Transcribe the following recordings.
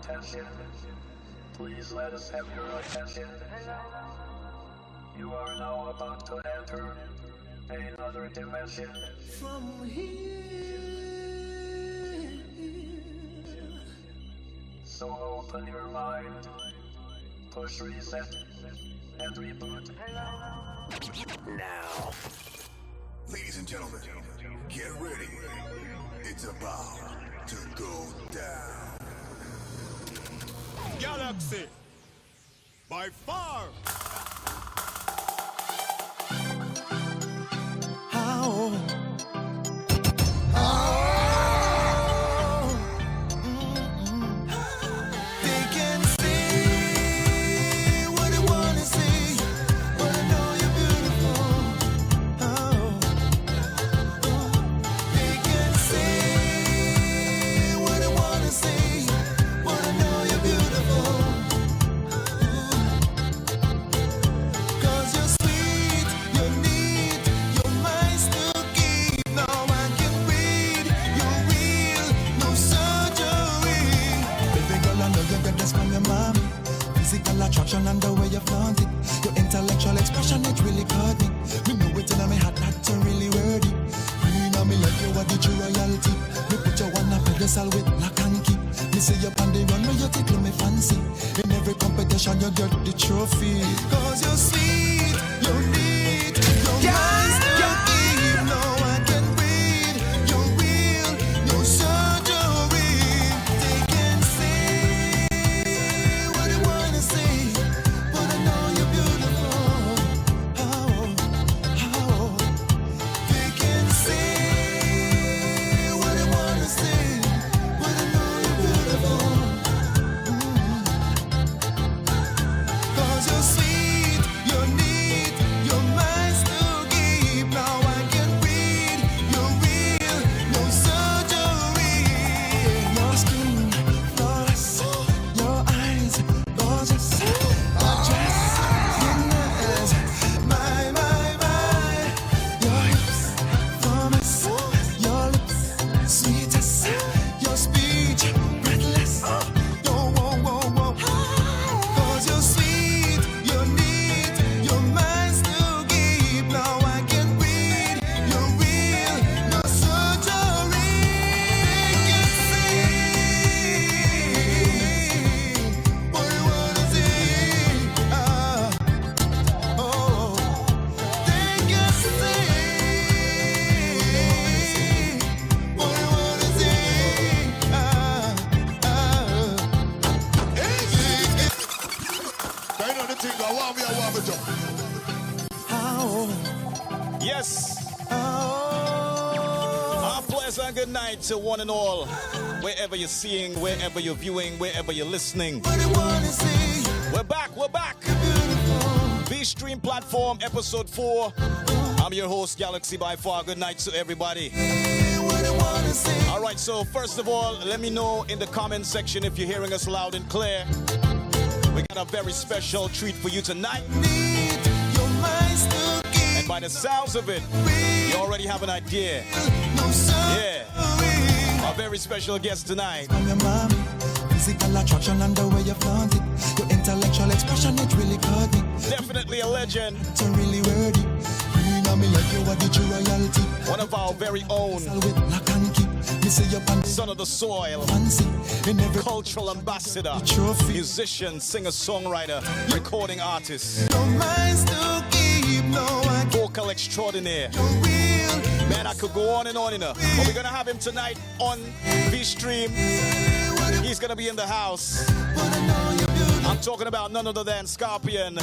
attention. Please let us have your attention. You are now about to enter another dimension. From here. So open your mind, push reset, and reboot. Now. Ladies and gentlemen, get ready. It's about to go down. Galaxy, by far. They can say what they wanna say, but I know you're beautiful. They can say what they wanna say, but I know you're beautiful. 'Cause you're sweet, you're neat, you're mine to keep. Now I can read, you're real, no surgery. Baby girl, I know you get this from your mommy. Physical attraction and the way you flaunt it. Your intellectual expression, it really caught me. Me know it in my heart, that's really worthy. You know me like you are the true royalty. Me put you on a pedestal with lock and key. Me say you on the run, you tickle me fancy. In every competition, you get the trophy. 'Cause you're sweet, you're neat, you're nice to keep. Now I can read, you're real, no surgery. They can say what they wanna say, but I know you're beautiful. They can say what they wanna say, but I know you're beautiful. 'Cause you're sweet, you're neat, you're mine to keep. Now I can read, you're real, no surgery. Your skin, flawless, your eyes, gorgeous. Your dress, goodness, my. Your hips, promise, your lips, sweetest. Your speech, breathless. Whoa. 'Cause you're sweet, you're neat, you're mine to keep. Now I can read, you're real, no surgery. Can see what you wanna see. They can see what you wanna see. I know the thing, I want me jump. Yes. Our pleasant good night to one and all. Wherever you're seeing, wherever you're viewing, wherever you're listening. What you wanna see. We're back. Vstream platform, episode 4. I'm your host, Galaxy by Far. Good night to everybody. What you wanna see. All right, so first of all, let me know in the comment section if you're hearing us loud and clear. We got a very special treat for you tonight. Need your minds to keep. And by the sounds of it, you already have an idea. No surgery. Yeah. Our very special guest tonight. From your mommy, physical attraction and the way you flaunt it. Your intellectual expression, it really caught me. Definitely a legend. It's really worthy. You know me like you are the true royalty. One of our very own. With lock and key. Me say you on Son of the soil. fancy. In every Cultural ambassador. trophy. Musician, singer-songwriter, recording artist. Your minds to keep. No I can Vocal extraordinaire. real. Man, I could go on and on, But we're gonna have him tonight on Vstream. He's gonna be in the house. But I know you're beautiful. I'm talking about none other than Scorpion.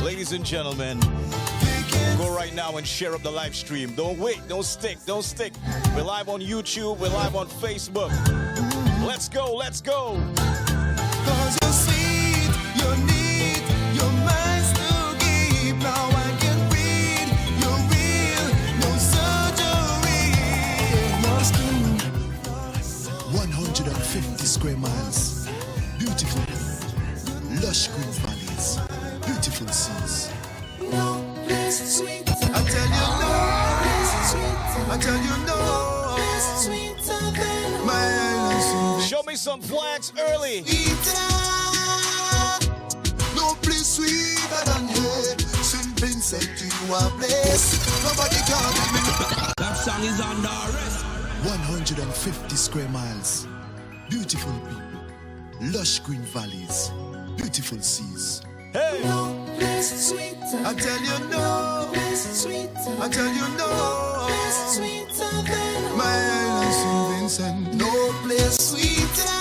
Ladies and gentlemen, They can go right now and share up the live stream. Don't wait, don't stick. We're live on YouTube, we're live on Facebook. Let's go. 'Cause you're sweet, you're neat, you're mine to keep. Now I can read, you're real, no surgery. Your skin, 150 square miles. Beautiful. Lush green valleys. Beautiful seas. no place sweet. I tell you no, I tell you no. Sweeter than Show me me some flags early. No place sweeter than here. St. Vincent to you a place. Nobody can tell me. That song is under arrest. 150 square miles. Beautiful people. Lush green valleys. Beautiful seas. Hey! No place sweeter. I tell you no. Place sweeter. I tell you no. Place sweeter than my island St. Vincent. No place sweeter.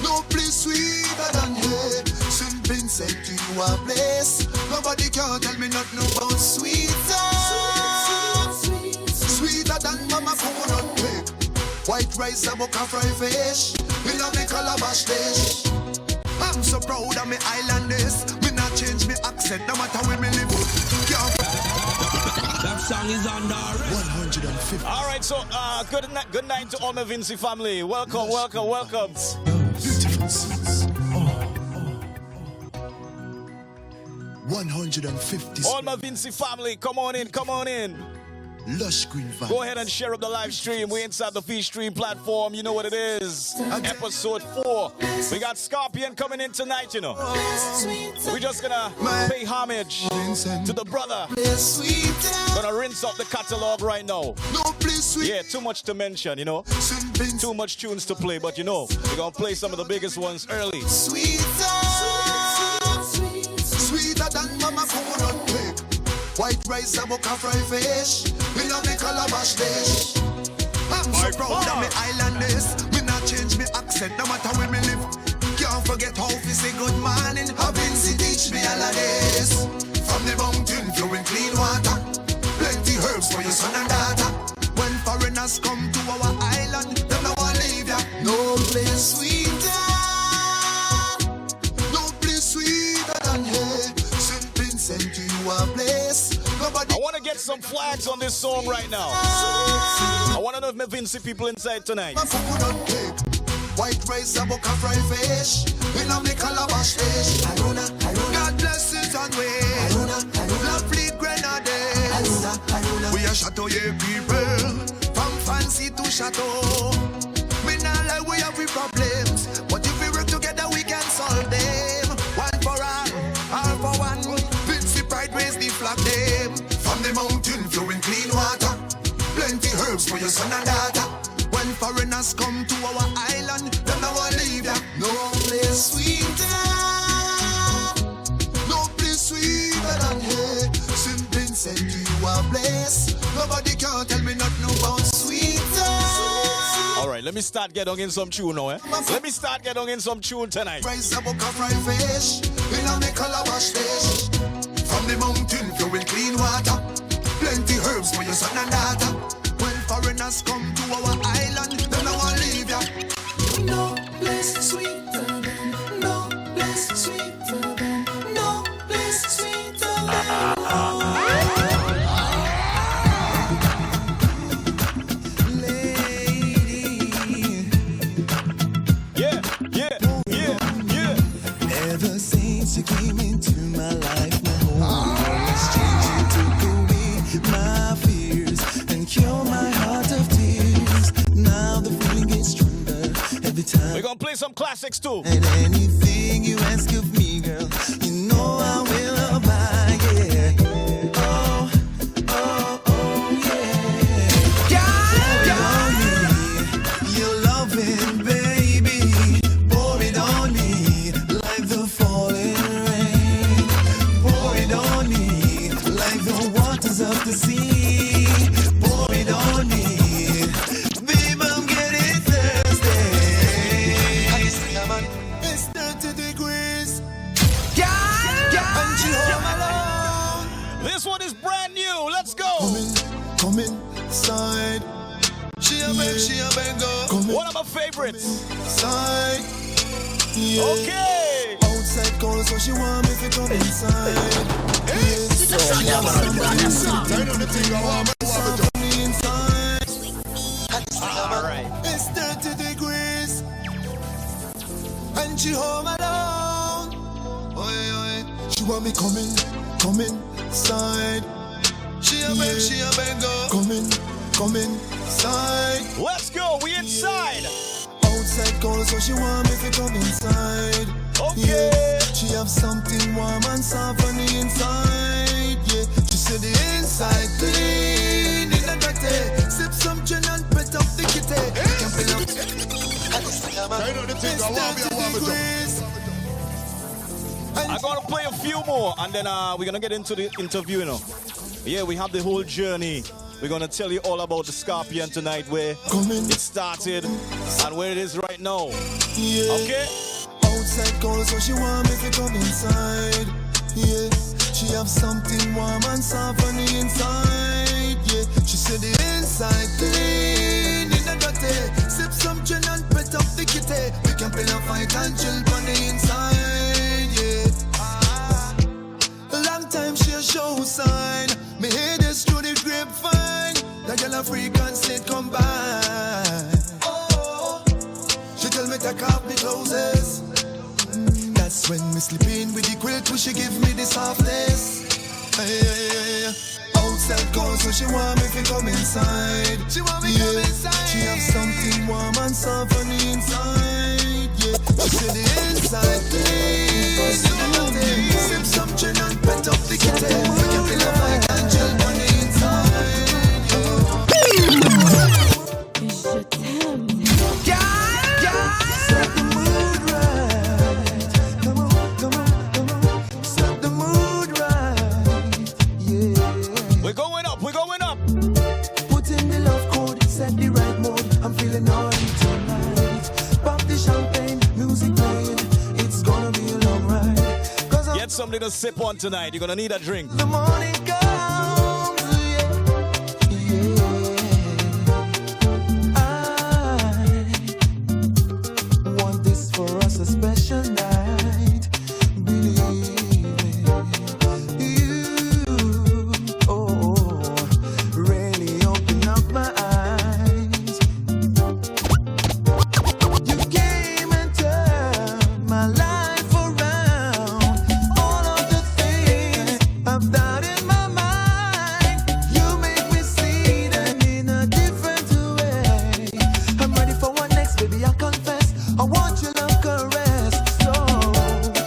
No place sweeter than here. St. Vincent to you a place. Nobody can tell me nothing about sweeter. Sweeter than mama coconut cake. White rice and buck and fried fish. Me love me calabash dish. I'm so proud of me islanders. Me not change me accent no matter where me live. That song is under arrest. 150. All right, so good night to all my Vinci family. Welcome. Beautiful seas. 150 All my Vinci family, come on in. lush green valleys. Go ahead and share up the live stream. We're inside the Vstream platform. You know what it is. Episode 4. We got Scorpion coming in tonight, you know. We're just gonna pay homage to the brother. Gonna rinse up the catalog right now. Yeah, too much to mention, you know. Too much tunes to play, but you know, we're gonna play some of the biggest ones early. Sweeter than mama coconut cake. White rice and buck and fried fish. Me love me calabash dish. I'm so proud of me islanders. Me not change me accent no matter where me live. Can't forget how to say good morning. Vinci teach me all of this. From the mountain flowing clean water. Plenty herbs for your son and daughter. When foreigners come to our island, them no one leave ya. No place sweeter. No place sweeter than here. St. Vincent to you a place. Nobody. I want to get some flags on this song right now. I want to know if my Vinci people inside tonight. White rice and buck and fried fish. We love me calabash dish. God blessings and way. Lovely grenades. We are Chateauye people. From fancy to chateau. We not like we have problems. But if we work together we can solve them. One for all for one. Vinci pride raise the flag them. From the mountain flowing clean water. Plenty herbs for your son and daughter. When foreigners come to our island, them no one leave ya. No place sweeter. No place sweeter than here. St. Vincent to you a place. Nobody can tell me nothing about sweeter. All right, let me start getting in some tune now, eh? Let me start getting in some tune tonight. Rice and buck and fried fish. We love me calabash dish. From the mountain flowing clean water. Plenty herbs for your son and daughter. When foreigners come to our island, them no one leave ya. No place sweeter than, no place sweeter than, no place sweeter than. Yeah. Ever since you came into my life, my whole world has changed. You took away my fears and cured my heart of tears. Now the feeling gets stronger every time. We're gonna play some classics too. And anything you ask of me, girl, you know I will abide. Yeah. Oh, yeah. God, your loving, baby, pour it on me like the falling rain. Pour it on me like the waters of the sea. Pour it on me, babe, I'm getting thirsty. It's 30 degrees. And she home alone. This one is brand new. Let's go. Come inside. She a beg, go. One of my favorites. Inside. Yeah. Okay. Outside cold, so she want me to come inside. Yes. She a beg, come inside. All right. It's 30 degrees. And she home alone. Oi. She want me coming inside. She a beg, go. Come inside. Let's go. We inside. Outside cold, so she want me to come inside. Okay. Yeah, she have something warm and soft on the inside. Yeah, she said the inside clean in the dirty. Sip some gin and pet up the kitty. Can't feel up. I know the thing. I want me to. I'm gonna play a few more and then we're gonna get into the interview, you know. Yeah, we have the whole journey. We're gonna tell you all about the Scorpion tonight, where it started and where it is right now. Yeah. Okay? Outside cold, so she want me to come inside. Yeah, she have something warm and soft on the inside. Yeah, she said the inside clean in the dirty. Sip some gin and pet up the kitty. We can play a fight and chill on the inside. Yeah, long time she a show sign. Me hear this through the grapevine. That girl a freak and slate combine. Oh, she tell me take off the clothes. That's when me sleep in with the quilt, she give me the softness. Hey. Outside cold, so she want me to come inside. She want me come inside. She have something warm and soft on the inside. Yeah, she said the inside clean. Sip some gin and pet up the kitty. We can feel a fire and chill on the inside. It's your time. Set the mood right. Come on. Set the mood right. Yeah. We're going up. Put in the love code, set the right mode. I'm feeling alright tonight. Pop the champagne, music playing. It's gonna be a long ride. Cause Get something to sip on tonight. You're gonna need a drink. the morning comes. Yeah. I want this for us a special night. Believe me. You, really open up my eyes. You came and turned my life around. All of the things I've done in my mind, you make me see them in a different way. I'm ready for one next, baby, I confess. I want your love caress. So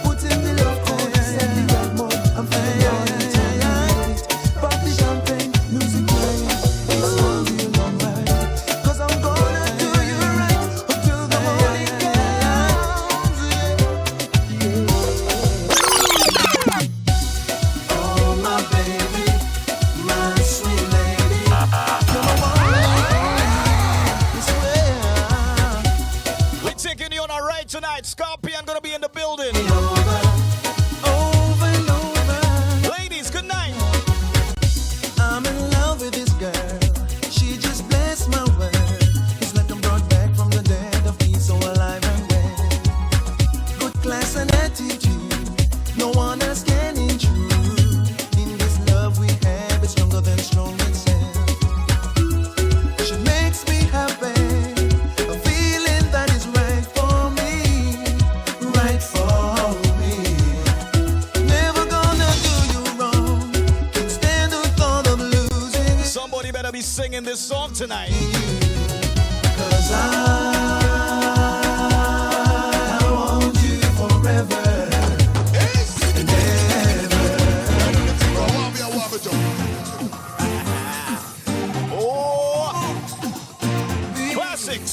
put in the love code, set the right mode. I'm feeling alright tonight. Pop the champagne, music playing. It's gonna be a long ride. Cause I'm gonna do you right until the morning comes. Oh my baby, my sweet lady. You're my one. I swear. We're taking you on a ride tonight. Scorpion gonna be in the building. Over and over. Ladies, good night. I'm in love with this girl. She just blessed my world. It's like I'm brought back from the dead. I feel so alive and well. Good class and attitude. No one else can intrude. In this love we have, it's stronger than strong itself. She makes me happy. A feeling that is right for me. Right for me. Never gonna do you wrong. Can't stand the thought of losing you. Somebody better be singing this song tonight. Cause I want you forever and ever. I want me to. Oh,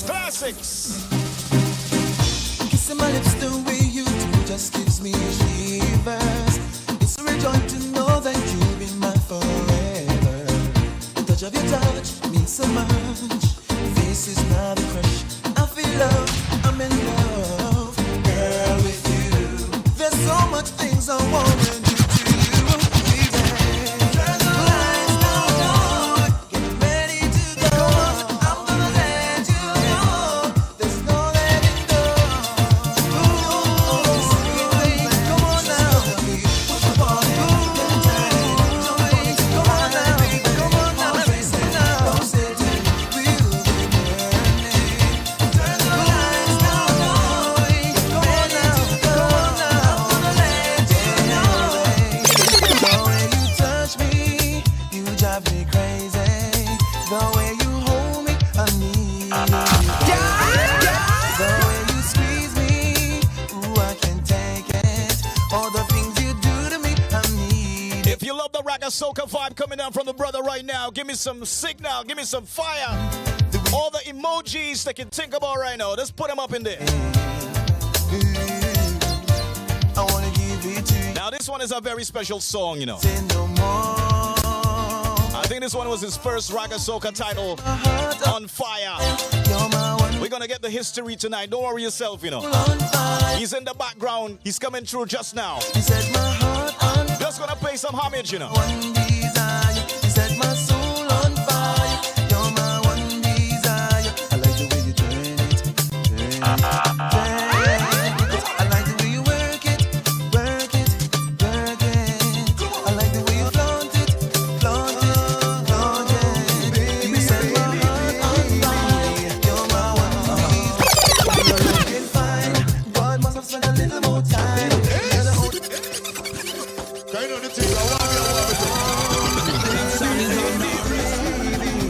classics. Kissing my lips the way you do just gives me shivers. It's a joy to know that you'll be mine forever. The touch of your touch means so much. This is not a crush. I feel love, I'm in love, girl, with you. There's so much things I want to do to you. Turn the lights down, get ready to go. I'm gonna let you know. There's no letting go. Come on now, put your body on. Come on now, come on now, listen now. Feel the burning. Turn the lights down, come on now, I'm gonna let you know. The way you touch me, you drive me crazy. The way you hold me, I need. The soca vibe coming down from the brother right now. Give me some signal, give me some fire. All the emojis they can think about right now, just put them up in there. I wanna give it to you. Now this one is a very special song, you know. Say no more. I think this one was his first Raga Soca title, On Fire. You're my one We're gonna get the history tonight, don't worry yourself, you know. on fire. He's in the background, he's coming through just now. You set my heart on fire. Just gonna pay some homage, you know. One desire. You set my soul on fire. You're my one desire. I like the way you turn it. I like the way you work it. Work it. Work it. I like the way you flaunt it. Flaunt it. Flaunt it. You set my heart on fire. You're my one desire. You're looking fine. God must have spent a little more time. You're the only Kind of the thing I want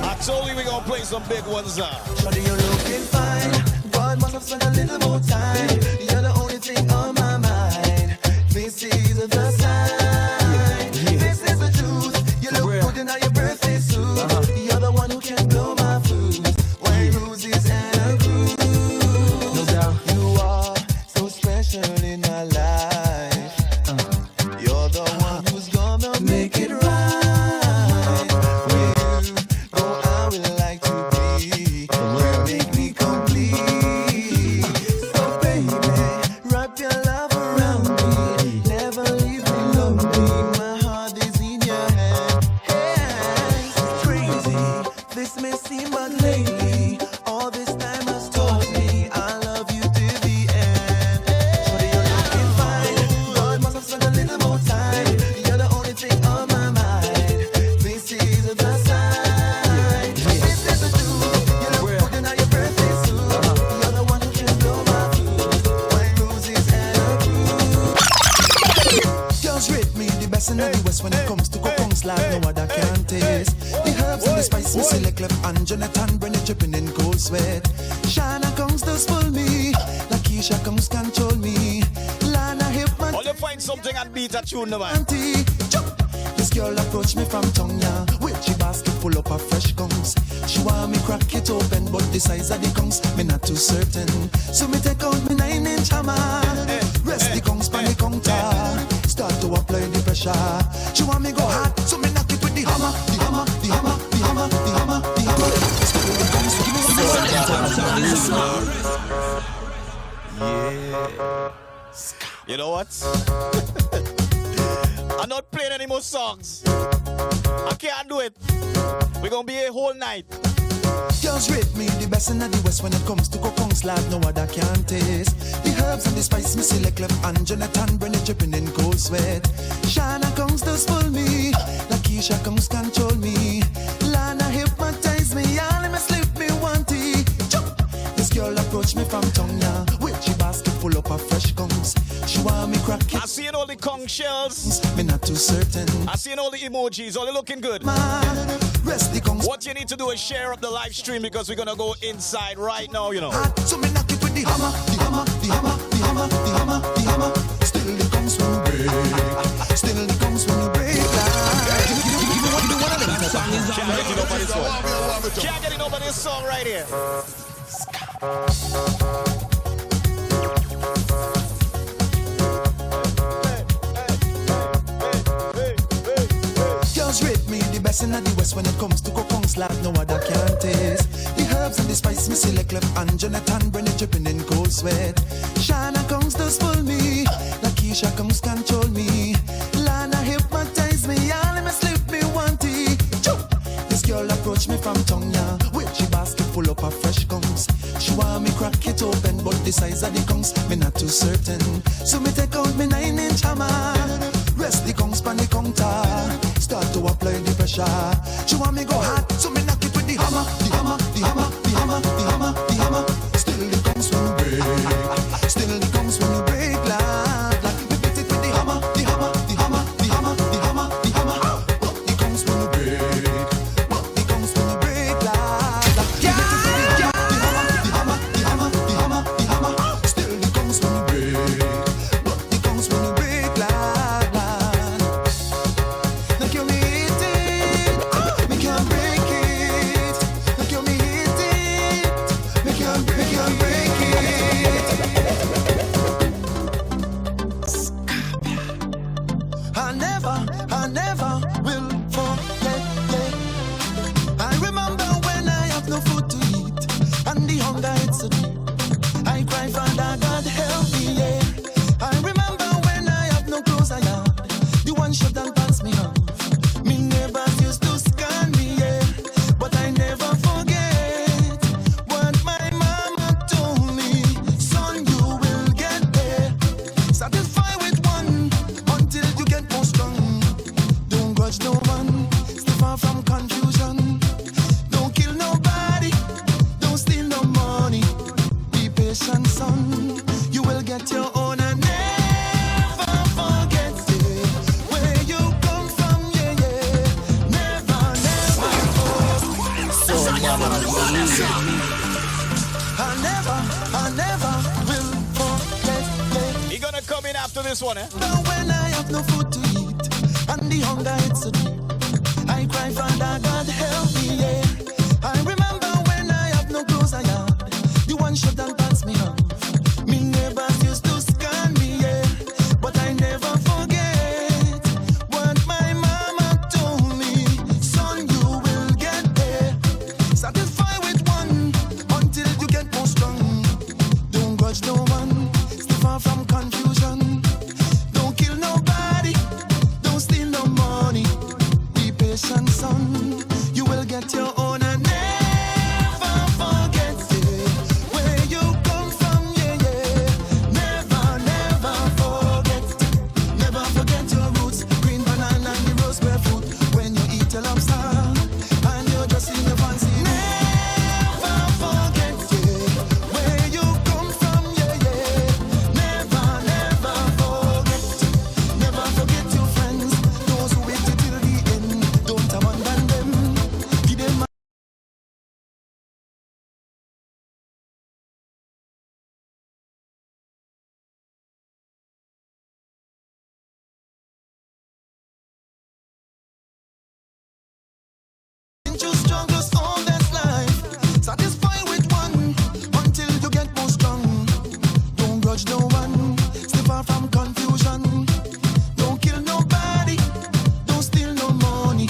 I told you we gonna play some big ones out. Shawty, you're looking fine. God must have spent a little more time. You're the only thing on my mind. This is the sign. This is the truth. You look good in your birthday suit. You're the one who can blow my fuse. White roses and a cruise. No doubt. You are so special in my life. You're the one who's gonna make it right. With you, oh, I would like to be. You make me complete. So baby, wrap your love around me. Never leave me lonely. My heart is in your hand. Hands. Crazy, this may seem, but lately, all this time has taught me I love you to the end. Shawty, you're looking fine. God must have spent a little more time. You're the only thing on my mind. This is the sign. This is the truth. You look good in your birthday suit. You're the one who can blow my fuse. White roses and a cruise. Girls rate me the best in the West when it comes to cocongs like no other can taste. The herbs and the spice, me select left and Jonathan Brennan dripping in cold sweat. Shana comes to spoil me, Lakeisha comes control me. Lana hip man Only find something and beat a tune, man. auntie. Chop. This girl approached me from Tonga with she basket full up of fresh conchs. She want me crack it open, but the size of the conchs me not too certain. So me take out me 9-inch hammer, rest the conchs pan the counter, start to apply the pressure. She want me go hard, so me knock it with the hammer, the hammer, the hammer, the hammer, the hammer, the hammer. Start with the conchs, give me You know what? I'm not playing any more songs. I can't do it. We're gonna be here whole night. Girls rate me the best in the West when it comes to cocongs like no other can taste. The herbs and the spice, me select left and Jonathan Brennan dripping in cold sweat. Shana comes to spoil me, Lakeisha comes control me. Lana hypnotize me, all me slip me one tea. This girl approached me from Tonga with she basket full up of fresh conchs. She want me crack I it, seen all the conch shells. me not too certain. I seen all the emojis. All they looking good. Man, rest the conchs. What you need to do is share up the live stream because we're gonna go inside right now, you know. Hot, so me knock it with the hammer, the hammer, the hammer, the hammer, the hammer, the hammer. Still it comes when you break. Still it comes when you break. That song is on. Can't get enough of this one. to. Can't get enough of this song right here. Girls rate me the best in the West when it comes to cocongs like no other can taste. The herbs and the spice, me select left and Jonathan Brennan dripping in cold sweat. Shana comes to spoil me, Lakeisha comes control me. Lana hypnotize me, all me slip me one tea. This girl approached me from Tonga with she basket full up of fresh conchs. She want me crack it open, but the size of the conchs me not too certain. So me take out me 9-inch hammer, rest the conchs pan the counter, start to apply the pressure. She want me go hard, so me knock it with the hammer, the hammer, the hammer, the hammer, the hammer, the hammer. Still the conchs when you break, still the conchs when you break, like me beat it with the hammer, the hammer, the hammer, the hammer, the hammer, the hammer. But the conchs when you break, but the conchs when you break, like me beat it with the hammer, the hammer, the hammer, the hammer, the hammer, the hammer. Still the conchs when you break, but the conchs when you break, like. Now kill me. I never will forget. He gonna come in after this one, eh? Now when I have no food to eat and the hunger it's so deep, I cry, Father God help me, yeah. I remember when I have no clothes I had, the one shot and pants me off. Me neighbors used to scan me, yeah, but I never forget what my mama told me. Son, you will get there. Satisfy with one until you get more strong. Don't grudge no one, stay far from confusion. Don't kill nobody, don't steal no money. Be patient, son, you will get your own and never forget where you come from, yeah, yeah. Never forget. Never forget your roots, green banana and the rose barefoot. When you eat a lobster and you're just in your fancy. Never forget where you come from, yeah, yeah. Never forget. Never forget your friends, those who wait till the end. Don't abandon them. Give them you struggles all this life. Satisfy with one until you get more strong. Don't grudge no one, stay far from confusion. Don't kill nobody, don't steal no money.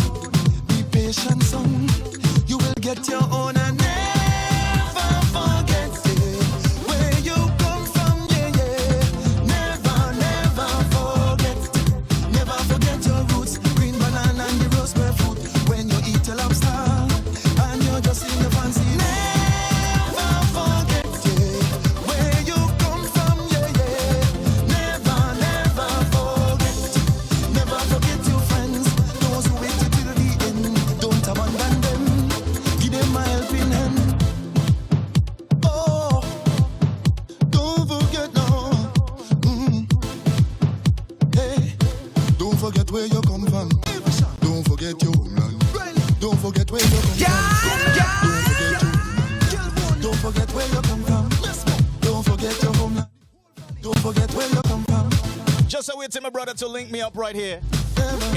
Be patient, son, you will get your own and never forget where you come from, yeah, yeah. Never forget. Never forget your roots, green banana and the rose barefoot. When you eat a lobster and you're just in your fancy. Never forget where you come from, yeah, yeah. Never forget. Never forget your friends, those who wait till the end. Don't abandon them, give them a helping hand. Oh, don't forget no. Hey, don't forget where you come from. Don't forget your homeland. Don't forget where you come from. Don't forget where you come from. Don't forget your homeland. Don't forget where you come from. Just awaiting my brother to link me up right here.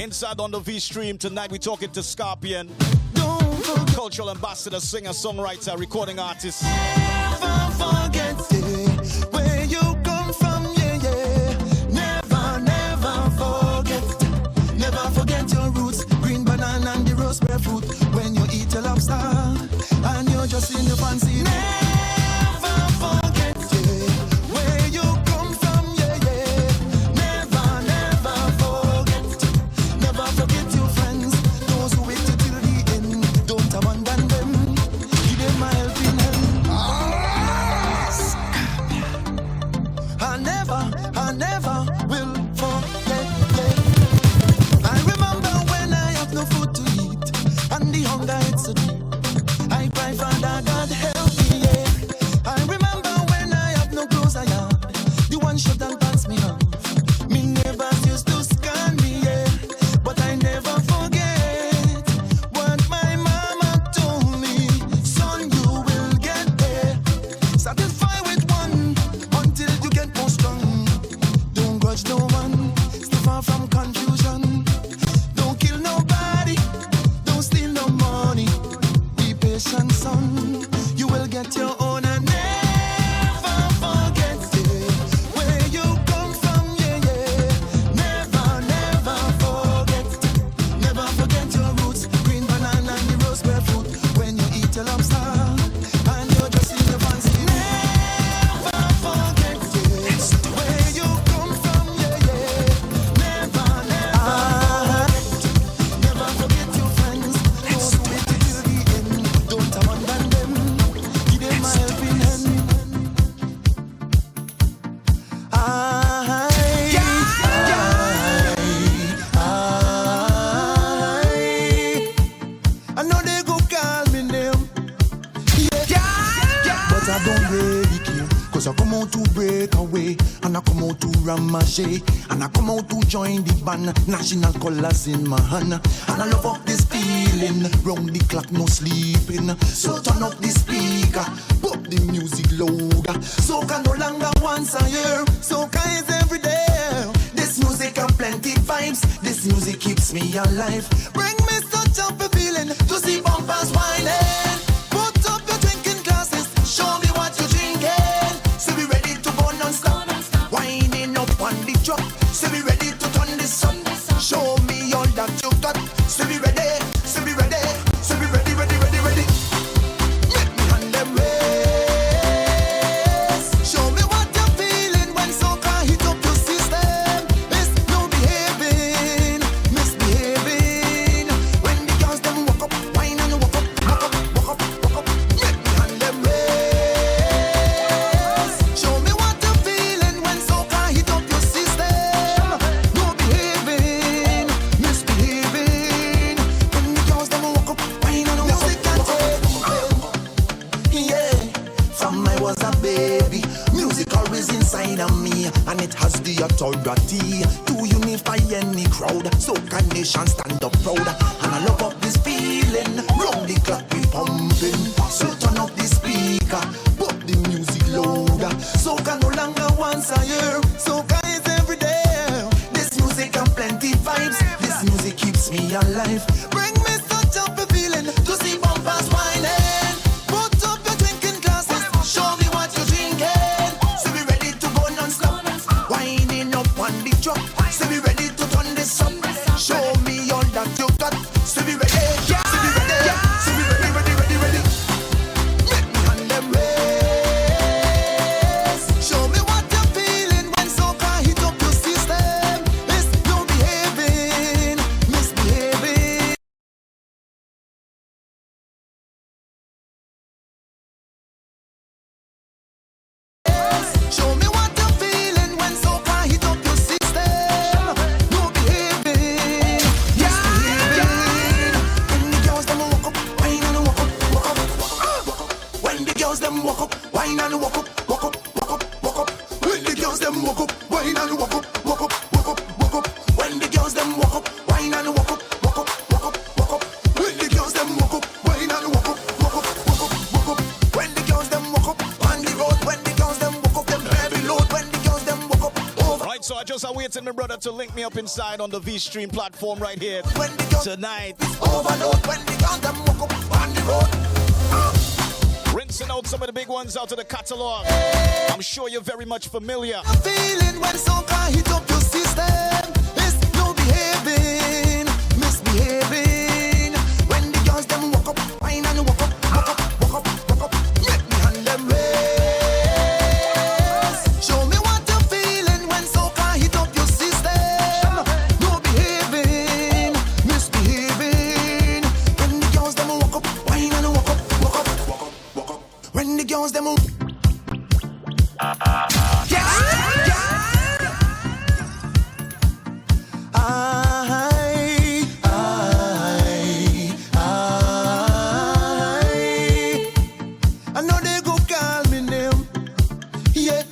Inside on the Vstream tonight, we're talking to Scorpion, Don't forget. cultural ambassador, singer, songwriter, recording artist. Never forget where you come from, yeah, yeah. Never forget. Never forget your roots, green banana and the rose barefoot. When you eat a lobster and you're just in the fancy. Never forget where you come from, yeah, yeah. Never forget. Never forget your friends, those who wait till the end. Don't abandon them, give them a helping hand. I never will forget. I remember when I have no food to eat and the hunger it's so deep. I cry, Father God help me, yeah. I remember when I have no clothes I had, the one shot and pants me off. Me neighbors used to scan me, yeah, but I never forget what my mama told me. Son, you will get there. Satisfy with one until you get more strong. Don't grudge no one, stay far from confusion. Don't kill nobody, don't steal no money. Be patient, son, you will get your own and never forget where you come from, yeah, yeah. Never forget. Never forget your roots, green banana and the rose barefoot. When you eat a lobster and you're just in your fancy. Never forget where you come from, yeah, yeah. Never forget your friends, those who wait till the end. Don't abandon them, give them a helping hand. I know they go call me name, yeah, but I don't really care. Cause I come out to break away, and I come out to ramage, and I come out to join the band. National colors in my hand, and I love up this feeling. Round the clock, no sleeping. So turn up the speaker, put the music louder. Soca no longer once a year, soca is every day. This music and plenty vibes, this music keeps me alive. Bring me such up a feeling to see bumpers whining. Put up your drinking glasses, show me what you're drinking. So we ready to go non-stop, winding up on the truck. So we ready to turn this up, show me all that you got. So we ready, so we ready, so we ready, ready, ready, ready. Make me hand them race. Show me what you're feeling when soca hit up your system. It's no behaving, misbehaving. When the girls them walk up, wine and walk up, walk up, walk up, walk up. Make me hand them race. Show me what you're feeling when soca hit up your system. No behaving, misbehaving. When the girls them walk up, wine and walk up, walk up. Yeah, from I was a baby, music always inside of me, and it has the authority to unify any crowd. Soca nation stand up proud, and I love up this feeling. Round the clock we pumping, so turn up the speaker, put the music louder. Soca no longer once a year, soca is every day. This music and plenty vibes, this music keeps me alive. Bring me such up a feeling to see bumpers whining. Put up your drinking glasses, show me what you're drinking. So we ready to go non-stop, winding up on the truck. So we ready to turn this up, show me all that you got. So we ready, so we ready, so we ready, ready, ready, ready. Make me hand them race. Show me what you're feeling when soca hit up your system. It's no behaving, misbehaving. Show me what you're feeling when soca hit up your system. No behaving, misbehaving. When the girls them walk up, wine and walk up, walk up, walk up. When the girls them walk up, wine and walk up, walk up, walk up, walk up. When the girls them walk up, wine and walk up, walk up, walk up, walk up. When the girls them walk up, wine and walk up, walk up, walk up, walk up. When the girls them walk up, wine and walk up, walk up, walk up, walk up. When the girls them walk up on the road, when the girls them walk up, them heavy load. When the girls them walk up over. Right, so I just awaited my brother to link me up inside on the Vstream platform right here When the girls tonight. overload, when the girls them walk up on the road. Rinsing out some of the big ones out of the catalog. I'm sure you're very much familiar. I'm feeling when soca hit up your system. It's no behaving, misbehaving. When the girls them walk up, wine and walk up, walk up, walk up, walk up. Make me hand them race. Show me what you're feeling when soca hit up your system. No behaving, misbehaving. When the girls them walk up, wine and walk up, walk up, walk up, walk up. When the girls them I know they go call me name, yeah,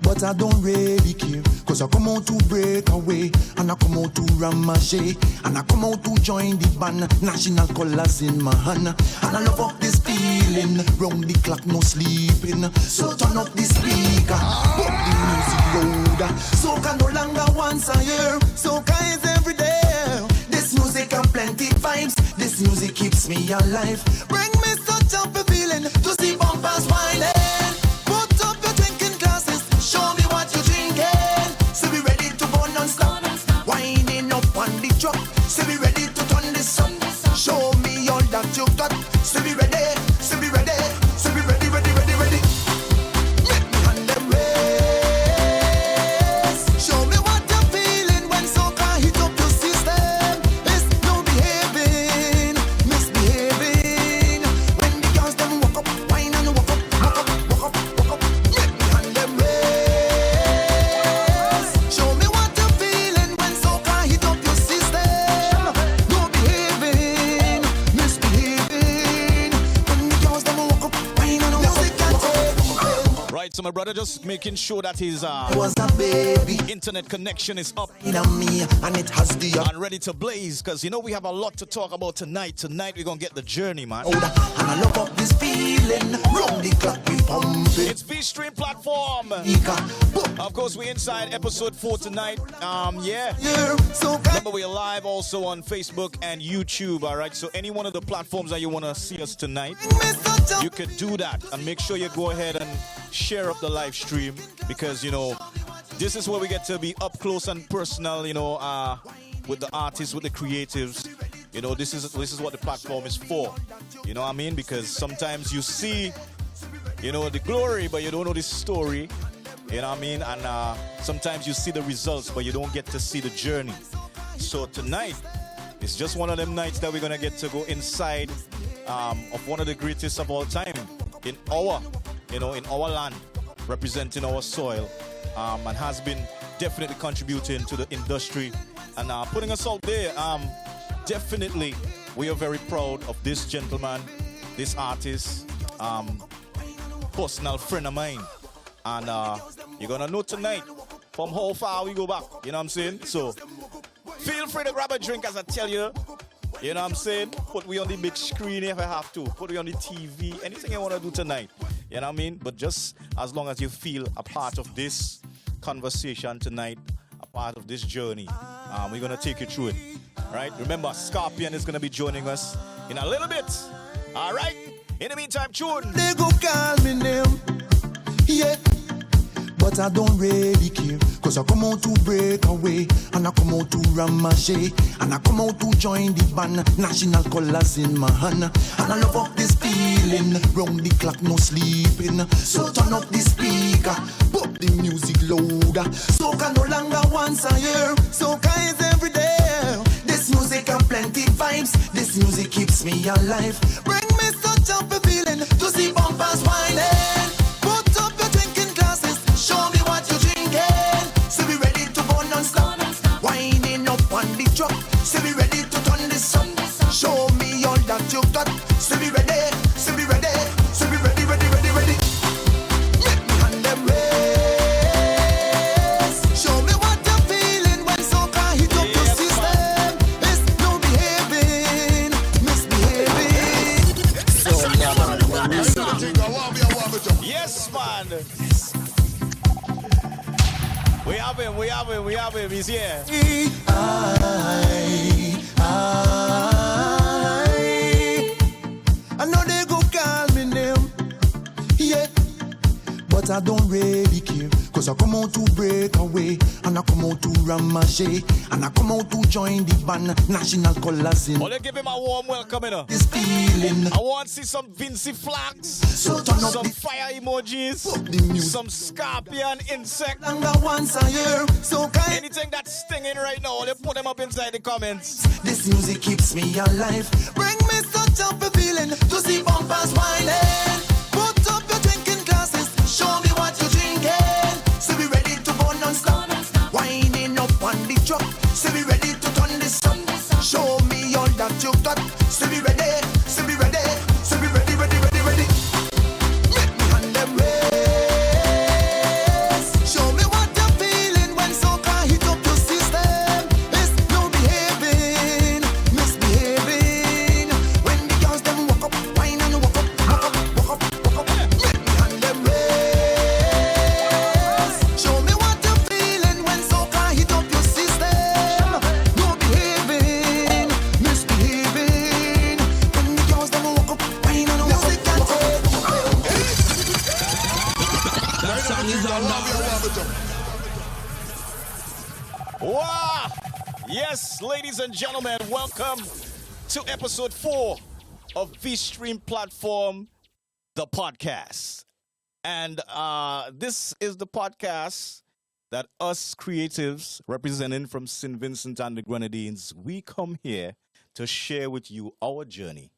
but I don't really care. Cause I come out to break away, and I come out to ramage, and I come out to join the band. National colors in my hand, and I love up this feeling. Round the clock, no sleeping. So turn up the speaker, put the music louder. Soca no longer once a year, soca is every day. This music and plenty vibes, this music keeps me alive. Bring me such up a feeling to see bumpers whining. Put up your drinking glasses, show me what you're drinking. So we ready to go non-stop, winding up on the truck. So we ready to turn this up, show me all that you got. So we ready, so we ready, so we ready, ready, ready, ready. Make me hand them race. Show me what you're feeling when soca hit up your system. It's no behaving, misbehaving. When the girls them walk up, wine and walk up, walk up, walk up, walk up. Make me hand them race. Show me what you're feeling when soca hit up your system. No behaving, misbehaving. So my brother just making sure that his Was a baby internet connection is up in me, and it has the and ready to blaze, because you know we have a lot to talk about tonight. Tonight we're gonna get the journey, man. and I love up this feeling. Round the clock we pumping. It's Vstream platform. Of course, we're inside episode 4 tonight. Yeah. So Remember, we're live also on Facebook and YouTube, all right? So any one of the platforms that you want to see us tonight, you could do that. And make sure you go ahead and share up the live stream, because, you know, this is where we get to be up close and personal, you know, with the artists, with the creatives. You know, this is what the platform is for. You know what I mean? Because sometimes you see, you know, the glory, but you don't know the story. You know what I mean? And sometimes you see the results, but you don't get to see the journey. So tonight, it's just one of them nights that we're going to get to go inside of one of the greatest of all time in our, you know, in our land, representing our soil, and has been definitely contributing to the industry and putting us out there. Definitely, we are very proud of this gentleman, this artist, personal friend of mine. And you're going to know tonight from how far we go back. You know what I'm saying? So feel free to grab a drink, as I tell you. You know what I'm saying? Put me on the big screen if I have to. Put me on the TV. Anything you want to do tonight. You know what I mean? But just as long as you feel a part of this conversation tonight, a part of this journey, we're going to take you through it. Right? Remember, Scorpion is going to be joining us in a little bit. All right? In the meantime, tune. they go call me name, yeah. But I don't really care, cause I come out to break away, and I come out to ramache, and I come out to join the band, national colors in my hand, and I love up this feeling, round the clock no sleeping, so turn up the speaker, put the music louder, soca no longer once a year, soca is every day, this music and plenty vibes, this music keeps me alive, bring me such a feeling, to see bumpers whining, put up your drinking glasses, show me what you're drinking. So we ready to go non-stop. Winding up on the drop. So we ready to turn this up. Show me all that you got. So we ready. So we ready. So we ready, ready, ready, ready. Make me hand them race. Show me what you're feeling when soca hit up your system. It's no behaving, misbehaving. So Yes, man. We have him. He's here. I know they go call me name, yeah, but I don't really care, cause I come out to break away, and I come out to ramache, and I come out to join the band, national colors in Well, let's give him a warm welcome, you know. this feeling. I want to see some Vincy flags, So turn up some the fire emojis, the music. some scorpion insect. Longer once a year, so kind. Anything that's stinging right now, let's put them up inside the comments. This music keeps me alive. Bring me such a feeling to see bumpers whining. Put up your drinking glasses. Show me what you're drinking. So we ready to go non-stop. Winding up on the drop. So we ready to turn this up. Show me all that you got. So we ready. So we ready. So we ready, ready, ready, ready. Make me hand them race. Show me what you're feeling when soca hit up your system. It's no behaving, misbehaving. When the girls them walk up, wine and walk up, walk up, walk up, walk up. Make me hand them race. Show me what you're feeling when soca hit up your system. No behaving, misbehaving. When the girls them walk up, wine and walk up, walk up. That song is on now. Wow! Yes, ladies and gentlemen, welcome to episode 4 of Vstream Platform, the podcast. And this is the podcast that us creatives representing from St. Vincent and the Grenadines, we come here to share with you our journey.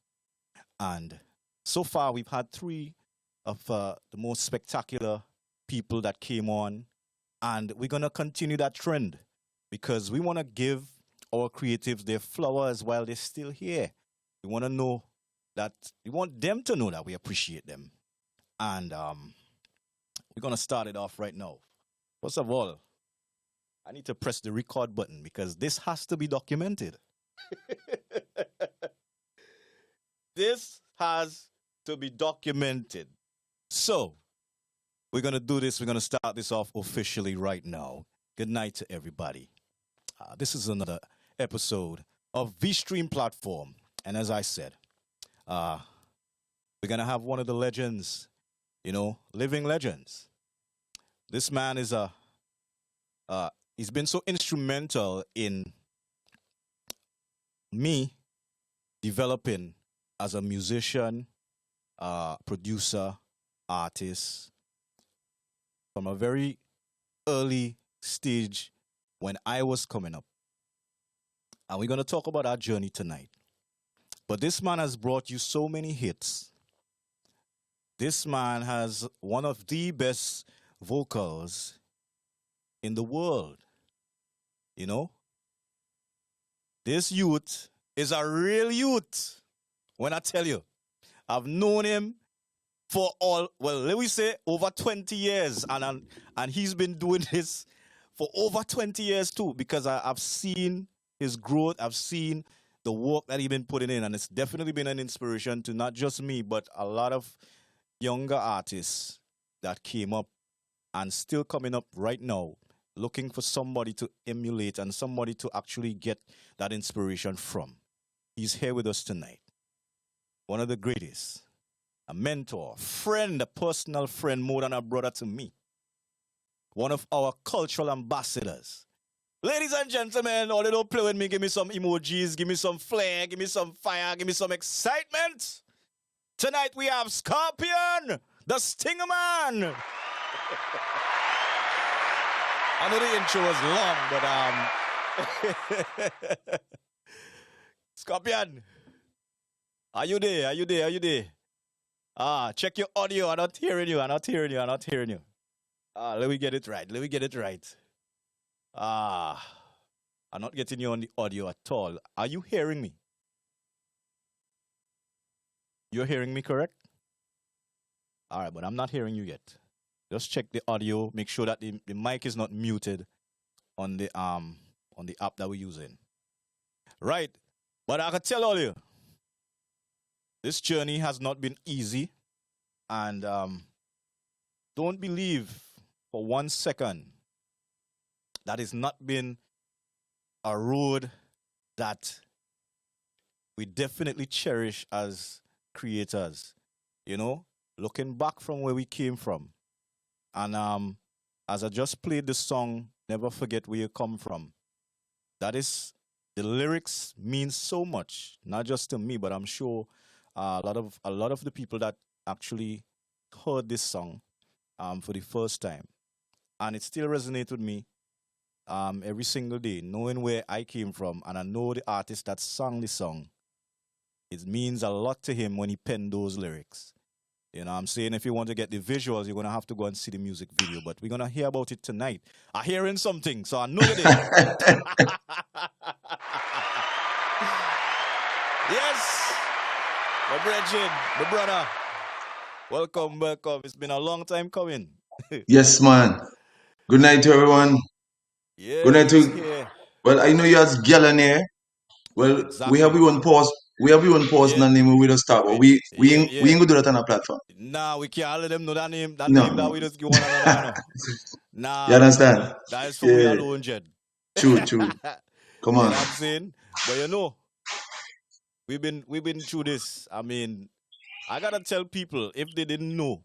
And so far, we've had 3 of the most spectacular people that came on. And we're going to continue that trend because we want to give our creatives their flowers while they're still here. We want to know that, we want them to know that we appreciate them. And We're going to start it off right now. First of all, I need to press the record button because this has to be documented. This has to be documented. So, we're going to do this. We're going to start this off officially right now. Good night to everybody. This is another episode of Vstream platform. And as I said, we're going to have one of the legends, living legends. This man is he's been so instrumental in me developing as a musician, producer, artist from a very early stage when I was coming up. And we're going to talk about our journey tonight. But this man has brought you so many hits. This man has one of the best vocals in the world. This youth is a real youth. When I tell you, I've known him for let me say over 20 years. And he's been doing this for over 20 years too, because I've seen his growth. I've seen the work that he's been putting in. And it's definitely been an inspiration to not just me, but a lot of younger artists that came up and still coming up right now, looking for somebody to emulate and somebody to actually get that inspiration from. He's here with us tonight. One of the greatest, a mentor, friend, a personal friend, more than a brother to me. One of our cultural ambassadors. Ladies and gentlemen, all they don't play with me, give me some emojis, give me some flair, give me some fire, give me some excitement. Tonight we have Scorpion, the Stinger Man. I know the intro was long, but Scorpion, are you there? Are you there? Are you there? Check your audio. I'm not hearing you. I'm not hearing you. I'm not hearing you. Let me get it right. Let me get it right. I'm not getting you on the audio at all. Are you hearing me? You're hearing me, correct? All right, but I'm not hearing you yet. Just check the audio. Make sure that the mic is not muted on the app that we're using. Right. But I can tell all you, this journey has not been easy. And don't believe for 1 second that it's not been a road that we definitely cherish as creators. Looking back from where we came from. And as I just played the song, Never Forget Where You Come From, that is, the lyrics mean so much, not just to me, but I'm sure a lot of the people that actually heard this song for the first time. And it still resonates with me every single day, knowing where I came from, and I know the artist that sang the song. It means a lot to him when he penned those lyrics. I'm saying, if you want to get the visuals, you're going to have to go and see the music video. But we're going to hear about it tonight. I'm hearing something, so I know it is. Yes, my brethren, my brother. Welcome, welcome. It's been a long time coming. Yes, man. Good night to everyone. Yeah, Good night to. here. Well, I know you as Galen here. Well, Exactly. we have your own pause. We have your own pause Yeah. and name we just start. But we ain't gonna do that on a platform. Nah, we can't let them know that name. That No. name that we just give one another. Nah. You understand? That is for we alone, Jed. True. Come You on. know what I'm saying? But we've been through this. I mean, I gotta tell people, if they didn't know,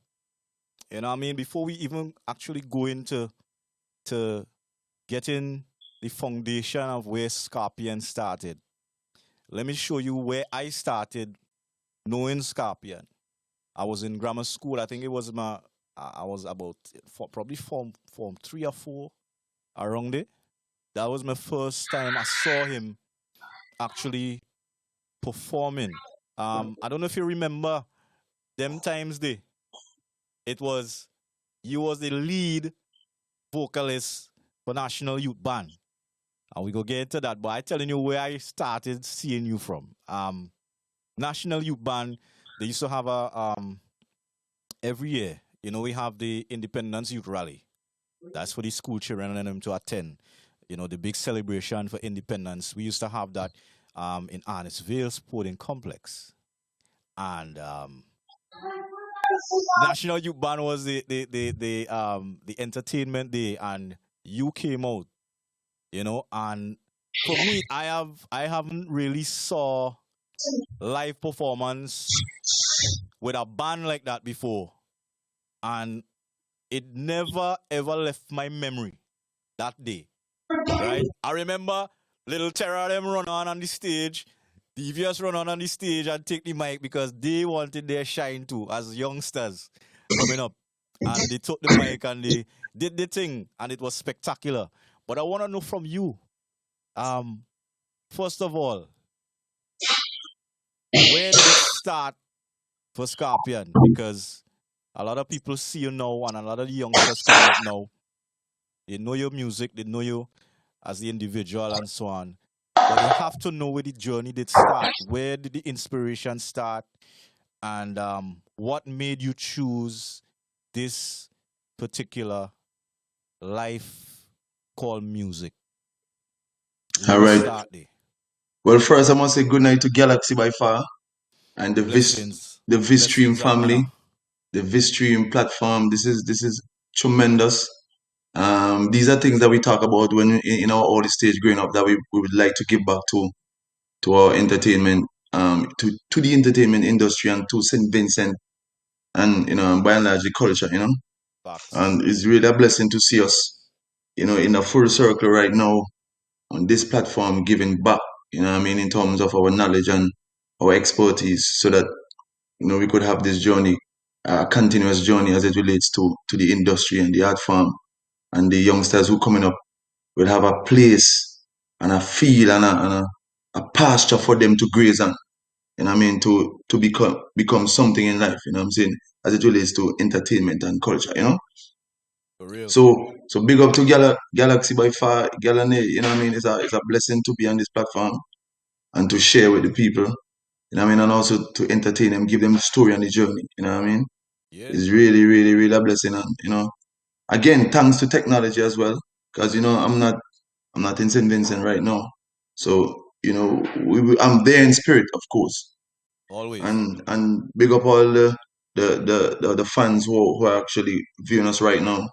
before we even actually go into getting the foundation of where Scorpion started, let me show you where I started knowing Scorpion. I was in grammar school. I think it was I was about probably form 3 or 4 around there. That was my first time I saw him actually performing. I don't know if you remember them times there. You was the lead vocalist for National Youth Band. And we go get into that, but I'm telling you where I started seeing you from. National Youth Band, they used to have a every year, we have the Independence Youth Rally. That's for the school children and them to attend. The big celebration for independence. We used to have that in Arnisville Sporting Complex. And National Youth Band was the entertainment day, and you came out, and for me, I haven't really saw live performance with a band like that before, and it never ever left my memory that day. Right? I remember little Terror them run on the stage, Devious run on the stage and take the mic because they wanted their shine too as youngsters coming up, and they took the mic and they did the thing, and it was spectacular. But I want to know from you, first of all, where did it start for Scorpion? Because a lot of people see you now, and a lot of the youngsters coming up now, they know your music, they know you as the individual and so on. But they have to know where the journey did start. Where did the inspiration start? And what made you choose this particular life called music? All right. Well, first I must say good night to Galaxy by far and the Vstream family, the Vstream platform. This is tremendous. These are things that we talk about when in our early stage growing up that we would like to give back to our entertainment, to the entertainment industry and to St. Vincent and by and large the culture, And it's really a blessing to see us, in a full circle right now on this platform giving back, in terms of our knowledge and our expertise so that we could have this journey, a continuous journey as it relates to the industry and the art form, and the youngsters who coming up will have a place and a feel and a pasture for them to graze on. To become something in life, as it relates to entertainment and culture, For real. So big up to Galaxy by far, Galane, it's a blessing to be on this platform and to share with the people, and also to entertain them, give them the story and the journey, Yeah. It's really, really, really a blessing, and again, thanks to technology as well, because I'm not in St. Vincent right now, so I'm there in spirit, of course. Always. And big up all the fans who are actually viewing us right now.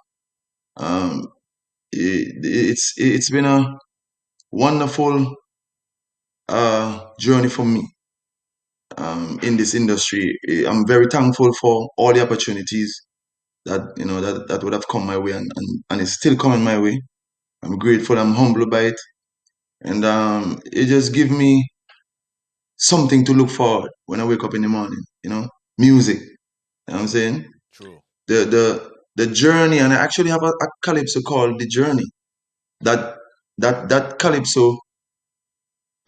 It's been a wonderful journey for me in this industry. I'm very thankful for all the opportunities that that would have come my way, and it's still coming my way. I'm grateful. I'm humbled by it, and it just gives me something to look forward when I wake up in the morning. Music. You know what I'm saying? True. The journey, and I actually have a calypso called The Journey. That calypso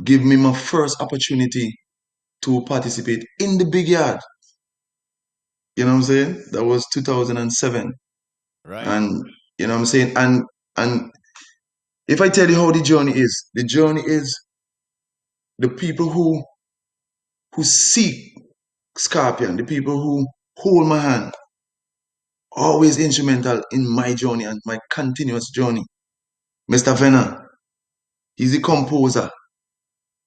give me my first opportunity to participate in the big yard. You know what I'm saying? That was 2007. Right. And you know what I'm saying? And if I tell you how the journey is the people who seek Scorpion, the people who hold my hand, always instrumental in my journey and my continuous journey. Mr. Venner, he's the composer,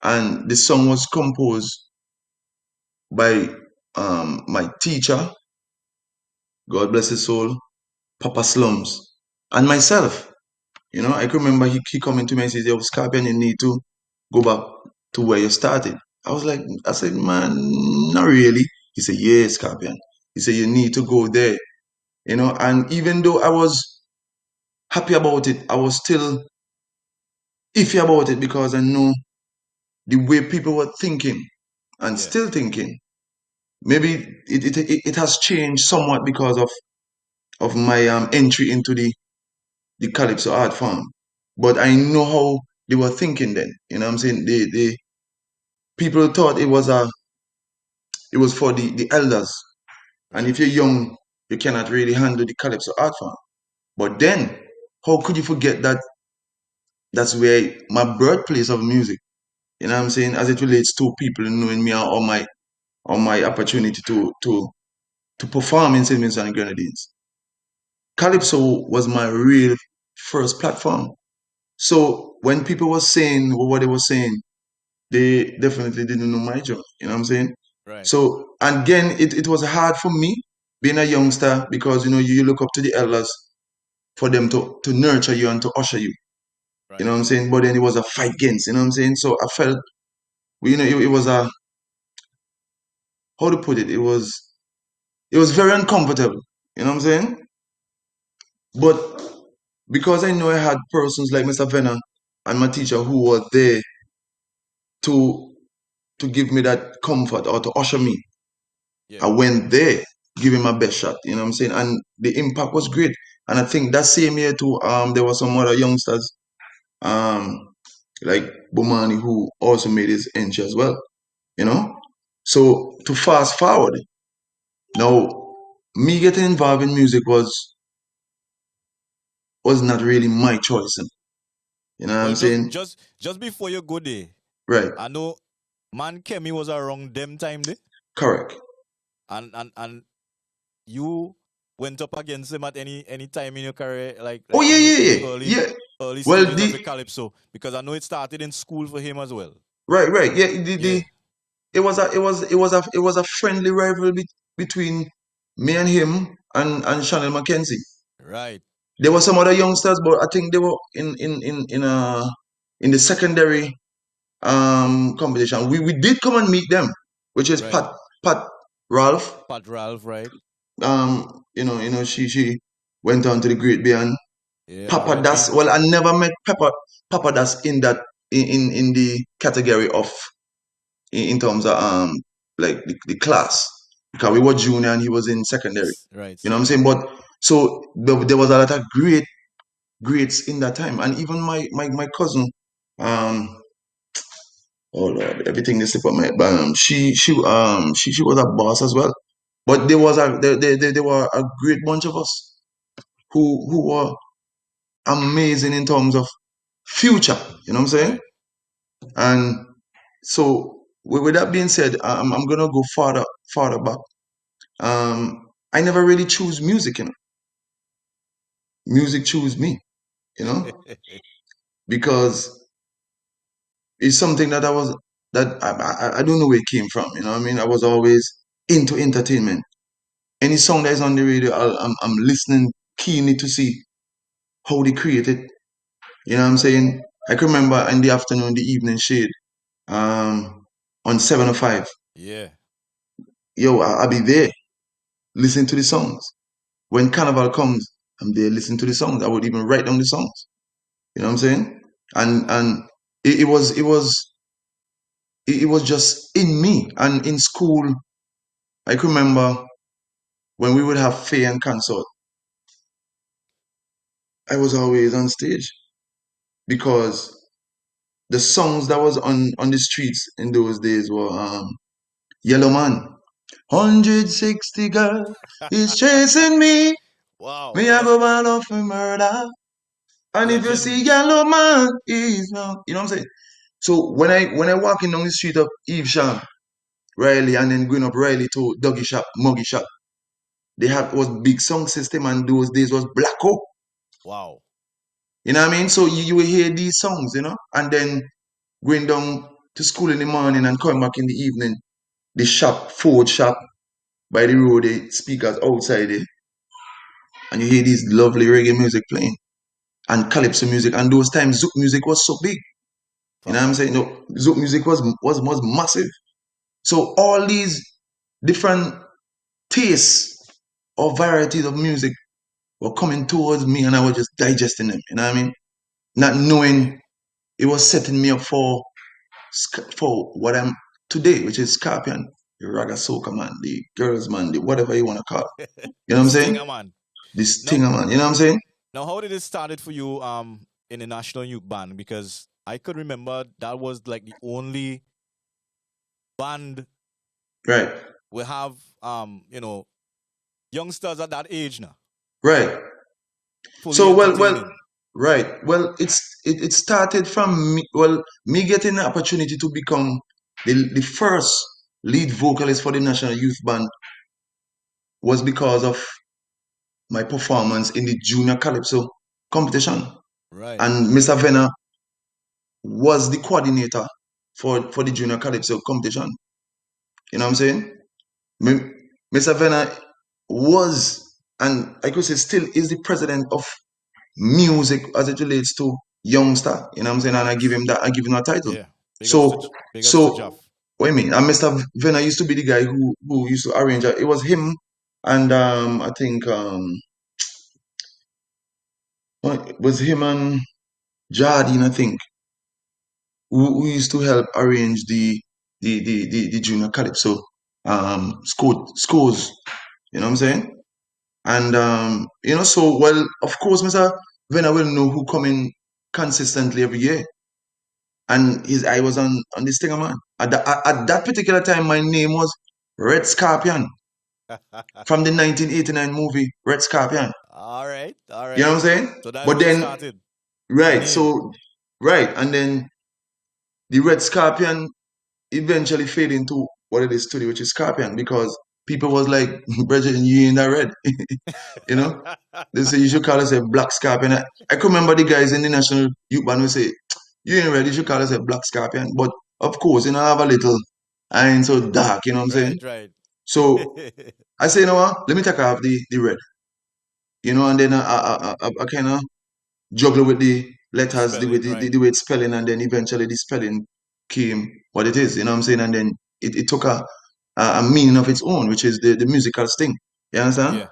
and the song was composed by my teacher, God bless his soul, Papa Slums, and myself. I can remember he coming to me and says, "Yo, Scorpion, you need to go back to where you started." I said, "Man, not really." He said, "Yeah, Scorpion." He said, "You need to go there." And even though I was happy about it, I was still iffy about it because I know the way people were thinking and still thinking. Maybe it has changed somewhat because of my entry into the calypso art form, but I know how they were thinking then. You know what I'm saying? They people thought it was for the elders, and if you're young, you cannot really handle the calypso art form. But then, how could you forget that that's where my birthplace of music? You know what I'm saying? As it relates to people knowing me or my opportunity to to perform in St. Vincent and Grenadines. Calypso was my real first platform. So when people were saying what they were saying, they definitely didn't know my job. You know what I'm saying? Right. So again, it was hard for me being a youngster because you look up to the elders for them to nurture you and to usher you. Right. You know what I'm saying? But then it was a fight against, you know what I'm saying? So I felt, it was a, how to put it was very uncomfortable. You know what I'm saying? But because I know I had persons like Mr. Venner and my teacher who were there to give me that comfort or to usher me, Yeah. I went there, giving my best shot. You know what I'm saying? And the impact was great. And I think that same year too, there were some other youngsters, um, like Bomani, who also made his entry as well. You know? So to fast forward, now me getting involved in music was not really my choice. You know what Well, I'm just saying? just just before you go there, Right. I know Man Kemi was around them time there, Correct. and you went up against him at any time in your career, like Oh yeah, in yeah, the yeah, early yeah. early Well, stages of the calypso, because I know it started in school for him as well. right, yeah. Yeah. It was a friendly rivalry between me and him and Chanel Mackenzie. Right. There were some other youngsters, but I think they were in the secondary competition. We did come and meet them, which is Right. Pat Ralph. Pat Ralph, right? She went on to the Great Beyond. Yeah. Papa Das. R.I.P. Well, I never met Papa Das in that in the category of in terms of like the class, because we were junior and he was in secondary. Right. You know what I'm Senior. saying? But so there was a lot of greats in that time, and even my cousin, um oh Lord, everything is slip on my she was a boss as well. But there were a great bunch of us who were amazing in terms of future. You know what I'm saying? Right. And so with that being said, I'm gonna go farther back. I never really choose music. Music choose me. You know, because it's something that I don't know where it came from. You know what I mean? I was always into entertainment. Any song that is on the radio, I'm listening keenly to see how they create it. You know what I'm saying? I can remember in the afternoon, the evening shade, on 705. Yeah. Yo, I'll be there listening to the songs. When Carnival comes, I'm there listening to the songs. I would even write down the songs. You know what I'm saying? And it was just in me. And in school, I can remember when we would have fair and consort, I was always on stage because the songs that was on the streets in those days were Yellow Man. 160 girl is chasing me. Wow. Me I go ball off for murder. And if you Legend. see Yellow Man, he's no. You know what I'm saying? So when I walking down the street of Evesham, Riley, and then going up Riley to Doggy Shop, Muggy Shop, they had was big sound system, and those days was Black Hawk. Wow. You know what I mean? So you will hear these songs, and then going down to school in the morning and coming back in the evening, the shop, Ford shop by the road, the speakers outside there, and you hear this lovely reggae music playing and calypso music. And those times Zouk music was so big. You know what I'm Proper. saying? No, Zouk music was massive. So all these different tastes or varieties of music were coming towards me, and I was just digesting them. You know what I mean? Not knowing it was setting me up for what I'm today, which is Scorpion, the Raga Soca man, the girls man, the whatever you want to call it. You know what I'm saying? Stinger man. This Now, thing, man. You know what I'm saying? now, how did it started for you in the National Youth Band? Because I could remember that was like the only band Right, we have youngsters at that age now, right. fully So well, entertaining. right. Well, it started from me. Well, me getting the opportunity to become the first lead vocalist for the National Youth Band was because of my performance in the Junior Calypso competition. Right. And Mr. Venna was the coordinator for the Junior Calypso competition. You know what I'm saying? Mr. Venna was, and I could say still is, the president of music as it relates to youngster. You know what I'm saying? And I give him that title. Yeah. So Big ups to so Jeff. what do you mean? And Mr. Venna used to be the guy who used to arrange it. It was him and I think it was him and Jardine, I think, who used to help arrange the Junior Calypso scores. You know what I'm saying? And so well, of course, Mr. Venna will know who come in consistently every year. And I was on this thing, man. At that particular time, my name was Red Scorpion from the 1989 movie Red Scorpion. All right. You know what I'm saying? So that's But where it then, started. right, Name. and then the Red Scorpion eventually fade into what it is today, which is Scorpion, because people was like, Bridget, you ain't that red. You know? They say you should call us a Black Scorpion. I can remember the guys in the National Youth Band would say, you ain't red, you should call us a Black Scorpion. But of course, I have a little, I ain't so dark, you know what I'm saying? Right. So I say, you know what, let me take off the red. And then I kind of juggle with the letters, Spelling, right. the way it's spelling, and then eventually the spelling came what it is, you know what I'm saying? And then it took a meaning of its own, which is the musical sting. You understand? Yeah.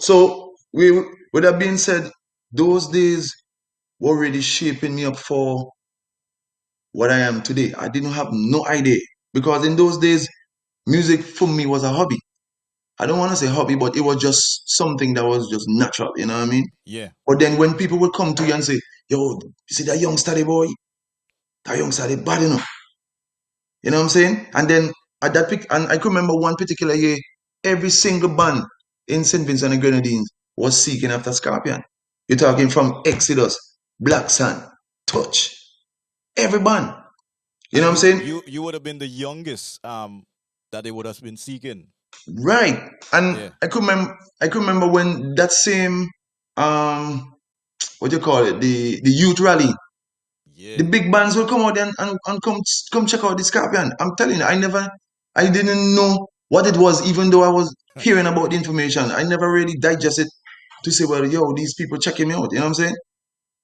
So with that being said, those days were really shaping me up for what I am today. I didn't have no idea, because in those days, music for me was a hobby. I don't want to say hobby, but it was just something that was just natural, you know what I mean? Yeah. But then when people would come to you and say, yo, you see that youngster there, boy? That youngster there bad enough. You know what I'm saying? And then and I can remember one particular year, every single band in St. Vincent and Grenadines was seeking after Scorpion. You're talking from Exodus, Black Sun, Touch, every band. You know And what I'm saying? you would have been the youngest that they would have been seeking. Right. And Yeah. I could remember when that same what do you call it? The youth rally. Yeah. The big bands will come out and come check out the Scorpion. I'm telling you, I didn't know what it was, even though I was hearing about the information. I never really digested to say, well, yo, these people checking me out. You know what I'm saying?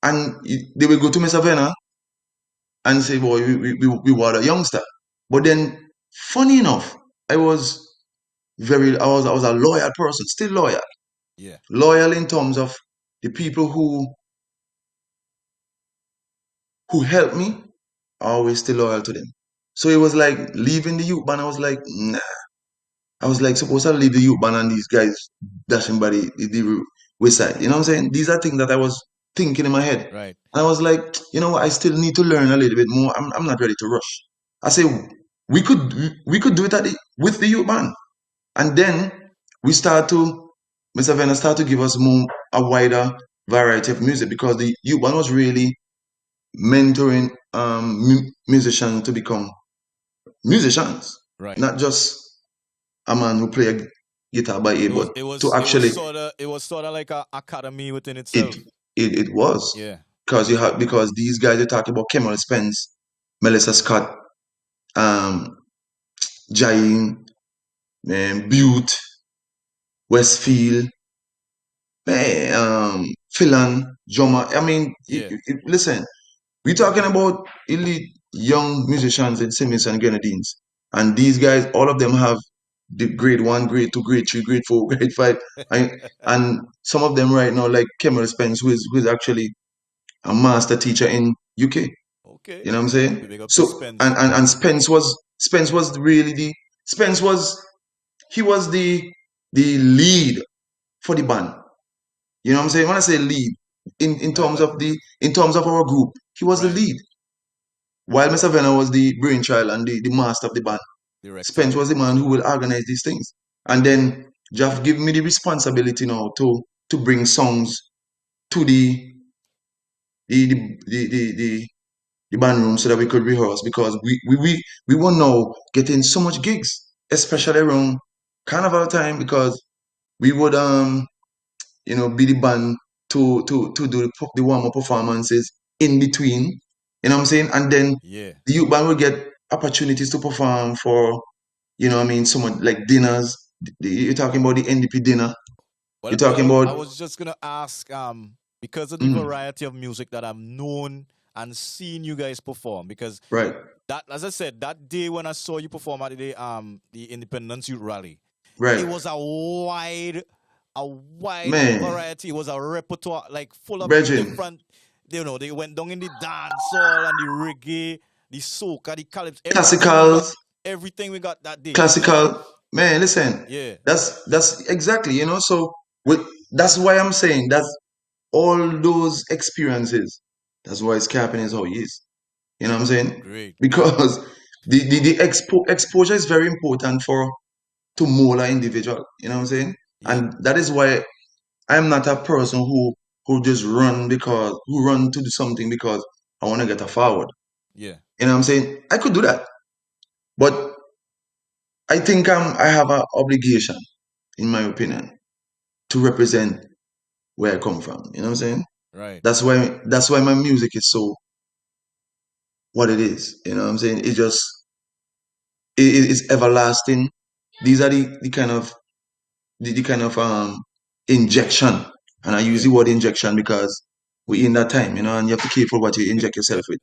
And they will go to Mr. Venna and say, boy, we were a youngster. But then, funny enough, I was a loyal person, still loyal. Yeah. Loyal in terms of the people who helped me, are always still loyal to them. So it was like leaving the youth band. I was like, nah. I was like, supposed to leave the youth band and these guys dashing by the wayside. You know what I'm saying? These are things that I was thinking in my head. Right. And I was like, you know what? I still need to learn a little bit more. I'm not ready to rush. I say we could do it with the youth band, and then we start to Mr. Venner start to give us a wider variety of music, because the youth band was really mentoring musicians to become musicians, Right. not just a man who play a guitar by ear, but to actually it was sort of like a academy within it itself. it was, Yeah. because these guys are talking about Cameron Spence, Melissa Scott, um, Jain, Butte, Westfield, Phelan, Joma. I mean, Yeah. listen, we're talking about elite young musicians in Simmons and Grenadines. And these guys, all of them have the grade 1, grade 2, grade 3, grade 4, grade 5. And some of them right now, like Kemal Spence, who is actually a master teacher in UK. Okay. You know what I'm saying? Big up to So Spence. and Spence was really Spence was he was the lead for the band. You know what I'm saying? When I say lead, in terms of our group, he was the Right. lead. While Mr. Venner was the brainchild and the master of the band, Director. Spence was the man who will organize these things. And then Jeff give me the responsibility now to bring songs to the band room so that we could rehearse, because we were now getting so much gigs, especially around carnival time because we would be the band to do the warm up performances in between. You know what I'm saying? And then Yeah. the youth band would get opportunities to perform for, someone like dinners. You're talking about the NDP dinner. Well, You're talking well, I about was just gonna ask, because of the mm, variety of music that I've known and seen you guys perform, because right, that, as I said, that day when I saw you perform at the Independence Youth Rally, it right, was a wide man, variety. It was a repertoire like full of Regin, different. They went down in the dancehall and the reggae, the soca, the calypso, classicals, everything we got that day. So classical, man. Listen, yeah, that's exactly, So with that's why I'm saying that all those experiences. That's why Scarpin is how he is. You know what I'm saying? great. Because the exposure is very important for to mold an individual. You know what I'm saying? Yeah, And that is why I'm not a person who just run to do something because I want to get a forward. yeah, You know what I'm saying? I could do that, but I think I have an obligation, in my opinion, to represent where I come from. You know what I'm saying? right. That's why my music is so what it is. You know what I'm saying? It's everlasting. These are the kind of injection, and I use Yeah, the word injection because we in that time, and you have to be careful what you inject yourself with.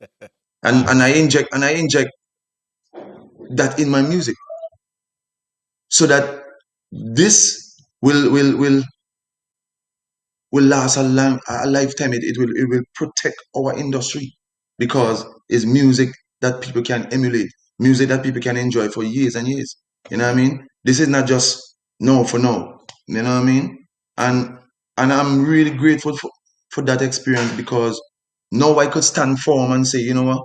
And facts. I inject that in my music so that this will last a lifetime. It will protect our industry Yeah, because it's music that people can emulate, music that people can enjoy for years and years. You know what I yeah, mean? This is not just no for no. You know what I mean? true. And I'm really grateful for that experience because now I could stand firm and say, you know what?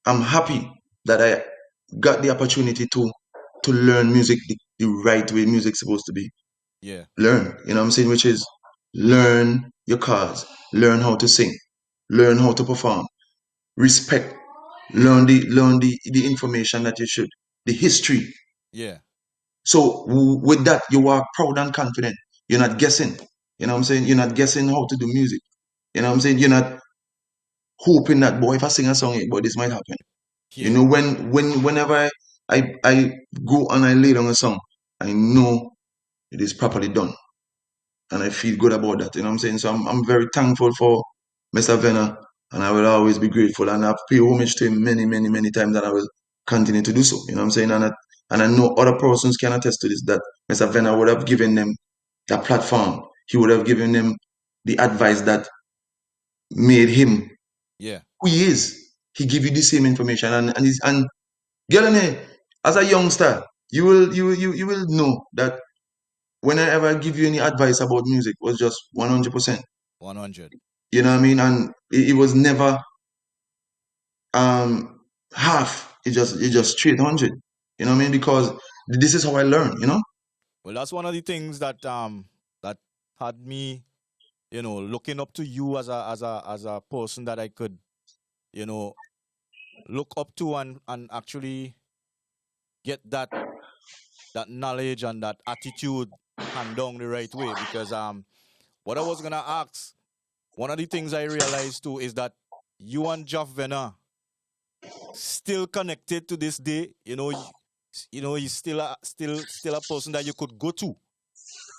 I'm happy that I got the opportunity to learn music the right way music's supposed to be Yeah, learn, you know what I'm saying, which is learn your cards, learn how to sing, learn how to perform, respect, learn the information that you should, the history. yeah, So with that, you are proud and confident. You're not guessing. You know what I'm saying? You're not guessing how to do music. You know what I'm saying? You're not hoping that boy, if I sing a song, boy, this might happen. You yeah, know, whenever I go and I lay down a song, I know it is properly done. And I feel good about that. You know what I'm saying? So I'm very thankful for Mr. Venner, and I will always be grateful. And I've paid homage to him many, many, many times, and I will continue to do so. You know what I'm saying? And I know other persons can attest to this that Mr. Venner would have given them that platform. He would have given them the advice that made him yeah. who he is. He give you the same information, and get in here as a youngster, you will know that whenever I give you any advice about music was just 100%. 100. You know what I mean? And it was never um half. It just straight 100. You know what I mean? Because this is how I learn. Well, that's one of the things that had me, looking up to you as a person that I could, you know, look up to and actually get that knowledge and that attitude hand down the right way. Because what I was gonna ask, one of the things I realized too is that you and Jeff Venner still connected to this day. He's still a person that you could go to,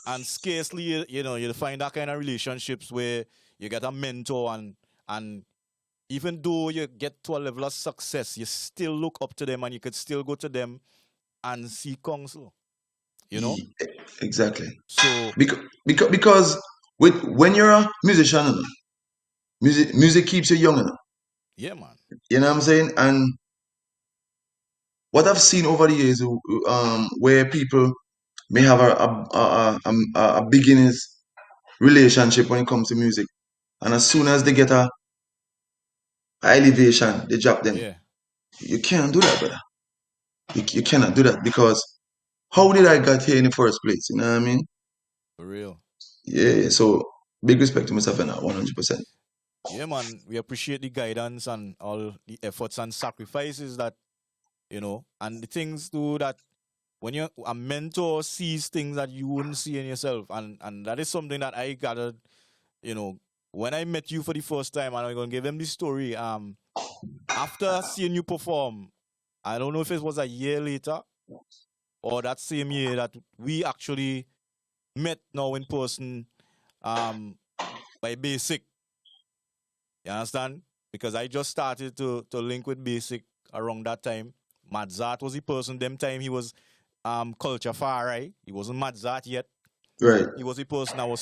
and scarcely you'll find that kind of relationships where you get a mentor, and even though you get to a level of success, you still look up to them and you could still go to them and seek counsel. You know, E- Exactly. so Because when you're a musician, music keeps you young. yeah, man. You know what I'm saying? And what I've seen over the years, where people may have a beginners relationship when it comes to music, and as soon as they get a elevation, they drop them. Yeah, You can't do that, brother. You cannot do that because how did I get here in the first place? You know what I mean? for real. Yeah. So big respect to myself and 100%. Yeah, man. We appreciate the guidance and all the efforts and sacrifices that and the things too that when you a mentor sees things that you wouldn't see in yourself, and that is something that I gathered, you know, when I met you for the first time, and I'm gonna give them this story. After seeing you perform, I don't know if it was a year later or that same year that we actually met now in person, by Basic. You understand? Because I just started to link with Basic around that time. Madzat was the person. Them time he was Culture Far Right. He wasn't Madzat yet. Right. He was the person. I was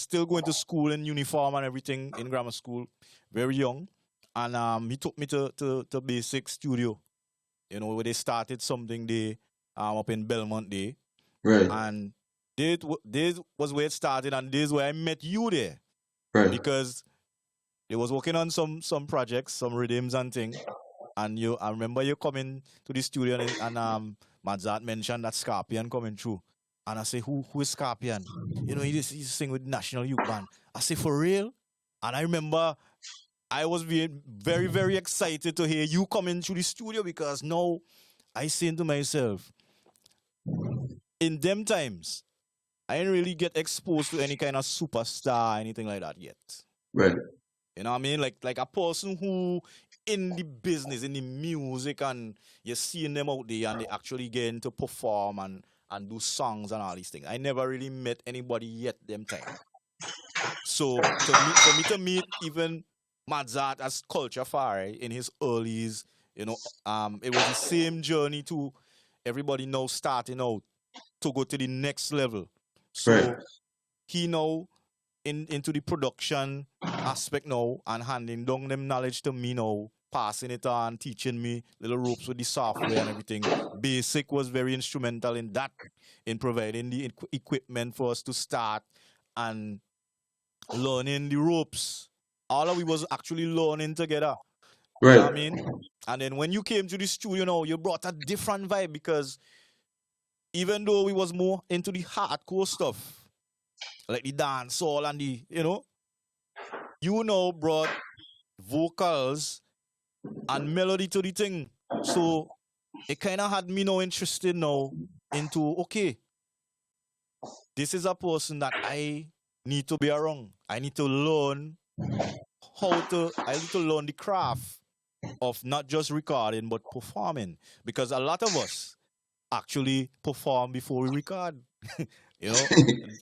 still going to school in uniform and everything in grammar school, very young. And he took me to Basic Studio, you know, where they started something there up in Belmont there. Right. And this was where it started, and this is where I met you there. Right. Because they was working on some projects, some rhythms and thing. And I remember you coming to the studio and Madzat mentioned that Scorpion coming through. And I say, who is Scorpion? You know, he's sing with National Youth Band. I say, for real? And I remember I was being very, very excited to hear you coming through the studio, because now I saying to myself, in them times, I didn't really get exposed to any kind of superstar, anything like that yet. Right. You know what I mean? Like a person who in the business, in the music, and you're seeing them out there and they actually getting to perform and do songs and all these things. I never really met anybody yet them time. So for me to meet even Madzat as Culture Far Right in his earlies, you know, it was the same journey to everybody now starting out to go to the next level. So Right. he now into the production aspect now and handing down them knowledge to me now, passing it on, teaching me little ropes with the software and everything. Basic was very instrumental in that, in providing the equipment for us to start and learning the ropes. All of we was actually learning together. Right. You know what I mean? And then when you came to the studio now, you brought a different vibe, because even though we was more into the hardcore stuff, like the dancehall and the, you know, brought vocals and melody to the thing. So it kind of had me now interested now into, okay, this is a person that I need to be around. I need to learn I need to learn the craft of not just recording, but performing. Because a lot of us actually perform before we record. You know,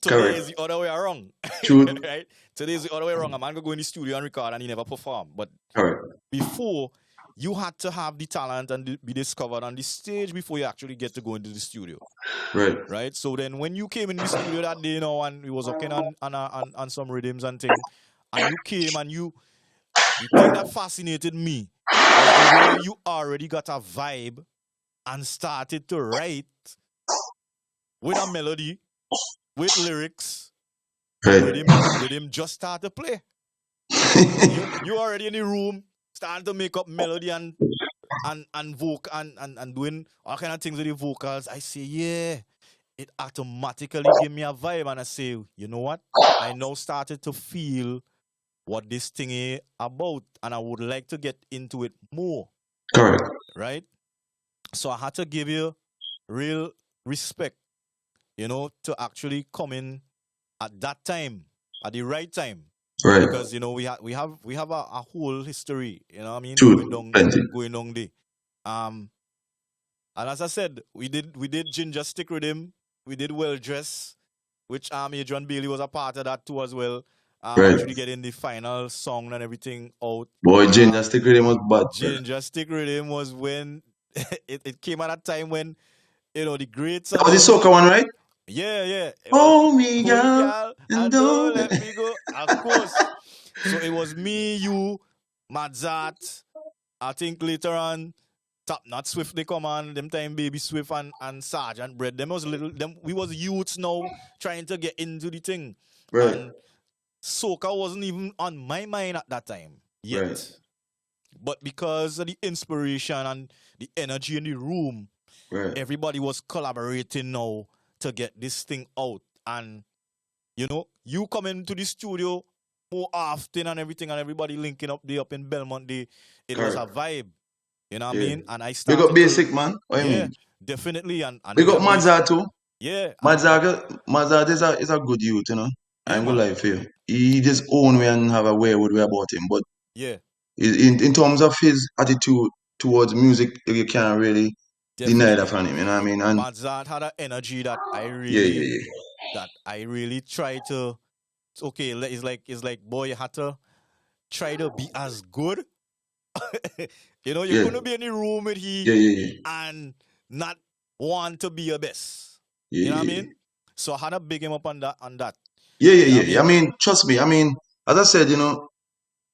today is the other way around. True. Right? Today is the other way around. A man can go in the studio and record and he never perform. But Correct. before, you had to have the talent and be discovered on the stage before you actually get to go into the studio. Right. Right? So then when you came in the studio that day, you know, and we was working on some rhythms and things, and you came and the thing that fascinated me was the way you already got a vibe and started to write with a melody, with lyrics, Right. rhythm just start to play. You already in the room, starting to make up melody and vocal and doing all kind of things with the vocals. I say, yeah, it automatically gave me a vibe, and I say, you know what? I now started to feel what this thing is about, and I would like to get into it more. Correct. Right? So I had to give you real respect, you know, to actually come in at that time, at the right time. Right. Because, you know, we have a whole history, you know what I mean? True. Going down there. And as I said, we did Ginger Stick Rhythm, we did Well Dress, which Adrian Bailey was a part of that too as well. Right. Actually getting the final song and everything out. Boy, Ginger Stick Rhythm was bad. Ginger Stick Rhythm was when it came at a time when, you know, the great That was the soca one, right? Yeah. Hold me, girl, and don't let me go. Of course. So it was me, you, Madzat. I think later on, Top Not Swift they come on. Them time Baby Swift and Sergeant Bread. We was youths now trying to get into the thing. Right. And soca wasn't even on my mind at that time yet. Right. But because of the inspiration and the energy in the room, Right. everybody was collaborating now to get this thing out. And, you know, you coming to the studio more often and everything, and everybody linking up there up in Belmont, it was a vibe. You know what I mean? And I started. You got Basic, man. What you Yeah. mean? definitely. And Big up Mazza too. yeah, Mazza is a good youth, you know. I yeah, ain't gonna man. lie for you. He just own way and have a way with way about him. But Yeah, in terms of his attitude towards music, you can't really deny that definitely. from him. You know what I mean? And Mazat had an energy that yeah, yeah, yeah. I really try to. Okay, it's like boy, you had to try to be as good. You Yeah, couldn't be in the room with he yeah, yeah, yeah. and not want to be your best. Yeah, You know what I yeah, yeah. mean? So I had to big him up on that. Yeah, You know yeah, what I yeah. I mean? mean, trust me. I mean, as I said,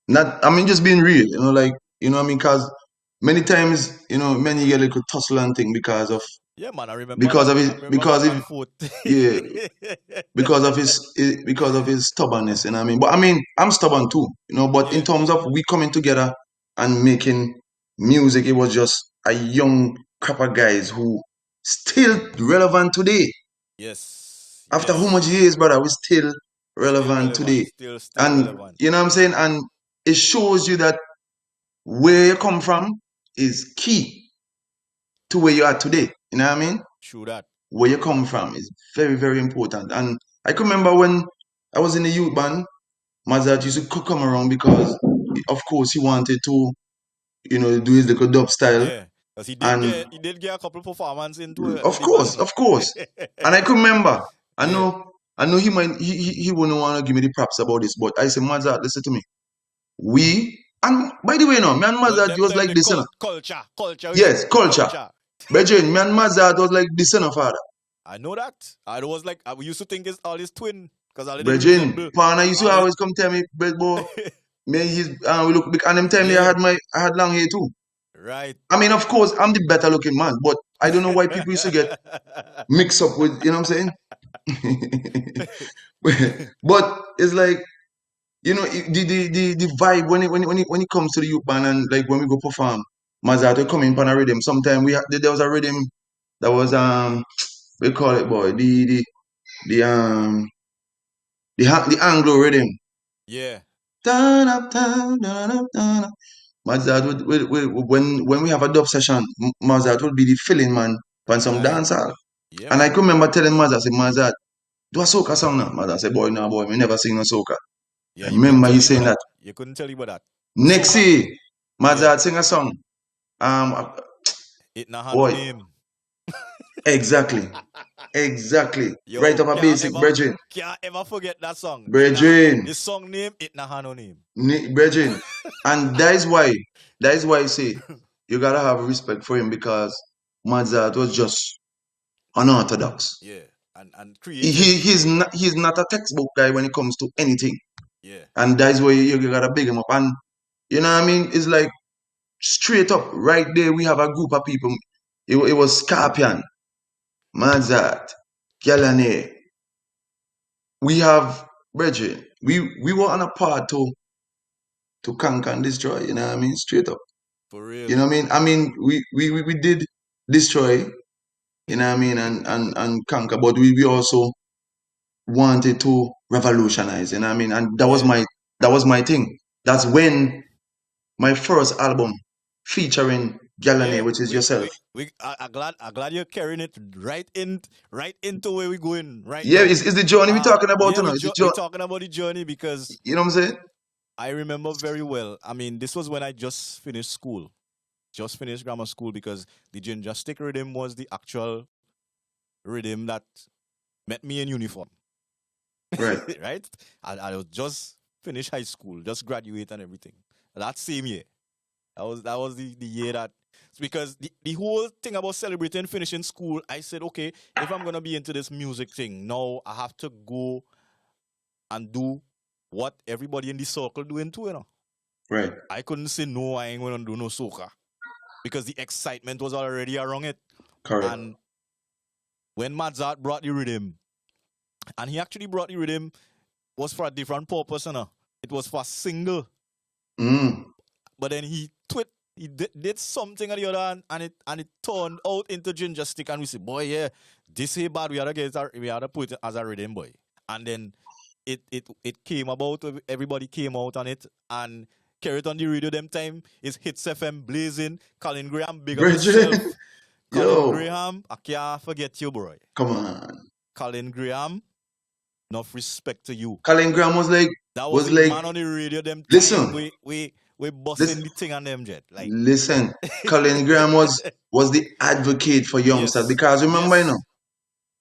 not. I mean, just being real. Like, what I mean, because many times, many get a little tussle and thing Yeah, man. I remember because that. of his I remember because back if and forth. yeah because of his stubbornness. You know what I mean? But I mean, I'm stubborn too. But in Yeah. terms of we coming together and making music, it was just a young crop of guys who still relevant today. Yes. After how Yes. much years, brother, we still Still relevant relevant. today. Still And relevant. you know what I'm saying? And it shows you that where you come from is key to where you are today. You know what I mean? True that. Where you come from is very, very important. And I can remember when I was in the youth band, Mazat used to come around because, of course, he wanted to, do his little dub style. Yeah. Because And he did get a couple performance into of the band, course, you know. of course. And I can remember, I Yeah. know, I know he wouldn't want to give me the props about this, but I said, Mazat, listen to me. And by the way, no, me and Well, Mazat was them like the this, you know. culture with Yes, it. culture. Culture. Brethren, me and Mazat was like this, you know, father. I know that. I was like, we used to think it's all his twin because all of them Brethren, resemble. partner used to All of, always come tell me, "Bet boy, me his we look big." And them time me yeah. I had long hair too. Right. I mean, of course, I'm the better looking man, but I don't know why people used to get mixed up with, you know what I'm saying? But it's like, the vibe when it comes to the youth band and like when we go perform, Mazat will come in pan a rhythm. Sometimes there was a rhythm that was we call it boy the um the Anglo rhythm. Yeah. Turn up, turn, turn up, turn up. Mazat when we have a dub session, Mazat would be the filling man on some Right. dancehall. Yeah, And I man. can remember telling Mazat, I said, Mazat, do a soca song now. Mazat said, boy, no, boy, we never sing no soca. Yeah, I you couldn't remember tell he you about saying that. that. You couldn't tell you about that. Next Soca. year, Yeah. Mazat sing a song. It nah had no Boy, name. exactly, exactly. Right Yo, up a basic, brethren, can't ever forget that song. brethren, The song name, it nah had no name. brethren. And that is why I say, you gotta have respect for him because Mazat was just unorthodox. Yeah. And He, creative. he he's not a textbook guy when it comes to anything, Yeah. and that's why you gotta big him up. And you know what I mean? It's like straight up right there. We have a group of people. It was Scorpion, Mazat, Galane. We have brethren. We were on a part to conquer and destroy. You know what I mean? Straight up. For real. You know what I mean? I mean we did destroy. You know what I mean? And conquer, but we also wanted to revolutionize, you know what I mean? And Yeah. that was my thing. That's when my first album featuring Yeah. Galane, which is yourself. I glad you're carrying it right into where we're going right Yeah, now. it's the journey we're talking about, Yeah, you know. It's the we journey, talking about the journey because you know what I'm saying? I remember very well. I mean, this was when I just finished school. Just finished grammar school because the ginger stick rhythm was the actual rhythm that met me in uniform. Right. Right? I was just finished high school, just graduate and everything. That same year. That was the year that because the whole thing about celebrating finishing school, I said, okay, if I'm gonna be into this music thing, now I have to go and do what everybody in the circle doing too, you know. Right. I couldn't say no, I ain't gonna do no soca. Because the excitement was already around it. Correct. And when Mazat brought the rhythm, and he actually brought the rhythm, was for a different purpose, you know. It was for single. Mm. But then he did something at the other hand, and it turned out into ginger stick, and we said, boy, yeah, this ain't bad. We had to put it as a rhythm, boy. And then it came about. Everybody came out on it and carried on the radio. Them time is Hits FM blazing. Colin Graham, big up Brethren. yourself. Colin Yo, Graham, I can't forget you, bro. come on. Colin Graham, enough respect to you. Colin Graham was like, That was the man on the radio them time. listen, We busting the thing on them jet. Like listen. Colin Graham was the advocate for youngsters yes. because remember, you Yes. know,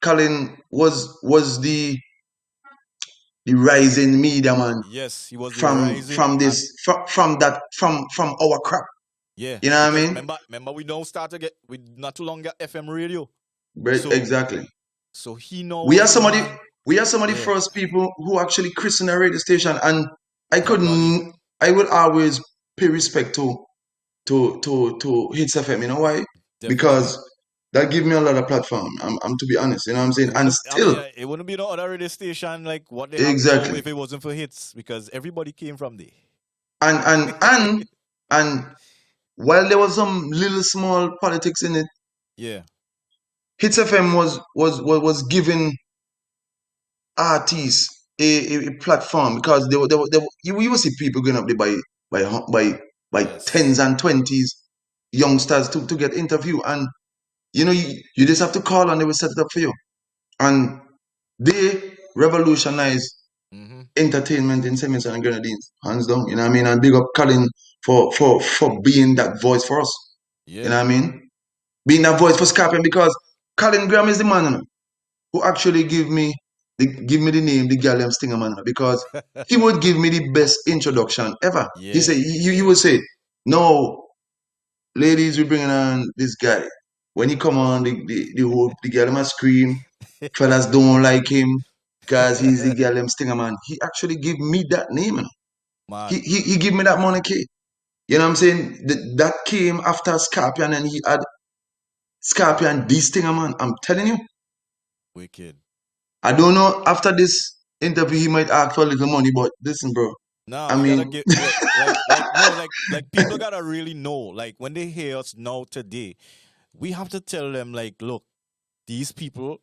Colin was the rising media man Yes, he was the from rising and from our crap. yeah. You know what I Because mean? remember we don't start to get we not too long get FM radio. But So exactly. so he know We was are the some of the man. we are some of the Yeah. first people who actually christened a radio station, and Properly. I will always pay respect to Hits FM. You know why? Definitely. Because that give me a lot of platform. I'm to be honest. You know what I'm saying? It And wouldn't I mean still, it wouldn't be no other radio station like what they have now exactly. if it wasn't for hits because everybody came from there. And while there was some little small politics in it, Yeah. Hits FM was giving artists a platform because you will see people going up there by Yes. tens and twenties youngsters to get interview, and you know you just have to call and they will set it up for you, and they revolutionized Mm-hmm. entertainment in Simmons and Grenadines, hands down. You know what I mean? And big up Colin for being that voice for us. You Yeah. know what I mean? Being that voice for Scorpion, because Colin Graham is the man, you know, who actually give me the name the Gallem Stinger man, because he would give me the best introduction ever. He Yeah. say you would say, no, ladies, we're bringing on this guy. When he come on, the Gallem a scream. Fellas don't like him because he's the Gallem Stinger man. He actually give me that name, you know. Man, He give me that monarchy. You know what I'm saying? That came after Scorpion, and he had Scorpion the Stinger man. I'm telling you. wicked. I don't know. After this interview, he might ask for a little money, but listen, bro. Nah, I we gotta mean, get like no like people gotta really know like when they hear us now today, we have to tell them like, look, these people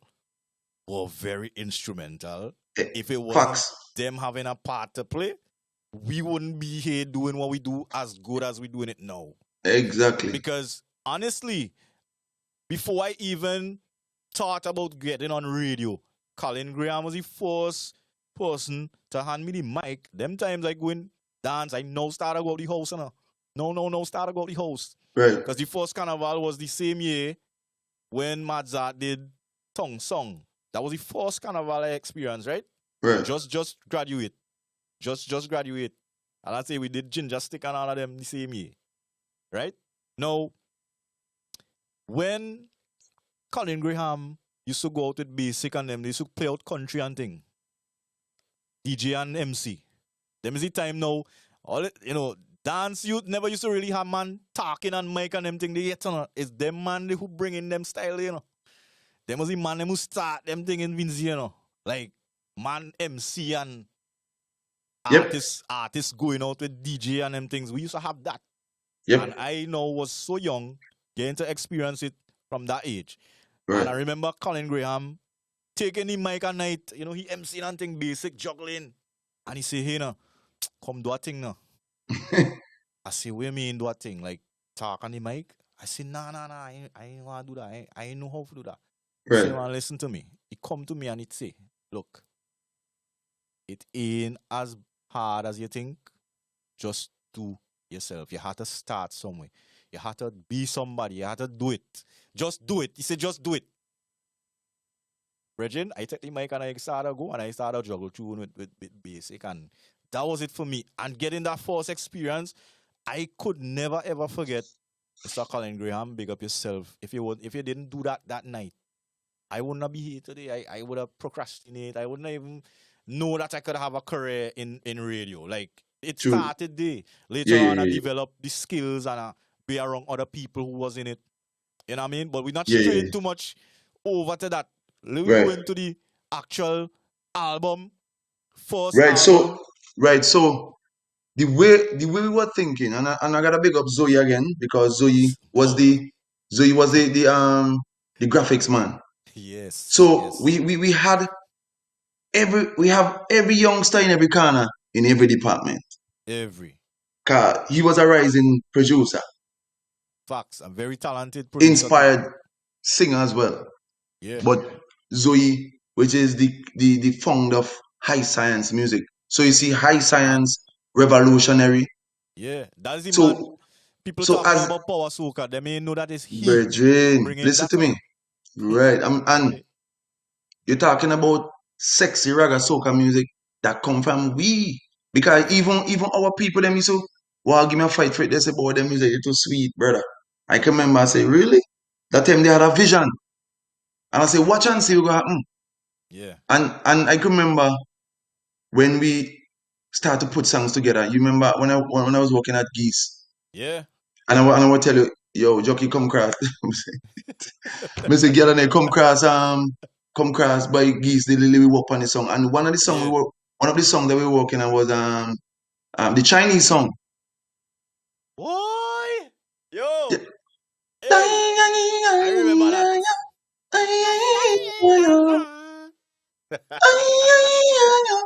were very instrumental. If it wasn't facts. them having a part to play, we wouldn't be here doing what we do as good as we're doing it now. Exactly. Because honestly, before I even thought about getting on radio, Colin Graham was the first person to hand me the mic. Them times I go in dance, I know start about the host. No, start about the host. Right. Because the first carnival was the same year when Madzart did Tongue Song. That was the first carnival I experienced, right? Right. Just graduate. Just graduate. And I say we did Ginger Stick and all of them the same year. Right? Now, when Colin Graham used to go out with Basic and them, they used to play out country and thing. DJ and MC. Them is the time now. All it, dance youth never used to really have man talking and mic and them thing. They yet, it's them man who bring in them style, Them was the man who start them thing in Vinci, Like man MC and Yep. artists going out with DJ and them things. We used to have that. Yep. And I was so young, getting to experience it from that age. Right. And I remember Colin Graham taking the mic at night, he MCing and thing, Basic juggling. And he say, hey, come do a thing now. I say, what you mean do a thing? Like, talk on the mic? I say, nah, I ain't want to do that. I ain't know how to do that. He say, man, listen to me. He come to me and he say, look, it ain't as hard as you think. Just do yourself. You have to start somewhere. You have to be somebody. You have to do it. Just do it. He said, just do it. Regin, I take the mic and I started go and I started juggle tune with Basic, and that was it for me. And getting that first experience, I could never ever forget. Mr. Colin Graham, big up yourself. If you didn't do that night, I would not be here today. I would have procrastinated. I wouldn't even know that I could have a career in radio. Like it True. started there. Later on, I developed the skills and I be around other people who was in it. You know what I mean? But we're not straying too much over to that. We go into the actual album. First album. So the way we were thinking, and I gotta big up Zoe again, because Zoe was the graphics man. Yes. So yes. we have every youngster in every corner in every department. He was a rising producer. Facts. A very talented producer. Inspired singer as well. Yeah. But Zoe, which is the founder of high science music. So you see, high science revolutionary. Yeah. That's the man. So People so talking as about power soca, they may know that is he Virgin, bringing listen that to up. me, right? And you're talking about sexy raga soca music that come from we. Because even our people them used to well give me a fight for it. They say, boy, them music is too sweet, brother. I can remember I say, really? That time they had a vision. And I say, watch and see what go happen. Yeah. And I can remember when we start to put songs together. You remember when I was working at Geese, Yeah. and I would tell you, yo, jockey come cross. Mr. Girl and they come cross by Geese, the Lily we work on the song. And Yeah. one of the songs that we were working on was the Chinese song. Boy. Yo. Yeah. Hey. I remember that.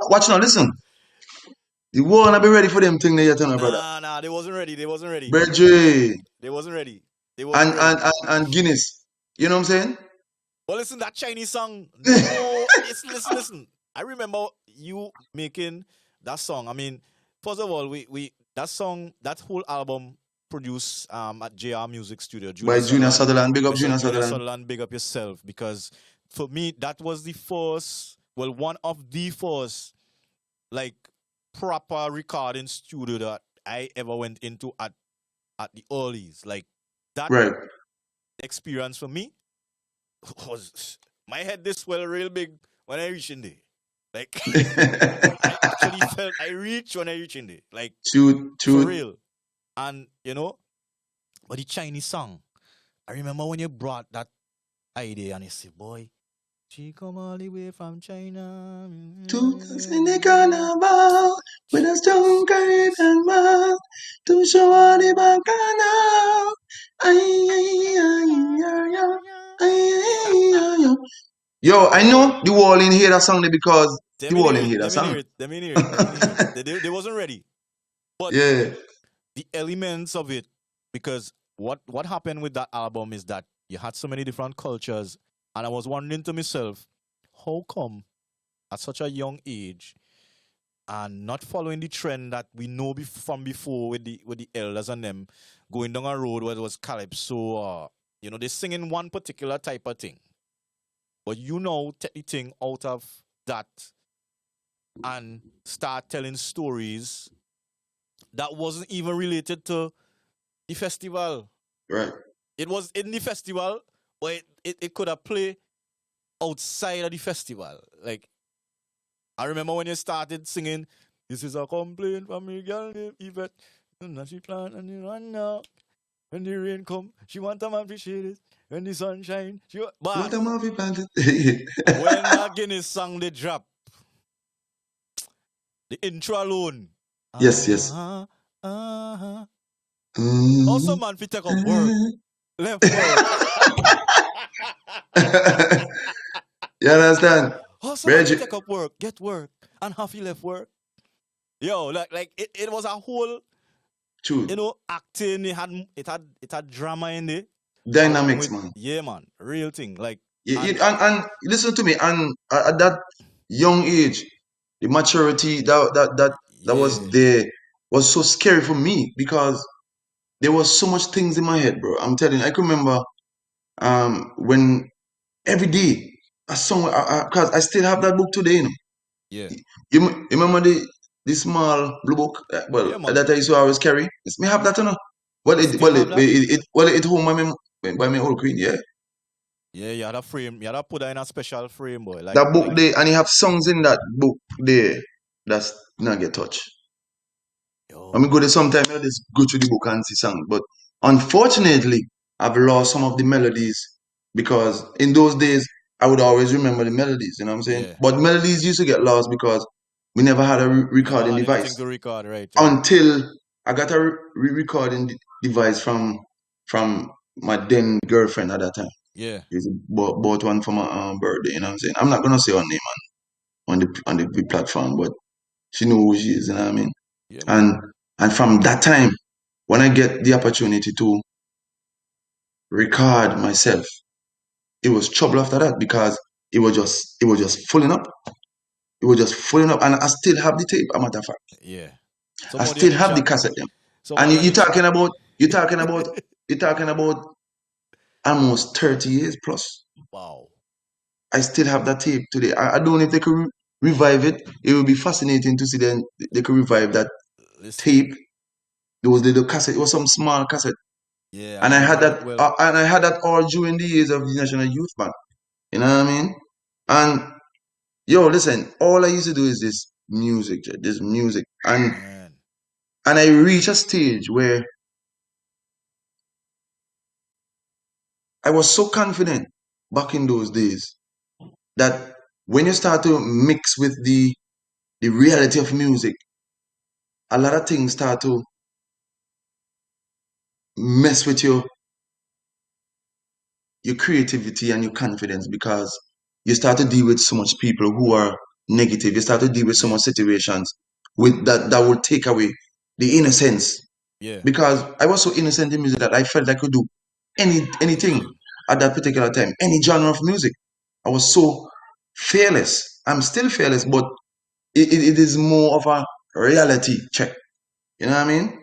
Watch now, listen. You wanna be ready for them thing there yet, no, brother. Nah, they wasn't ready. They wasn't ready. Virgin They wasn't ready. They wasn't ready. and Guinness. You know what I'm saying? But listen, that Chinese song. No, listen. I remember you making that song. I mean, first of all, we that song, that whole album produced at JR Music Studio. By Junior Sutherland. Big up Mr. Junior Junior Sutherland. Sutherland, big up yourself, because for me that was the first, well, one of the first, like, proper recording studio that I ever went into at the earlies. Like, that Right. experience for me was, my head this swell real big when I reached in there. Like, I actually felt I reached when I reached in there. Like, Shoot. for real. And but the Chinese song, I remember when you brought that idea and you said, boy, she come all the way from China. To us in the carnival with a strong Caribbean mouth to show all the bacchanal. Yo, I know the wall in here that song there because the wall in here that Let me song. hear it. Let me hear it. They wasn't ready. But Yeah. the elements of it, because what happened with that album is that you had so many different cultures, and I was wondering to myself, how come at such a young age and not following the trend that we know from before with the elders and them going down a road where it was calypso, they singing one particular type of thing, but take the thing out of that and start telling stories that wasn't even related to the festival. Right. It was in the festival, but it could have played outside of the festival. Like, I remember when you started singing, "This is a complaint from me girl named Yvette. And she plant and you run now. When the rain come, she want a man to shade it. When the sun shine, What a movie planted. when that Guinness song they drop, the intro alone. Yes. Also, man, fi take up work. Left work. You understand? Also, man, fi take up work, get work, and half he left work. Yo, like it was a whole, True. acting. It had drama in there. Dynamics, man. Yeah, man, real thing. Like, and listen to me. And at that young age, the maturity that was there was so scary for me because there was so much things in my head, bro. I'm telling you, I can remember when every day a song, because I still have that book today, Yeah. You remember the small blue book? Yeah, man. That I used to always carry. It's me have that, Well, it home by my old queen, yeah. Yeah, you had a frame. You had to put that in a special frame, boy. Like That book there, and you have songs in that book there that's not get touched. I mean, go there sometime, just go through the book and see songs. But unfortunately, I've lost some of the melodies because in those days, I would always remember the melodies, you know what I'm saying? Yeah. But melodies used to get lost because we never had a recording never had device. to record, right? Until I got a recording device from my then girlfriend at that time. Yeah. He's bought one for my birthday, you know what I'm saying? I'm not gonna say her name on the platform, but she knows who she is, you know what I mean? Yeah, And from that time, when I get the opportunity to record myself, it was trouble after that because it was just filling up. It was just filling up, and I still have the tape. A matter of fact, Yeah. I still have the cassette. Them. And you're talking about almost 30 years plus. Wow. I still have that tape today. I don't know if they could revive it. It would be fascinating to see them. They could revive that tape. There was the cassette. It was some small cassette. Yeah. And I had that. And I had that all during the years of the National Youth Band. You know what I mean? And yo, listen. All I used to do is this music, and I reached a stage where I was so confident back in those days that when you start to mix with the reality of music, a lot of things start to mess with your creativity and your confidence because you start to deal with so much people who are negative. You start to deal with so much situations with that will take away the innocence. Yeah. Because I was so innocent in music that I felt I could do anything at that particular time, any genre of music. I was so fearless. I'm still fearless, but it is more of a reality check. You know what I mean?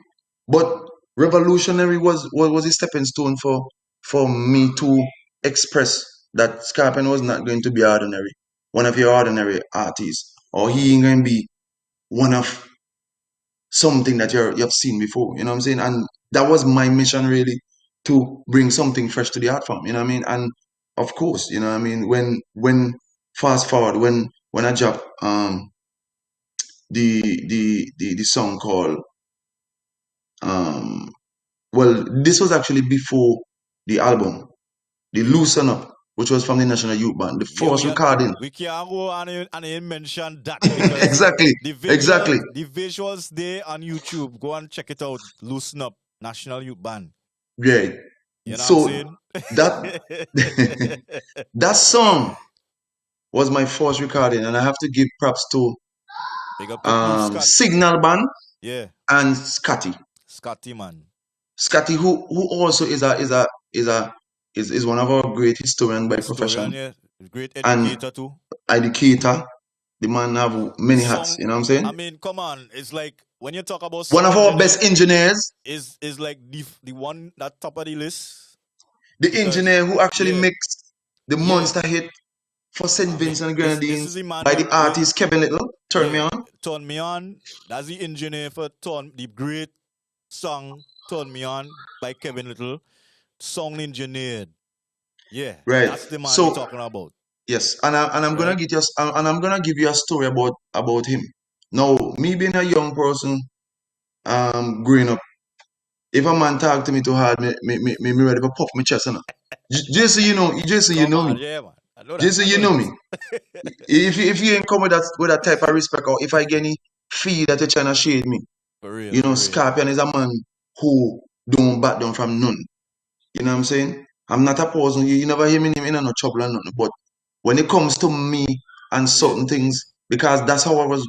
But revolutionary was a stepping stone for me to express that Scorpion was not going to be ordinary, one of your ordinary artists, or he ain't going to be one of something that you've seen before. You know what I'm saying? And that was my mission really, to bring something fresh to the art form. You know what I mean? And of course, you know what I mean, when fast forward when I dropped the song called well, this was actually before the album, the Loosen Up, which was from the National Youth Band, the first recording. We can't go and mention that because Exactly, exactly. The visuals there on YouTube. Go and check it out. Loosen Up, National Youth Band. Yeah. You know So what I'm saying? that song was my first recording, and I have to give props to Signal Band, yeah, and Scotty. Scotty, man. Scotty, who also is one of our great historians by profession. Yeah. Great educator and too. Educator. The man have many hats, you know what I'm saying? I mean, come on. It's like when you talk about one of our best engineers is like the one that top of the list. The engineer who actually mixed the monster hit for St. Vincent and Grenadines by the artist Kevin Little, Turn Me On. Turn Me On. That's the engineer for the great song Turn Me On by Kevin Little. Song engineered. Yeah. Right. That's the man we're talking about. Yes, and I'm gonna give you a story about him. Now, me being a young person, growing up, if a man talk to me too hard, me ready to puff my chest, Jason, you know me. Yeah, man. I know that. Jason, you know me. if you ain't come with that type of respect, or if I get any feel that you're trying to shade me, for real, Scorpion is a man who don't back down from none. You know what I'm saying? I'm not opposing you. You never hear me in no trouble or nothing. But when it comes to me and certain things, because that's how I was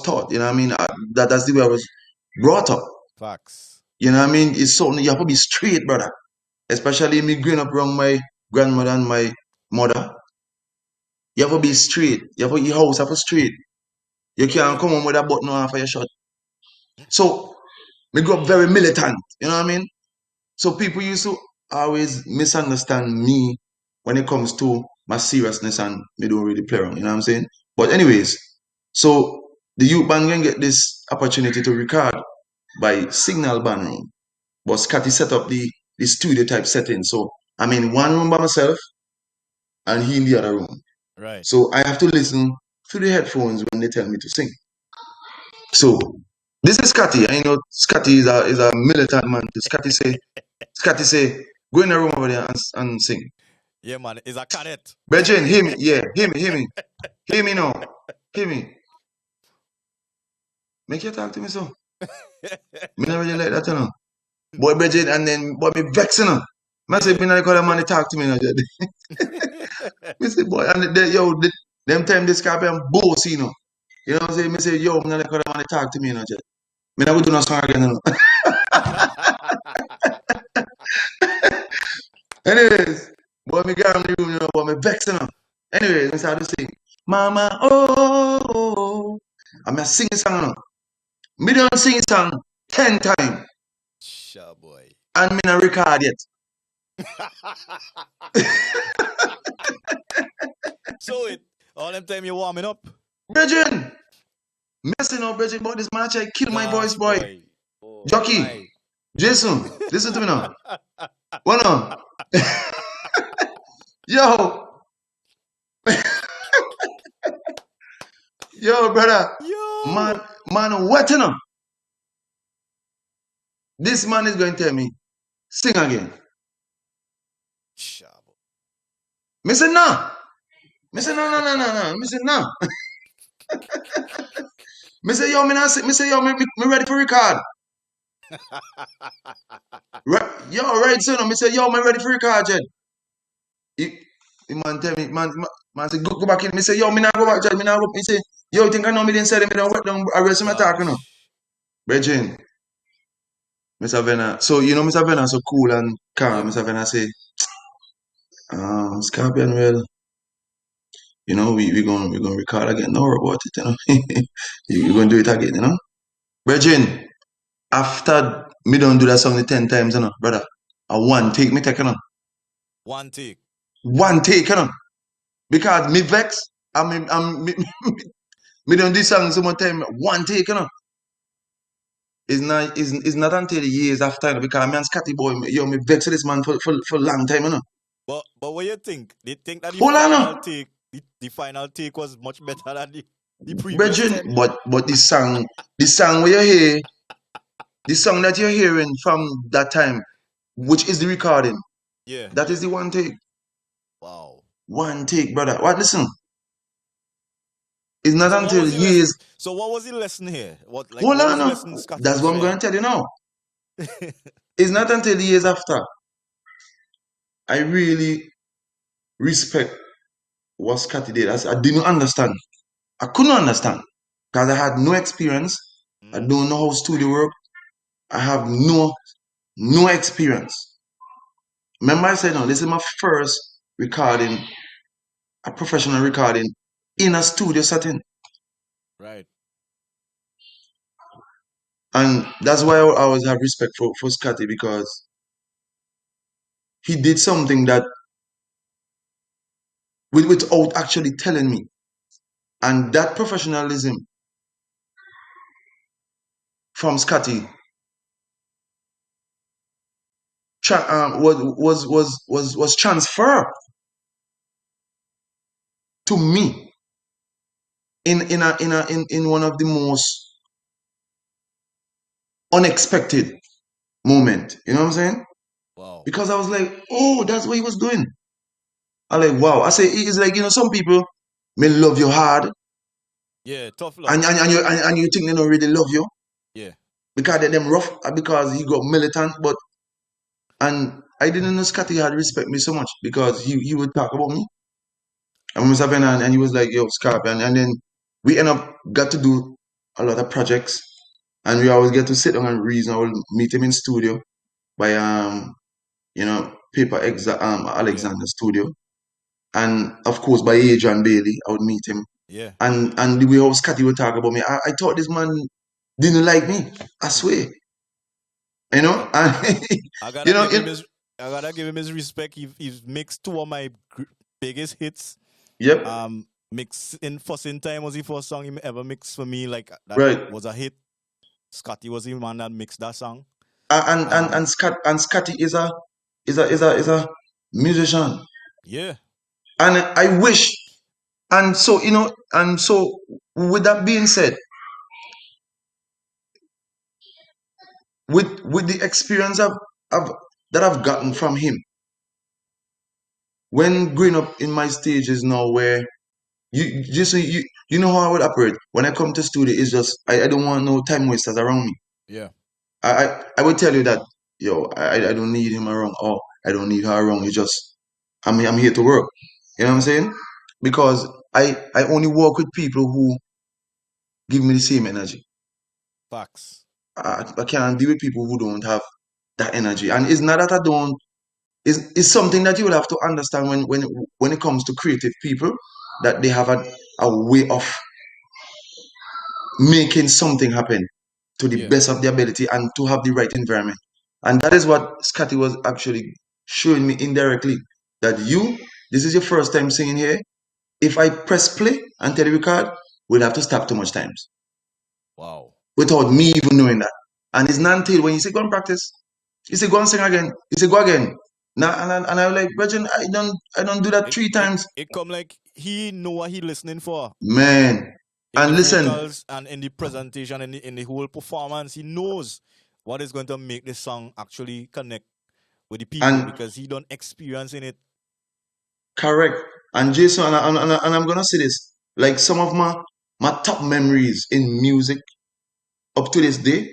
taught. You know what I mean? That's the way I was brought up. Facts. You know what I mean? It's something you have to be straight, brother. Especially me growing up around my grandmother and my mother. You have to be straight. Your house have to straight. You can't come home with a button off of your shirt. So, me grew up very militant. You know what I mean? So people used to always misunderstand me when it comes to my seriousness, and me don't really play around. You know what I'm saying? But anyways, so the youth band can get this opportunity to record by Signal Band Room. But Scotty set up the studio type setting. So I'm in one room by myself and he in the other room. Right. So I have to listen through the headphones when they tell me to sing. So this is Scotty. I know Scotty is a militant man. Scotty say, go in the room over there and sing. Yeah, man. It's a cadet. Brethren, hear me. Yeah, hear me. Hear me now. Hear me. Make you talk to me so. Me not really like that, you know. Boy, Bridget, and then boy, me vexing her. I say, me not call a man to talk to me. Me say, boy, and them time this Scorpion boss, you know. You know what I'm saying? Me say, yo, me not call a man to talk to me, you know. Me not go do no song again, you know. Anyways, Boy, me get in the room, you know, boy, me vexing her. Anyway, I started to sing, Mama, oh, I'm a sing a song, you know. Me don't sing a song 10 times, Sure, boy. and me not record yet. So it all them time you warming up. Brethren, messing up, brethren, but this man try to kill my voice, Gosh, boy. Oh, Jockey, my. Jason, listen to me now. What on? Yo, yo, brother. Yo. Man, what you know? This man is going to tell me, sing again. Sure, boy. Me say no. Me say no. Me say no. Me say yo, me not say, me say yo, me ready for record. Yo, right, son. Me say yo, me ready for record, Jed. The man tell me, man say go back in. Me say yo, me not go back, Jed. Me not go. Me say yo, you think I know me didn't say it? Me don't work down. I rest my talk, you know. Brethren, Mr. Venna. So you know, Mr. Venna so cool and calm. Mr. Venna say, Scorpion, well, you know, we gonna record again. No worry about it, you know. We're gonna do it again, you know. Brethren, after me don't do that song the 10 times, you know, brother. A one take me take, you know. One take. One take, you know. Because me vex, me don't do song so much time. One take, you know. It's not until the years after, you know, because me and Scotty boy, me vex with this man for a long time, you know. But what you think? They think that the Hold on, final no. take, the final take was much better than the previous Brethren, 10. but the song where you hear, the song that you're hearing from that time, which is the recording, Yeah. that is the one take. Wow. One take, brother. What? Listen. It's not So what until was the years. lesson? So what was the lesson here? What Hold was on, the no. lesson Scotty That's was what I'm going saying? to tell you now. It's not until years after I really respect what Scotty did. I didn't understand. I couldn't understand because I had no experience. I don't know how studio work. I have no experience. Remember I said, no, this is my first recording, a professional recording in a studio setting. Right. And that's why I always have respect for Scotty, because he did something that without actually telling me. And that professionalism from Scotty was transferred to me in one of the most unexpected moment. You know what I'm saying? Wow. Because I was like, oh, that's what he was doing. I like, wow. I say it's like, you know, some people may love you hard, Yeah, tough love. and you think they don't really love you Yeah. because they're them rough, because he got militant. And I didn't know Scotty had respect me so much, because he would talk about me. And we was having, and he was like, yo, Scorpion. And then we end up got to do a lot of projects, and we always get to sit down and reason. I will meet him in studio by you know, Alexander studio. And of course by Adrian Bailey, I would meet him. Yeah. And the way how Scotty would talk about me, I thought this man didn't like me. I swear. You know? And, I you gotta know, give him his respect. He's mixed two of my biggest hits. yep. Mix in Fussing Time was the first song he ever mixed for me. Like that Right. was a hit. Scotty was the man that mixed that song. And Scotty is a musician. Yeah. And I wish, and so, you know, and so with that being said, with the experience that I've gotten from him, when growing up in my stages now, where you know how I would operate when I come to studio, is just I don't want no time wasters around me. Yeah. I would tell you that, yo, I don't need him around, or I don't need her around. It's just I'm here to work. You know what I'm saying? Because I only work with people who give me the same energy. Facts. I can't deal with people who don't have that energy. And it's not that I don't is something that you will have to understand when it comes to creative people, that they have a way of making something happen to the Yeah. best of their ability and to have the right environment. And that is what Scotty was actually showing me indirectly, that this is your first time singing here. If I press play and tell you record, we'll have to stop too much times Wow. without me even knowing that. And it's not until when you say go and practice, you say go and sing again, you say go again. Now and I'm like, Virgin, I don't do that It, 3 times. it come like he know what he listening for Man. in And the listen, vocals and in the presentation and in the whole performance. He knows what is going to make the song actually connect with the people and because he don't experience in it. correct. And Jason, and I'm gonna say this, like some of my top memories in music up to this day,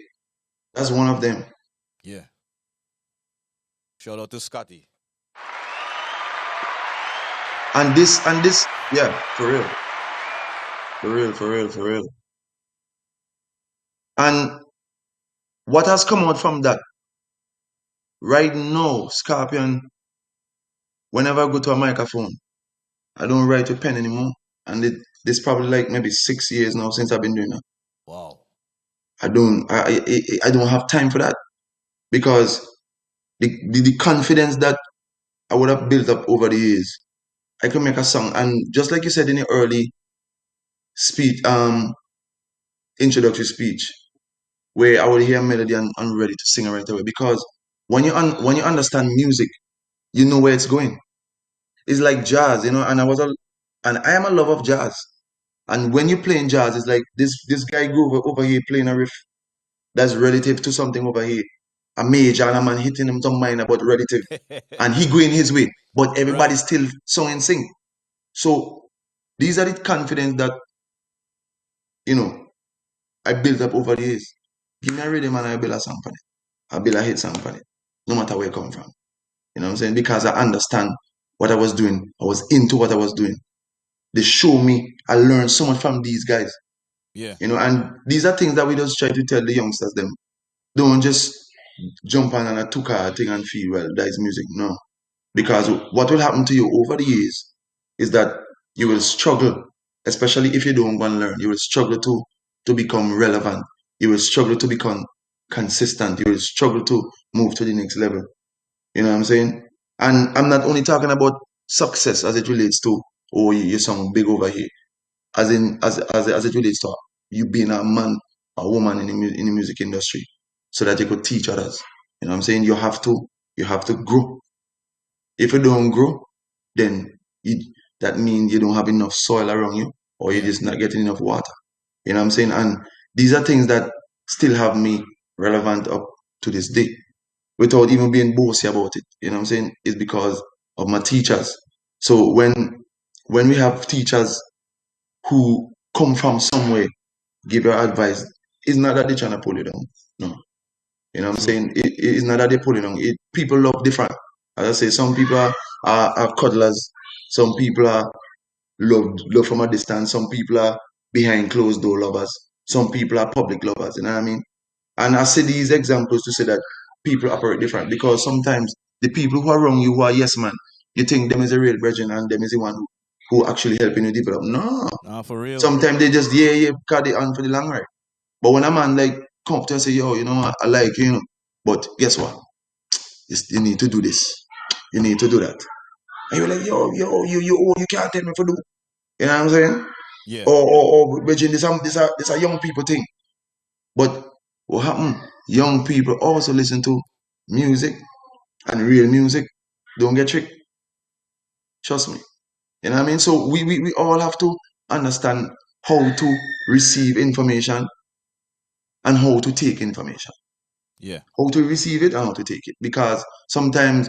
that's one of them. Yeah. Shout out to Scotty. And this, yeah, for real. For real, for real, for real. And what has come out from that right now, Scorpion, whenever I go to a microphone, I don't write with pen anymore. And this probably like maybe 6 years now since I've been doing that. Wow. I don't have time for that because the confidence that I would have built up over the years, I could make a song. And just like you said in the early speech, introductory speech, where I would hear a melody and I'm ready to sing it right away. Because when you understand music, you know where it's going. It's like jazz, and and I am a lover of jazz. And when you're playing jazz, it's like this guy go over here playing a riff that's relative to something over here. A major and a man hitting him some minor but relative. And he going his way. But everybody Right. still song and sing. So these are the confidence that, I built up over the years. Give me a rhythm and I build a song for it. I build a hit song for it. No matter where it come from. You know what I'm saying? Because I understand what I was doing. I was into what I was doing. They show me. I learned so much from these guys. Yeah. And these are things that we just try to tell the youngsters them. Don't just jump on a two-car thing and feel, well, that is music. No. Because what will happen to you over the years is that you will struggle, especially if you don't want to learn. You will struggle to become relevant. You will struggle to become consistent. You will struggle to move to the next level. You know what I'm saying? And I'm not only talking about success as it relates to, oh, you sound big over here, as in as it relates to you being a man, a woman in the music industry, so that you could teach others. You know what I'm saying? You have to grow. If you don't grow, then that means you don't have enough soil around you, or you're Yeah. just not getting enough water. You know what I'm saying? And these are things that still have me relevant up to this day, without even being bossy about it. You know what I'm saying? It's because of my teachers. So when we have teachers who come from somewhere, give your advice, it's not that they're trying to pull you down. No. You know what I'm True. saying? It's not that they pull it on. People love different. As I say, some people are cuddlers. Some people are love from a distance. Some people are behind closed door lovers. Some people are public lovers. You know what I mean? And I say these examples to say that people operate different, because sometimes the people who are wrong you, who are yes man, you think them is a real brethren and them is the one who actually helping you develop. No. Nah, for real. Sometimes they just yeah got it on for the long ride. But when a man like come up to you and say, yo, what, I like you, but guess what? You need to do this. You need to do that. And you're like, yo, you can't tell me for do. You know what I'm saying? Yeah. Or Virgin, this a young people thing. But what happened? Young people also listen to music and real music. Don't get tricked. Trust me. You know what I mean? So we all have to understand how to receive information and how to take information. Yeah. How to receive it and how to take it. Because sometimes,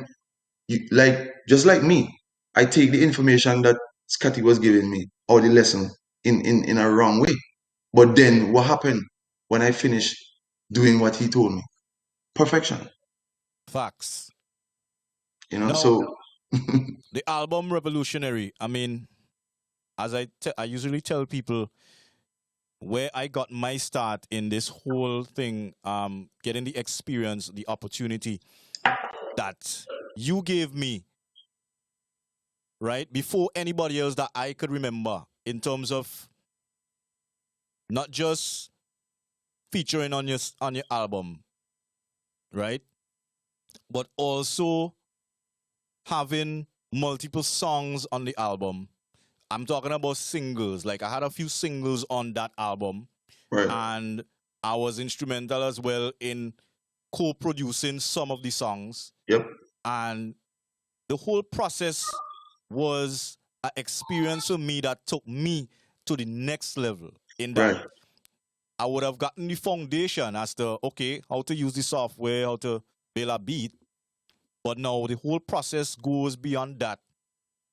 just like me, I take the information that Scotty was giving me, or the lesson, in a wrong way. But then what happened when I finished doing what he told me? Perfection. Facts. Now, So the album Revolutionary, I mean, as I usually tell people, where I got my start in this whole thing, getting the experience, the opportunity that you gave me, right, before anybody else that I could remember, in terms of not just featuring on your album, right, but also having multiple songs on the album. I'm talking about singles. Like I had a few singles on that album, Right. and I was instrumental as well in co-producing some of the songs. Yep. And the whole process was an experience for me that took me to the next level. In that, Right. I would have gotten the foundation as to, okay, how to use the software, how to build a beat. But now the whole process goes beyond that.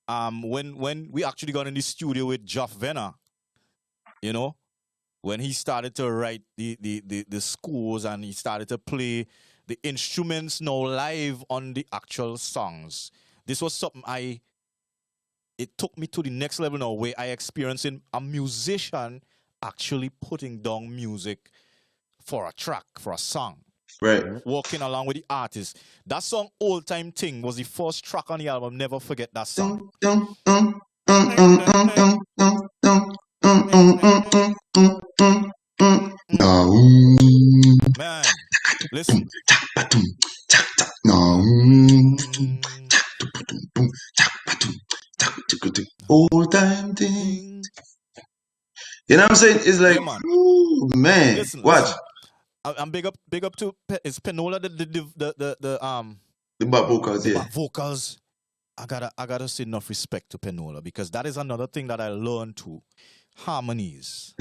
When we actually got in the studio with Jeff Venner, you know, when he started to write the scores and he started to play the instruments now live on the actual songs. This was something it took me to the next level now, where I experiencing a musician actually putting down music for a track, for a song. Right. Walking along with the artist. That song, Old Time Thing, was the first track on the album. Never forget that song. Man, listen. Old time thing. You know what I'm saying? It's like, Yeah, man. ooh, man. Listen, Watch. listen. I'm big up to is Penola the The back vocals, yeah. back vocals. I gotta say enough respect to Penola, because that is another thing that I learned too. Harmonies.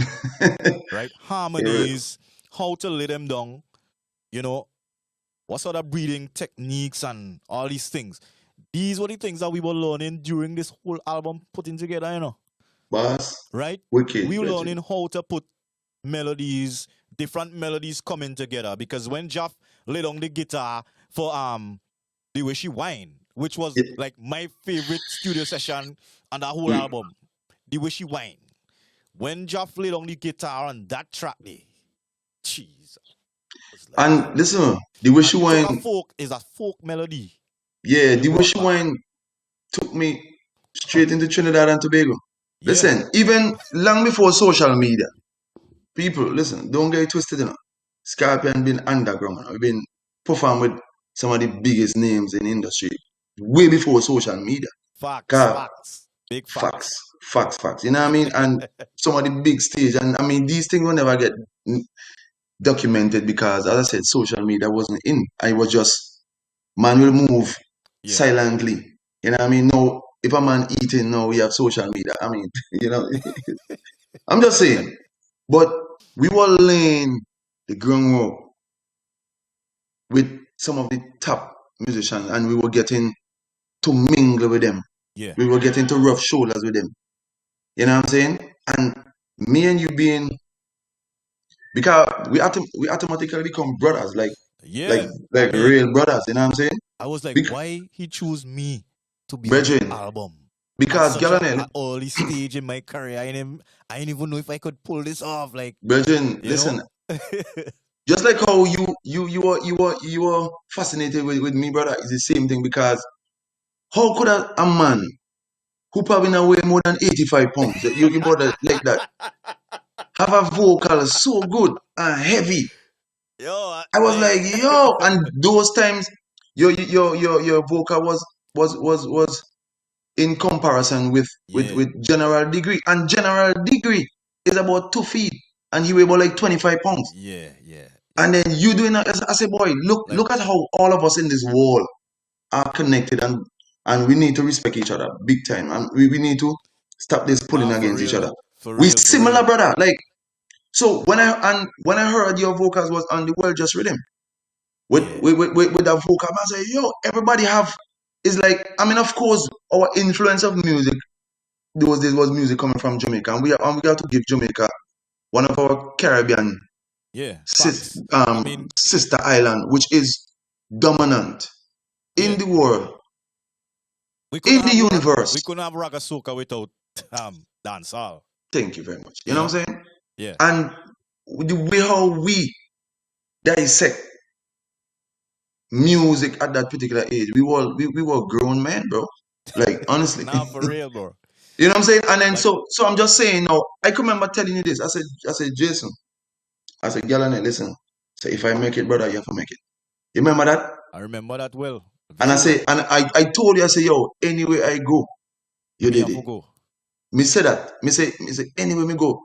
Right? Harmonies, how to lay them down, you know, what sort of breathing techniques and all these things. These were the things that we were learning during this whole album putting together, you know. Boss. Right? Wicked. We were legend. learning how to put melodies, different melodies coming together, because when Jeff laid on the guitar for The Way She Whine, which was like my favorite studio session on that whole album, The Way She Whine. When Jeff laid on the guitar on that track there, jeez. Like, And listen, The Way She Whine, is a folk melody. yeah, The Way She Whine took me straight into Trinidad and Tobago. Yeah. Listen, even long before social media, people, listen, don't get it twisted, you know. Scorpion been underground. We've been performing with some of the biggest names in the industry way before social media. Facts. Big facts. Facts. You know what I mean? And some of the big stage. And I mean, these things will never get documented because, as I said, social media wasn't in. I was just, man will move silently. You know what I mean? No, if a man eating, no, we have social media. I mean, you know, I'm just saying. But we were laying the groundwork with some of the top musicians, and we were getting to mingle with them. Yeah. We were getting to rub shoulders with them. You know what I'm saying? And me and you being, because we automatically become brothers, like real brothers. You know what I'm saying? I was like, why he choose me to be Brethren, on the album? Because at early stage in my career, I didn't even know if I could pull this off. Like, brethren, listen. Just like how you were fascinated with me, brother, it's the same thing, because how could a man who probably now weigh more than 85 pounds, you brother like that, have a vocal so good and heavy? Yo, I was like, yo, and those times your vocal was in comparison with General Degree, and General Degree is about 2 feet and he weigh about like 25 pounds. Yeah. And then you doing that as a boy. Look at how all of us in this world are connected, and we need to respect each other big time, and we need to stop this pulling against each other. We similar, brother. Like, so when I heard your vocals was on the World Just Rhythm with that vocal, I said, yo, everybody is like, I mean, of course, our influence of music those days was music coming from Jamaica, and we got to give Jamaica one of our Caribbean sister island, which is dominant in the world, in the universe. We couldn't have Raga Soca without dancehall. Thank you very much. You know what I'm saying? Yeah. And the way how we dissect music at that particular age. We were grown men, bro. Like honestly. Nah, for real, bro. You know what I'm saying? And then Like, so I'm just saying now, I can remember telling you this. I said, Jason, I said, Galane, listen. So if I make it, brother, you have to make it. You remember that? I remember that well. And I Very say, well. and I told you, I say, yo, anywhere I go, you Me did have it. to go. Me say that. Me say, anywhere me go,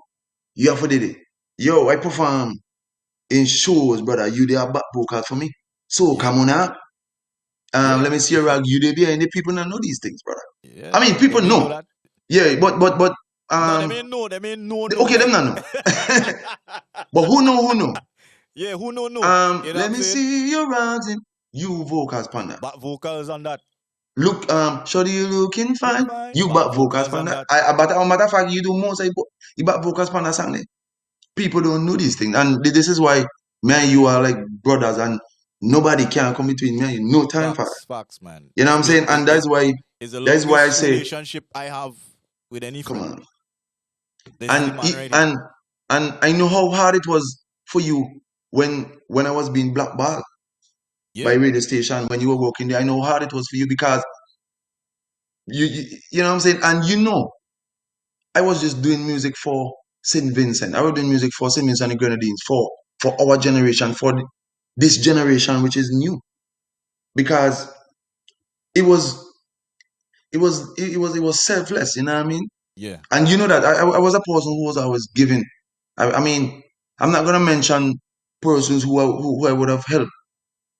you have to did it. Yo, I perform in shows, brother. You there back vocal for me. So Yeah. come on now. Yeah. Let me see your rag. You there behind the people that know these things, brother. Yeah. I mean, They people may know know. that. Yeah, but No, they may know. They may know. okay, them not know. But who know? Yeah, who know? You know what Let I'm me saying? see your rising. You vocals panda. Back vocals on that. Look, shorty, you looking fine. Fine. You Back back vocals vocals on panda. that. But a matter of fact, you do most. You back vocals panda song. People don't know these things, and this is why me and you are like brothers, and nobody can come between me and you. No time for that. Facts, man. You know what I'm saying? And that's why. It's the That's why I longest say, relationship I have with any come friend. on. This is the And man right here. and I know how hard it was for you when I was being blackballed by Yeah. radio station when you were working there. I know how hard it was for you because you know what I'm saying. And I was just doing music for St. Vincent. I was doing music for St. Vincent and the Grenadines for our generation, for this generation which is new because it was it was selfless. You know what I mean? Yeah. And you know that I was a person who was always giving. I mean, I'm not gonna mention persons who I would have helped.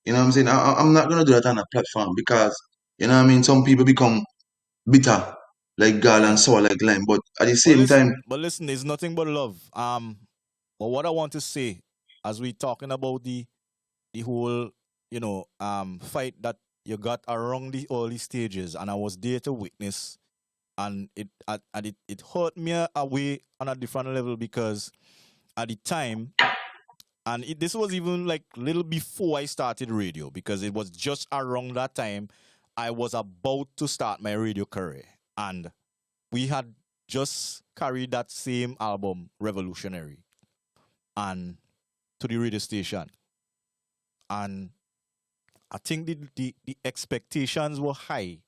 You know what I'm saying? I'm not gonna do that on a platform because you know what I mean. Some people become bitter like gall and Yeah. sour like lime. But at the same time, But listen, it's nothing but love. But what I want to say, as we talking about the whole, fight that you got around the early stages, and I was there to witness, and it hurt me a way on a different level because at the time, and this was even like little before I started radio because it was just around that time I was about to start my radio career, and we had just carried that same album, Revolutionary, and to the radio station. And I think the expectations were high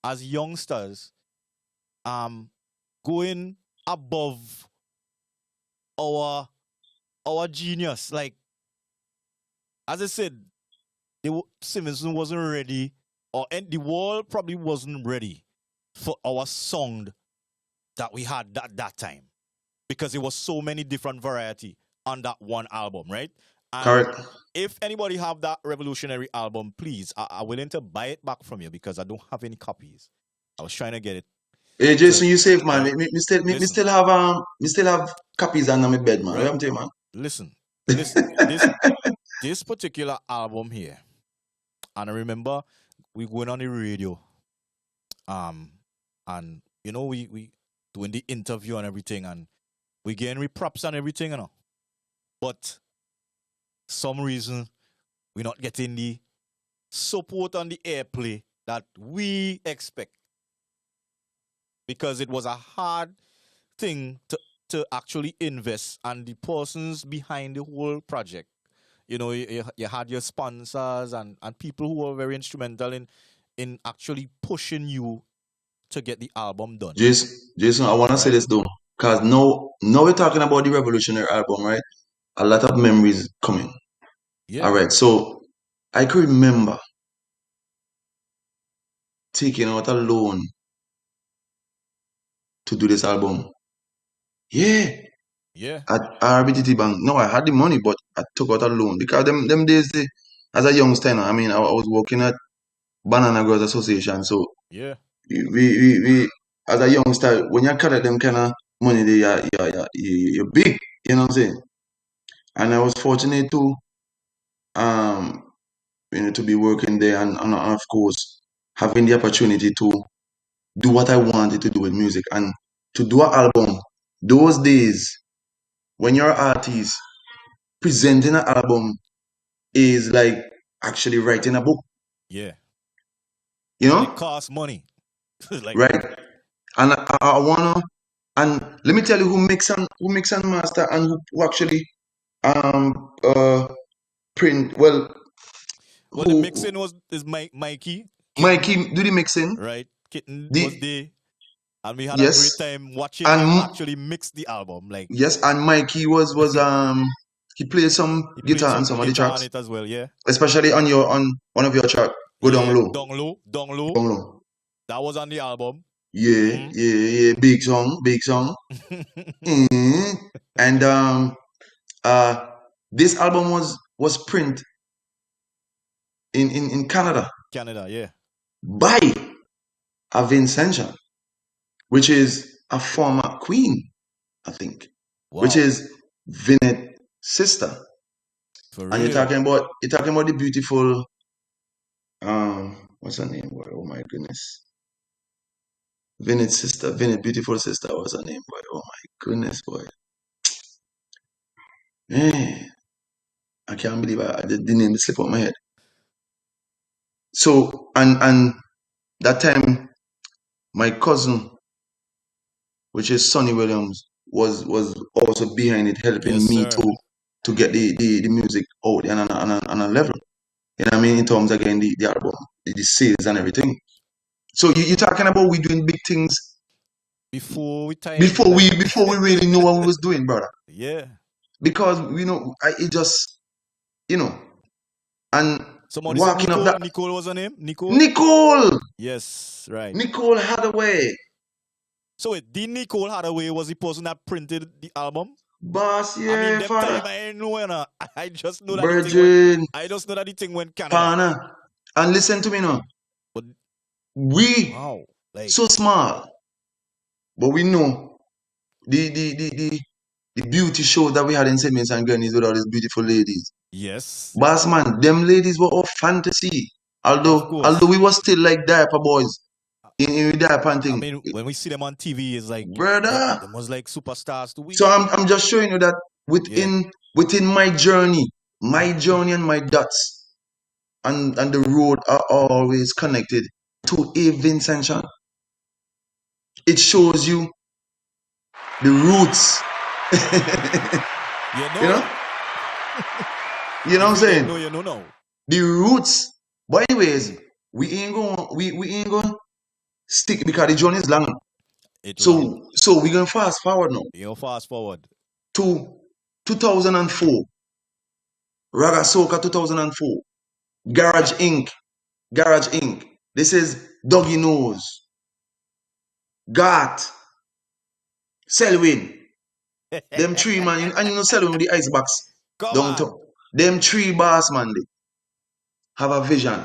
as youngsters, going above our genius. Like as I said, Simonson wasn't ready, and the world probably wasn't ready for our sound that we had that time because it was so many different variety on that one album, right? And correct. if anybody have that Revolutionary album, please, I'm willing to buy it back from you because I don't have any copies. I was trying to get it. Hey To, Jason, you safe man. right? Me Listen, still have copies under my bed, man. What right? I'm telling you, man. Listen. This particular album here, and I remember we went on the radio, and we doing the interview and everything, and we getting props and everything, but some reason we're not getting the support on the airplay that we expect because it was a hard thing to actually invest, and the persons behind the whole project, you had your sponsors and people who were very instrumental in actually pushing you to get the album done, Jason, I wanna say right? this though. Cause now we're talking about the Revolutionary album, right? A lot of memories coming. Yeah. All right, so I can remember taking out a loan to do this album. Yeah, Yeah. at RBTT Bank. No, I had the money, but I took out a loan because them days, as a youngster, I mean, I was working at Banana Girls Association. So Yeah. we as a youngster, when you collect them kind of money, you're big. You know what I'm saying? And I was fortunate um, to be working there, and of course having the opportunity to do what I wanted to do with music and to do an album. Those days, when you're an artist, presenting an album is like actually writing a book, Yeah. you And it know? costs money. Like, Right. And I wanna, and let me tell you who mix and master and who actually um uh print, well, Well, the mixing is Mikey. Mikey do the mixing. Right. Kitten The- was there. And we had a Yes. great time watching And him actually mix the album. Like Yes, and Mikey was he played some he played guitar on some of the guitar tracks, on it as well, yeah. especially on one of your track. Go down low. Down low. Down low. That was on the album. Yeah, yeah. Big song. Mm. And this album was print in Canada Canada, yeah. by a Vincentian, which is a former queen, I think, which Wow. is Vinet's sister. For And you're real. talking about the beautiful what's her name, boy? Oh my goodness. Vinet's sister, Vinet, beautiful sister, what's her name, boy? Oh my goodness, boy. Man, I can't believe the name slipped out my head. So and that time my cousin, which is Sonny Williams, was also behind it, helping Yes, me sir. to get the music out on a level. You know what I mean? In terms of getting the album, the sales and everything. So you're talking about we doing big things Before we time. before we really know what we was doing, brother. Yeah. Because it just and Somebody said walking up that Nicole was her name? Nicole Yes, right. Nicole Hathaway, So wait, the Nicole Hathaway was the person that printed the album? boss, I yeah, mean, them time father, I ain't know, you know. I just know that the thing went, virgin, I just know that the thing went Canada. partner. And listen to me now. But We wow, like so small, but we know the beauty show that we had in St. Vincent and Grenades with all these beautiful ladies. yes, Boss man, them ladies were of fantasy. of course. Although we were still like diaper boys in diaper and I thing. mean, when we see them on TV, it's like Brother. them was like superstars to we. So I'm just showing you that within my journey and my dots and the road are always connected to a Vincentian. It shows you the roots. You know? You know? You know what I'm saying? No, you know now. The roots. But anyways, we ain't going stick because the journey is long. It's long. So we're gonna fast forward now You know, fast forward. to 2004. Raga Soca 2004. Garage Inc. This is Doggy Nose. Gat. Selwyn. Them three man, and you know Selwyn with the icebox. Come Downtown. on. Them three boss man they have a vision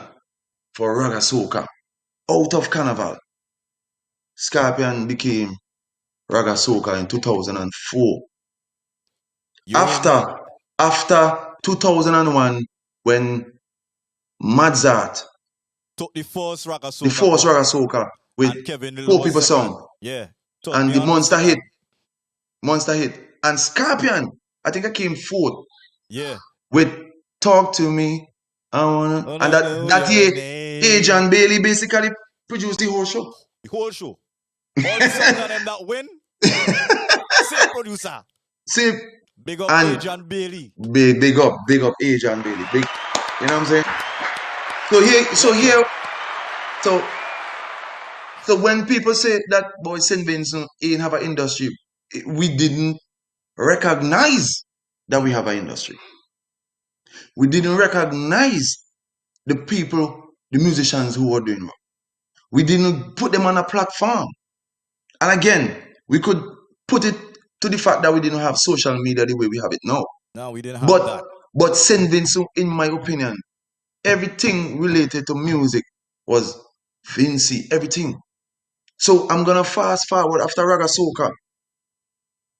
for Raga Soca. Out of Carnival, Scorpion became Raga Soca in 2004. You remember? After 2001, when Mozart, Took the first Raga Soca. the first Raga Soca with and Kevin the Poor Love People second. song, Yeah. and the Monster hit, and Scorpion, I think I came fourth Yeah. with Talk to Me. I wanna, Oh, and no, that your year, name. Adrian Bailey basically produced the whole show. The whole show. All the songs on them that win. Same producer. See, Big up And- Adrian Bailey. big up Adrian Bailey. Big, you know what I'm saying? So when people say that boy St. Vincent ain't have an industry, we didn't recognize that we have an industry. We didn't recognize the people, the musicians who were doing work. We didn't put them on a platform. And again, we could put it to the fact that we didn't have social media the way we have it now. No, we didn't have that. But St. Vincent, in my opinion, everything related to music was Vincy, everything. So I'm gonna fast forward after Raga Soca.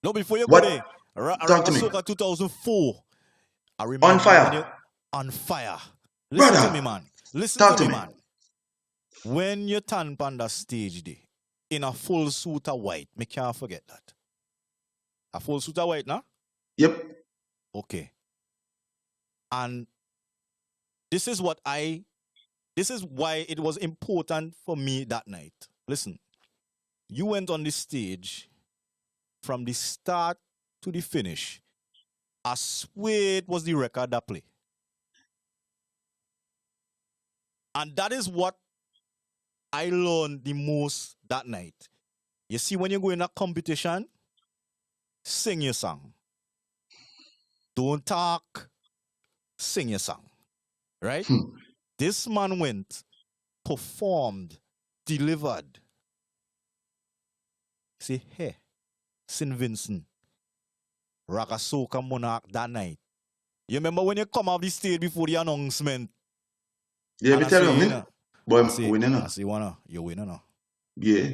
No, before you go What? there, Talk Raga to me. Soca 2004. I remember On fire. when on fire. Listen Brother, to me, man. Listen talk to to me, me. man. When you stand on the stage there, in a full suit of white, me can't forget that. A full suit of white, nah? Yep. Okay. And this is why it was important for me that night. Listen, you went on the stage from the start to the finish. I swear it was the record that play. And that is what I learned the most that night. You see, when you go in a competition, sing your song. Don't talk, sing your song. Right? This man went, performed, delivered. See, hey, St. Vincent, Ragasoka Monarch that night. You remember when you come off the stage before the announcement? Yeah, me tell you, man. Boy, I winning. I say, you're winning now. Yeah.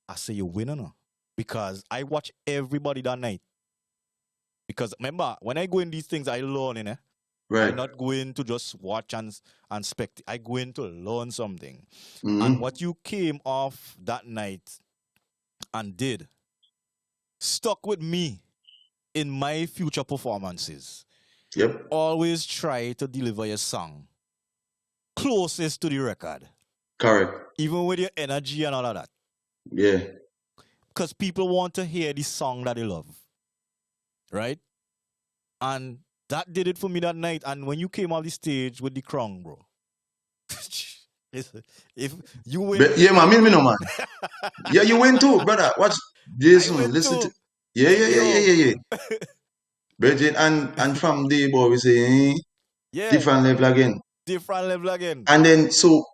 I say, you're winning now. Because I watch everybody that night. Because remember, when I go in these things, I learn, you know? Right. I'm not going to just watch and spect. I go in to learn something. Mm-hmm. And what you came off that night and did stuck with me in my future performances. Yep. Always try to deliver your song closest to the record. Correct. Even with your energy and all of that. Yeah. Because people want to hear the song that they love. Right? And that did it for me that night. And when you came off the stage with the crown, bro. If you win. But, yeah, man, me no, man. Yeah, you win too, brother. Watch Jason. Listen too. to. Yeah. Bridget, and from there, boy, we say, different level again. Different level again. And then, so,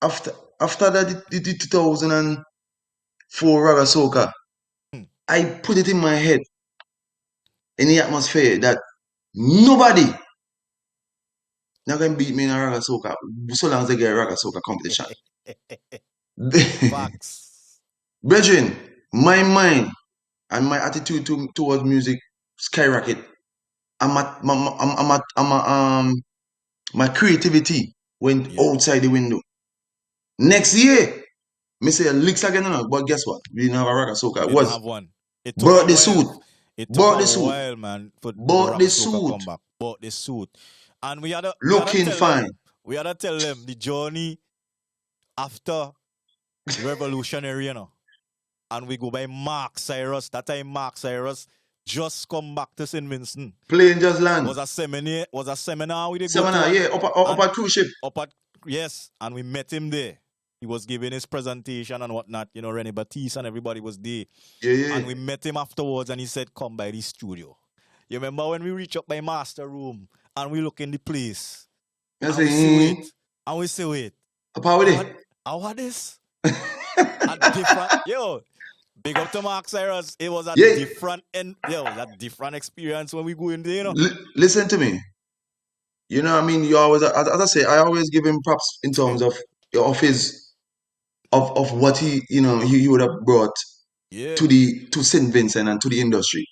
after that, the 2004 Raga Soca, I put it in my head, in the atmosphere, that nobody not going to beat me in a Raga Soca, so long as they get a Raga Soca competition. Facts. Brethren, my mind and my attitude towards music skyrocket. My creativity went outside the window. Next year, me say licks again, but guess what? We didn't have a Raga Soca. You didn't have one. It took bought a the while. suit. It took Bought a the suit. while, man, for the Bought Raga the Soca suit. come back. Bought the suit. And we had to Looking fine. We had to tell them the journey after revolutionary, you know. And we go by Mark Cyrus. That time Mark Cyrus just come back to St. Vincent. Plane just land. Was a seminar we did Seminar, go to. yeah, up at cruise ship. Yes, and we met him there. He was giving his presentation and whatnot. You know, René Batiste and everybody was there. Yeah. And we met him afterwards and he said, come by the studio. You remember when we reach up by master room and we look in the place? I and, say, we see wait, and we say, wait. How are this? A different, big up to Mark Cyrus. It was a different experience when we go in there, you know. Listen to me. You know what I mean? You always, as I say, I always give him props in terms of what he, you know, he would have brought to St. Vincent and to the industry.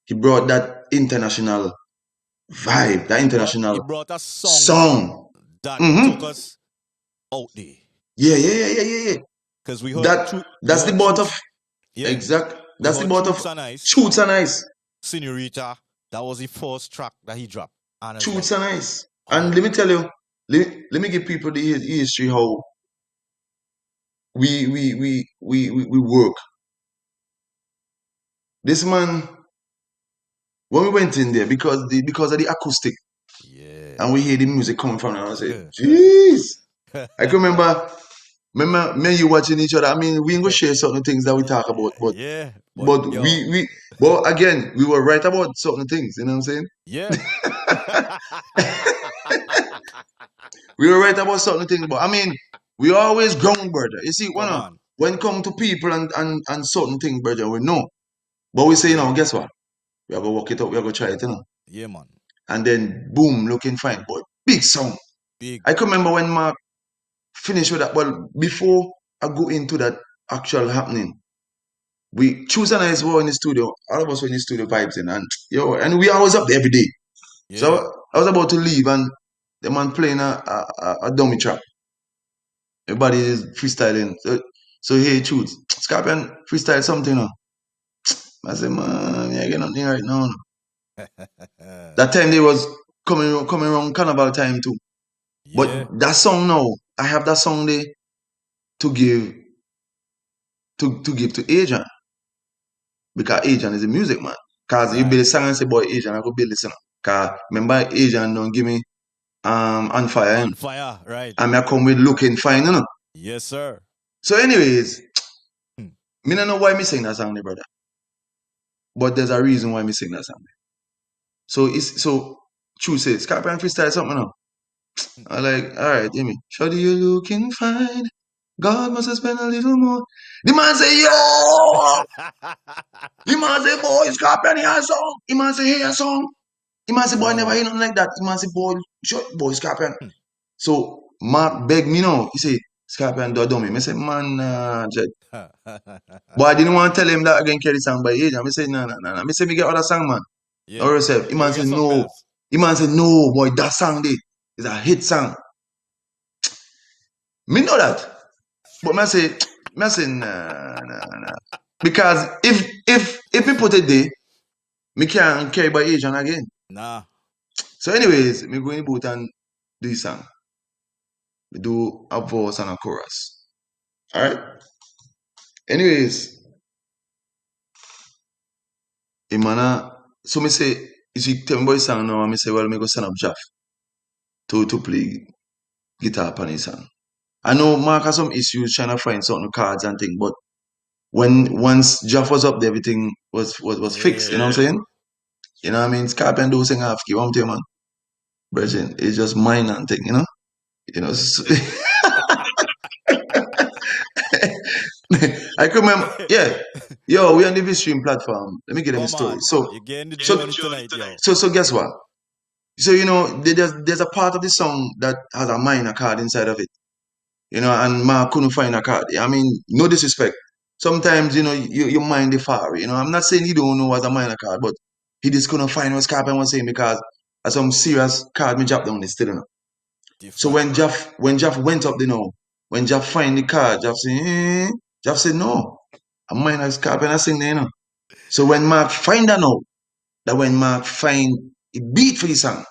He brought that international vibe, that international he brought a song that took us out there. Yeah. Because we heard that's the boat of exact. That's the boat of Shoots and Ice. Senorita, that was the first track that he dropped. Shoots and Ice. And let me tell you, let me give people the history how we work. This man, when we went in there, because of the acoustic, and we hear the music coming from there, I said, jeez. I can remember me you watching each other. I mean, we ain't gonna share certain things that we talk about, but but again, we were right about certain things, you know what I'm saying? Yeah. We were right about certain things, but I mean, we always ground, brother. You see, when it come to people and certain things, brother, we know. But we say, you know, guess what? We are gonna work it out, we are gonna try it, you know. Yeah, man. And then boom, looking fine, boy. Big song. I can remember when Mark finished with that. Well, before I go into that actual happening, we Choose and I were in the studio. All of us were in the studio vibes and we always up there every day. Yeah. So I was about to leave and the man playing a dummy trap. Everybody is freestyling. So hey, Choose, Scorpion, freestyle something. I said, man, I get nothing right now. That time they was coming around carnival time too. But that song now, I have that song there to give to Adrian. Because Adrian is a music man. Because you build a song and say, boy, Adrian, I go build this. Because remember, Adrian don't give me on fire. On fire, right? And I come with looking fine, you know. Yes, sir. So, anyways, me don't know why me sing that song, there, brother. But there's a reason why me sing that song. So true say Scorpion freestyle something now. I like, alright, Jimmy. Shawty, you looking fine. God must have spent a little more. The man say, yo! The man say, boy, Scorpion hear a song. The man say, hear a song. The man say, boy, never hear nothing like that. The man say, boy, Scorpion. So Mark beg me now. He say, Scorpion do dummy. I say, man, Jed. But I didn't want to tell him that again carry song by age. I say, no. I say, me get other song, man. Yeah. Or yourself. He man say, no. He man say, no, boy, that song there is a hit song. Me know that. But I say, nah. Because if me put it there, me can't carry by Asian again. Nah. So anyways, me go in the booth and do this song. We do a verse and a chorus. Alright? Anyways, so me say, you see, tell me boy song now, and me say, well, me go send up Jaff to play guitar upon his song. I know Mark has some issues trying to find certain cards and things, but once Jaff was up there, everything was fixed, you know what I'm saying? You know what I mean? Scorpion do sing half key, one man. Brethren, it's just mine and thing, you know? You know, so I can remember, yeah. Yo, we on the Vstream platform. Let me get them a story. So, you're getting the journey tonight, yo. So guess what? So, you know, there's a part of the song that has a minor chord inside of it. You know, and Mark couldn't find a chord. I mean, no disrespect. Sometimes, you know, you mind the far. You know, I'm not saying he don't know what's a minor chord, but he just couldn't find what Scorpion was saying because as some serious chord me drop down, they still don't know. So when Jaff went up, you know, when Jaff find the chord, Jaff said, no, a minor Scorpion I sing there, you know. So when Mark find that out, that when Mark find a beat for the song,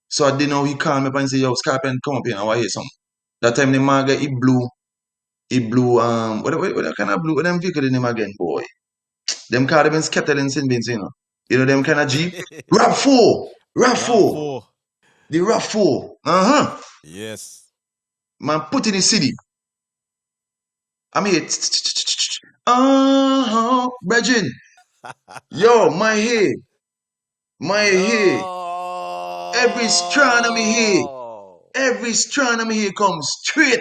so I didn't know he called me up and say, yo, Scorpion, come up here, I want to hear something. That time the Marga, he blew, what kind of blue, what them vehicle in him again, boy? Them car them scattered in St. Vincent, you know. You know them kind of Jeep? RAV4. The RAV4. Yes. Man, put in the city. I'm here. Brethren. Yo, my hair. Every strand of me hair. Every strand of me hair comes straight.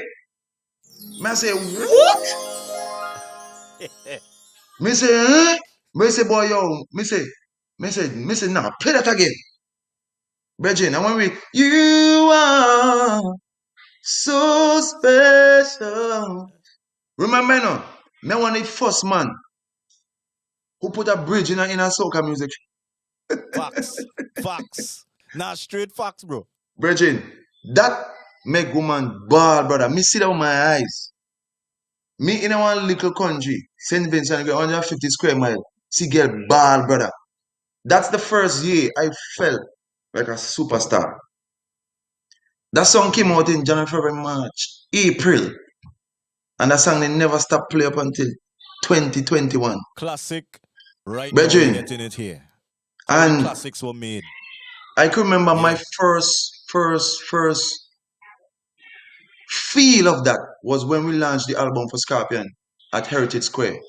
Man say, what? Me say, huh? Me say, boy, yo. Me say, nah, play that again. Brethren, I want to you are so special. Remember now, me one the first man who put a bridge in a soca music. Facts. Nah, straight facts, bro. Brethren, that make woman ball, brother. Me see that with my eyes. Me in one little country, St. Vincent, 150 square mile, see girl ball, brother. That's the first year I felt like a superstar. That song came out in January, February, March, April. And that song they never stopped play up until 2021. Classic. Right Brethren, now we're getting it here. And classics were made. I can remember my first feel of that was when we launched the album for Scorpion at Heritage Square.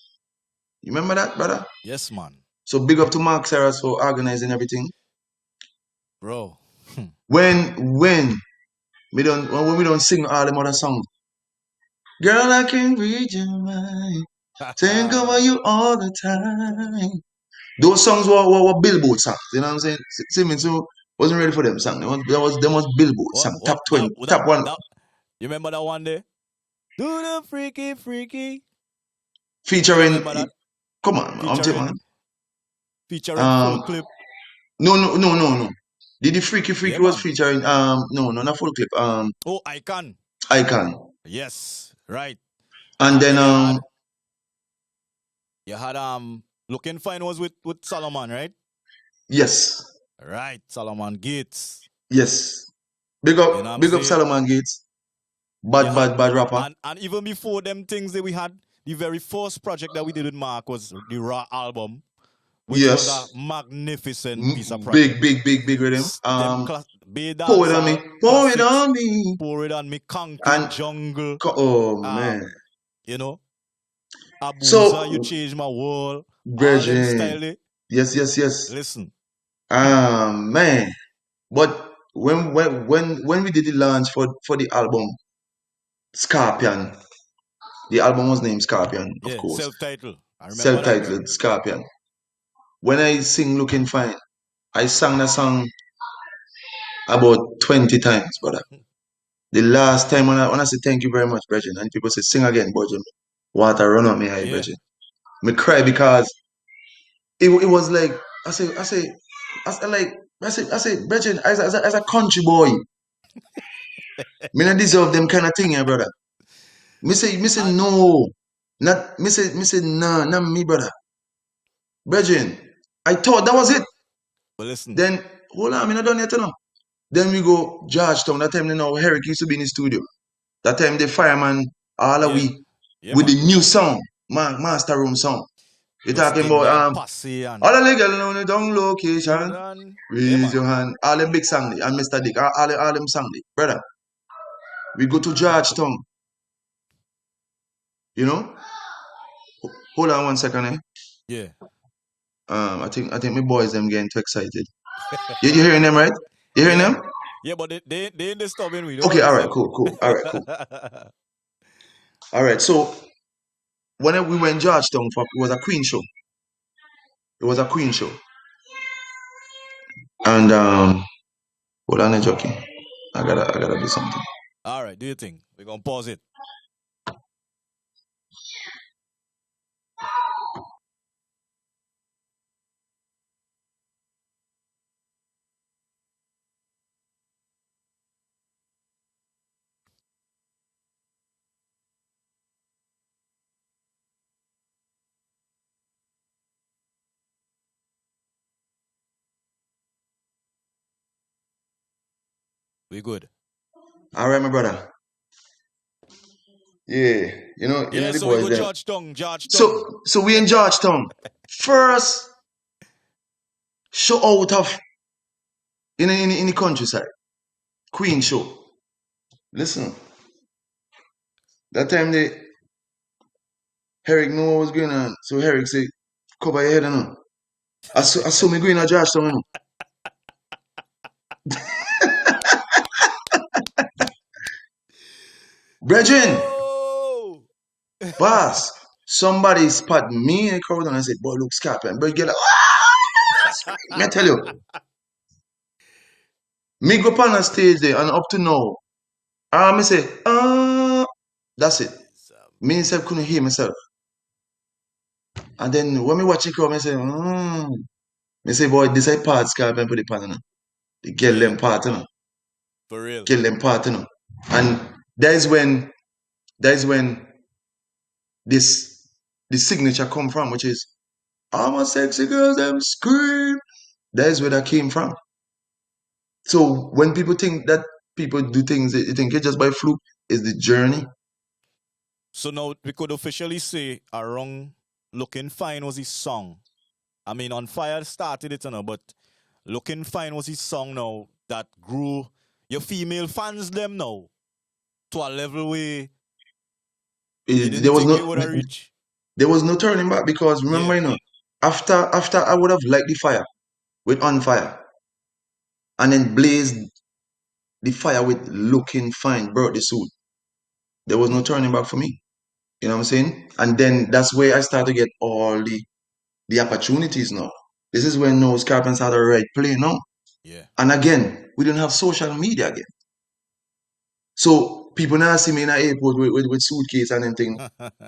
You remember that, brother? Yes, man. So big up to Mark Saras for organizing everything. Bro. When we don't sing all them other songs. Girl, I can read your mind. Think about you all the time. Those songs were Billboard songs. You know what I'm saying? So wasn't ready for them songs. There was Billboard songs. Top 20. Top 1. You remember that one day? Do the freaky. Featuring. Come on, man. I'm telling you, man. Featuring full clip. No. The freaky was featuring no, not full clip. Icon. Yes, right. And then you had Looking Fine was with Solomon, right? Yes. Right, Solomon Gates. Yes. Big up Solomon Gates. Bad rapper. And even before them things that we had, the very first project that we did with Mark was the Raw album which was a Yes. magnificent piece of project. Big rhythm. Be Pour it on me. dancehall Pour it classics, on me. Pour It On Me, Concrete And Jungle, oh man. you know, Abuza, You So Change My World, all them Brethren. style. Yes. Listen, Man. But when we did the launch for the album Scorpion, the album was named Scorpion, of yeah, course. self-titled. I remember that. Self-titled Scorpion. When I sing Looking Fine, I sang that song about 20 times, brother. The last time when I say thank you very much, brethren, and people say sing again, brethren, water run on me eye, Yeah. brethren. Me cry because it was like I say, brethren, as a country boy, me not deserve them kind of thing, yeah, brother. Me say no, not me say nah, not me, brother. Brethren, I thought that was it. But listen, Then hold on, me not done yet, you know. Then we go Georgetown. That time, you know, Herrick used to be in the studio. That time, the fireman, all of we, with the new song, master room song. You're talking about Posse and all the legal on the down location. Jordan. Raise your hand. All them big song, and Mr. Dick, all them song, brother. We go to Georgetown. You know. Hold on 1 second, eh? Yeah. I think my boys them getting too excited. You hearing them, right? You hearing them? Yeah, but they ain't disturbing me. Okay, all right, cool. All right, cool. All right, so when we went Georgetown, it was a Queen show. It was a Queen show. And hold on, I'm joking. I gotta do something. All right, do your thing. We're gonna pause it. We good. All right, my brother. Yeah, you know the So we boys go there. Georgetown. So we in Georgetown. First show out of in the countryside. Queen show. Listen. That time Herrick knew what was going on. So Herrick said, cover your head and know. I saw me going to Georgetown, you know. Brethren, Oh! boss, somebody spot me in the crowd and I said, boy, look Scorpion. Bro, get up. Me tell you. Me go up on the stage there and up to now, me say, that's it. Me myself couldn't hear myself. And then when me watch the crowd, I say, me say, boy, this is part Scorpion put the pan on. The girl them part, you know. For real. Kill them part, you know. And that is when the signature come from, which is all my sexy girls them scream. That is where that came from. So when people think that people do things, they think it's just by fluke. It's the journey. So now we could officially say Around Looking Fine was his song. I mean, On Fire started it, you know, but Looking Fine was his song now that grew your female fans them now to a level where There was no turning back because remember, you know, after I would have liked the fire with On Fire and then blazed the fire with Looking Fine, brought the suit. There was no turning back for me. You know what I'm saying? And then that's where I start to get all the opportunities now. This is when no Scorpion started right play now. Yeah. And again, we didn't have social media again. So people now see me in the airport with suitcase and anything.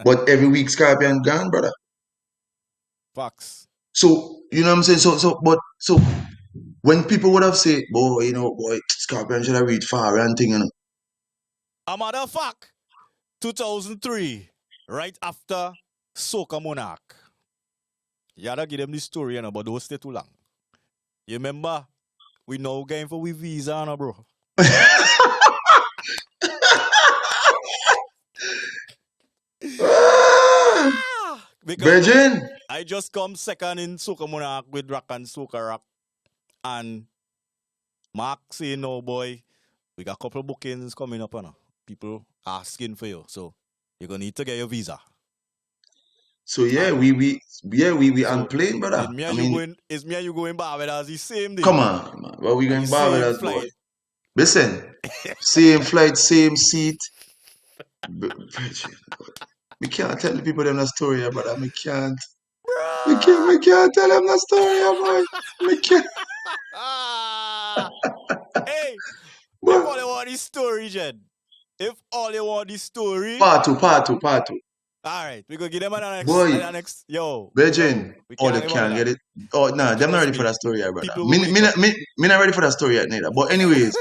But every week Scorpion gone, brother. Facts. So you know what I'm saying? So when people would have said, boy, Scorpion should have reached far and thing, you know. A matter of fact, 2003, right after Soca Monarch. You gotta give them the story, you know, but don't stay too long. You remember? We now going for we visa, you know, bro. Because look, Virgin. I just come second in Soca Monarch with Rock and Soca Rock. And Mark saying, no, boy, we got a couple bookings coming up, people asking for you. So you're going to need to get your visa. So yeah, And we so on plane, brother. is me I and you mean, going, is me and you going Barbados the same day? come on, man. Well, we And going the same Barbados, boy. flight. Listen, same flight, same seat. Virgin, we can't tell the people them the story, yeah, brother. We can't. We can't tell them the story, yeah, boy. We can't. Ah, hey, if But all you want is story, Jen. If all you want is story, part two. all right, we go give them an Boy, next. Yo, Virgin, we oh, they can't give them can't that. get it. Oh, nah, them not Trust ready for me, that story, yeah, brother. people will wake up. Me not ready for that story yet, neither. But anyways,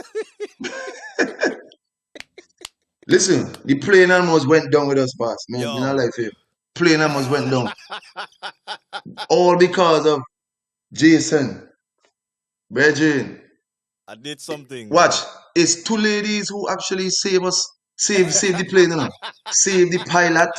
listen, the plane almost went down with us, boss. Man, me not Yo, lie for you. Plane almost went down. All because of Jason. Virgin. I did something. Watch. It's two ladies who actually save us, save the plane, you know. Save the pilot.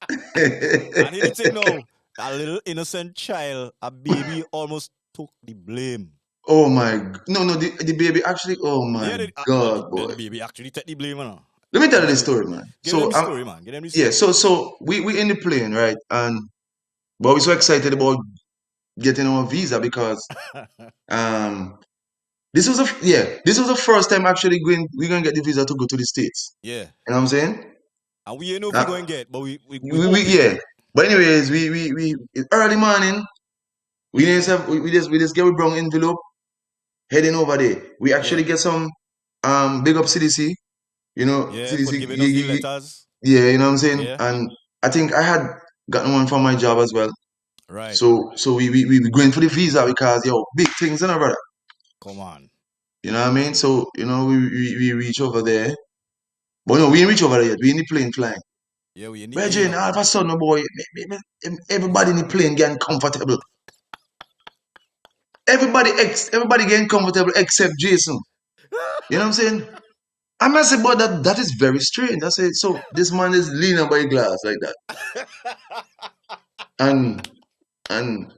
And hear the thing now, a little innocent child, a baby almost took the blame. Oh my, no, the baby actually, oh my Yeah, God, the boy. baby actually take the blame, Let me tell you the story, man. Give them So, the story, man. Give them the story. yeah, so we in the plane, right? And but we're so excited about getting our visa because this was the first time actually we're gonna get the visa to go to the States. Yeah. You know what I'm saying? And we ain't know if we're Uh, going to get, but we we yeah. But anyways, we early morning, we just get a brown envelope heading over there. We actually get some big up CDC, you know, Yeah, for CDC, giving us the letters. yeah, you know what I'm saying? Yeah. And I think I had gotten one for my job as well. Right. So we going for the visa because big things, you know, brother. Come on. You know what I mean? So, we reach over there. But no, we didn't reach over there yet. We in the plane flying. Yeah, we in the Virgin, all of a sudden, boy, everybody in the plane getting comfortable. Everybody getting comfortable except Jason. You know what I'm saying? I must say, but that is very strange. I said, so this man is leaning by a glass like that. And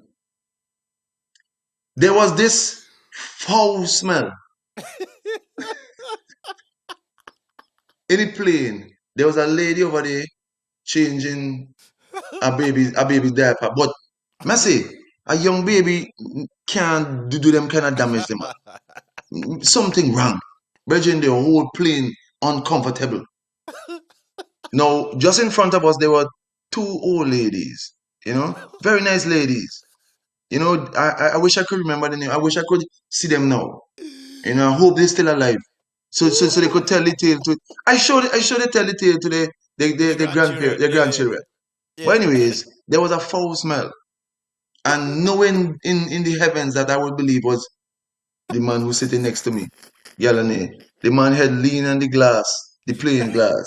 there was this foul smell. In the plane, there was a lady over there changing a baby's diaper. But I say, a young baby can't do them kind of damage them. Something wrong. Virgin, the whole plane uncomfortable. Now, just in front of us, there were two old ladies, very nice ladies. I wish I could remember the name. I wish I could see them now. I hope they're still alive. So they could tell the tale to. I showed they tell the tale to their grandparents, their grandchildren. Yeah. But anyways, there was a foul smell, and knowing in the heavens that I would believe was the man who's sitting next to me, Yalane. The man had lean on the glass, the plane glass,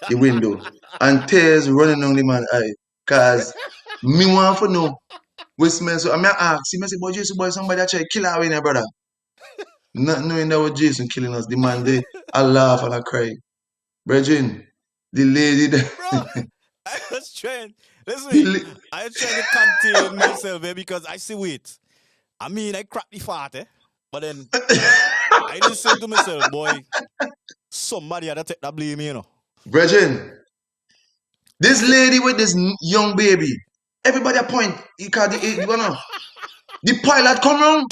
the window, and tears running on the man's eye. Cause me want to know what smell. So I mean, I ask him, I say, boy, Jason, boy, somebody try kill our in here, brother. Not knowing that was Jason killing us. The man there, I laugh and I cry. Virgin, the lady there. Bro, I was trying. Listen, I was trying to contain myself because I see wait. I mean, I cracked the fart, but then I just said to myself, boy, somebody had to take that blame, Virgin, this lady with this young baby, everybody a point. The pilot come wrong.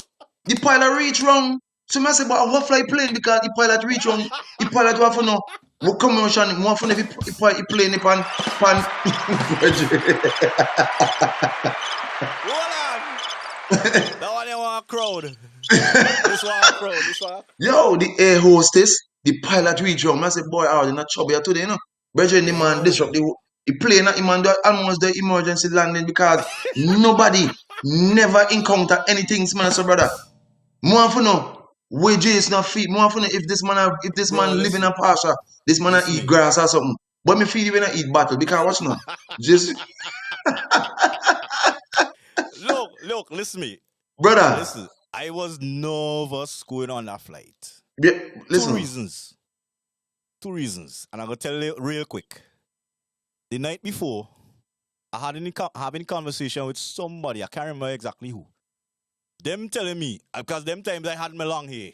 The pilot reach wrong. So I say, but I will fly plane because the pilot reach wrong. The pilot will have to know what commotion, more fun if he plane pan. Hold on. That one you want a crowd. This one. Yo, the air hostess, the pilot reach wrong. I say, boy, they're not trouble here today, Brethren, the man disrupt the plane, the man do almost the emergency landing because nobody never encounter anything, man, so brother. More for no, where Jason not feed. More for no, if this man live in a pasture, this man eat grass or something. But me feed even eat battle because what's no, just look, listen me, brother. Listen, I was nervous going on that flight. Yeah, listen. Two reasons, and I'm gonna tell you real quick. The night before, having conversation with somebody. I can't remember exactly who. Them telling me, because them times I had my long hair.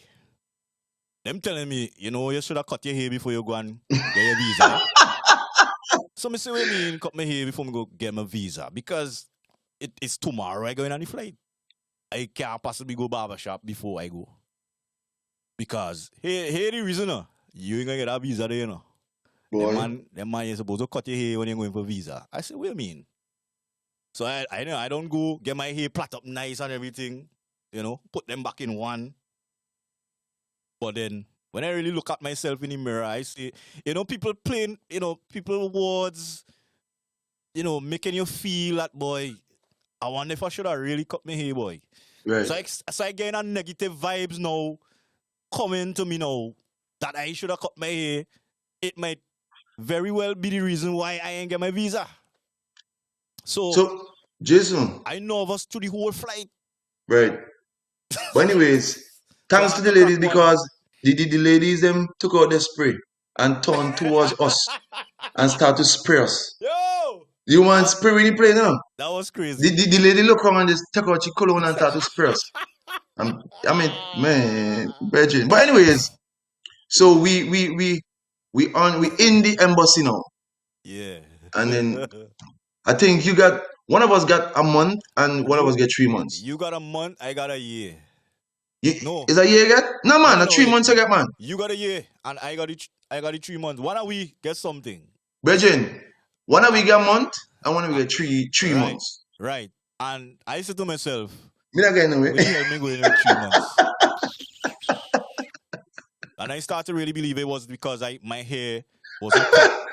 Them telling me, you should have cut your hair before you go and get your visa. So me say, what you mean cut my hair before me go get my visa? Because it's tomorrow I going on the flight. I can't possibly go barbershop before I go. Because here the reason, you ain't gonna get a visa there, Boy. Them man is supposed to cut your hair when you're going for visa. I said, what you mean? So I don't go get my hair plait up nice and everything, put them back in one. But then when I really look at myself in the mirror, I see, people playing, people words, making you feel that, boy, I wonder if I should have really cut my hair, boy. Right. So I get a negative vibes now coming to me now that I should have cut my hair. It might very well be the reason why I ain't get my visa. So Jason. I nervous to the whole flight. Right. But anyways, thanks to the ladies because the ladies them took out their spray and turned towards us and start to spray us. Yo! You want spray when you play now? That was crazy. The lady look around and just take out your cologne and start to spray us. I mean, man, virgin. But anyways, so we in the embassy now. Yeah. And then I think one of us got a month and one of us get 3 months. You got a month, I got a year. No. Is a year get? No man, 3 months I get, man. You got a year and I got it 3 months. Why don't we get something? Virgin, one of we get a month and one of we get three months. Right. And I said to myself, Me not getting away. will you help me go in with 3 months? And I started to really believe it was because my hair wasn't cut.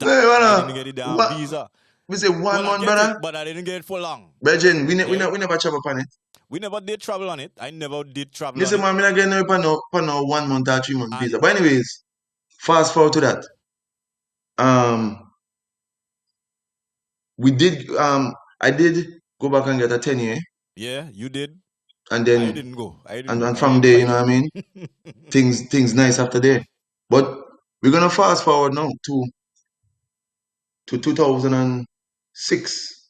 I didn't get it down visa. We say 1 month, brother. But I didn't get it for long. Virgin, we never travel on it. We never did travel on it. I never did travel Listen, man, I'm not getting away for no 1 month or 3 month visa. But anyways, fast forward to that. I did go back and get a 10-year. Yeah, you did. And then I didn't go. And from there, you know what I mean? things nice after there. But we're gonna fast forward now to 2006.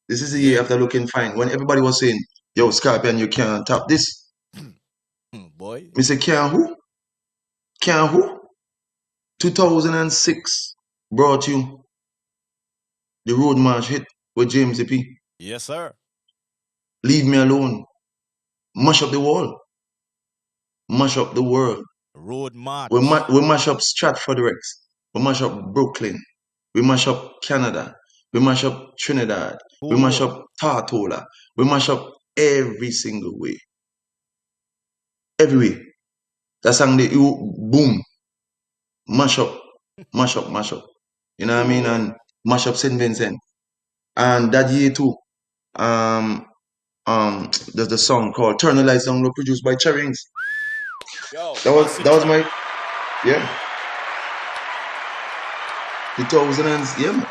This is the year after looking fine. When everybody was saying, yo, Scorpion, you can't tap this. Boy. Me say, can't who? Can't who? 2006 brought you the road march hit with James P. Yes, sir. Leave me alone. Mash up the wall. Mash up the world. Road march. We mash up Stratford Rex. We mash up Brooklyn. We mash up Canada. We mash up Trinidad. We mash up Tartola. We mash up every single way. Every way. That song boom. Mash up. Mash up. Mash up. You know what I mean? And mash up St. Vincent. And that year too, there's the song called Turn the Lights Down Low produced by Cherrings. That was my 2000s, yeah, man.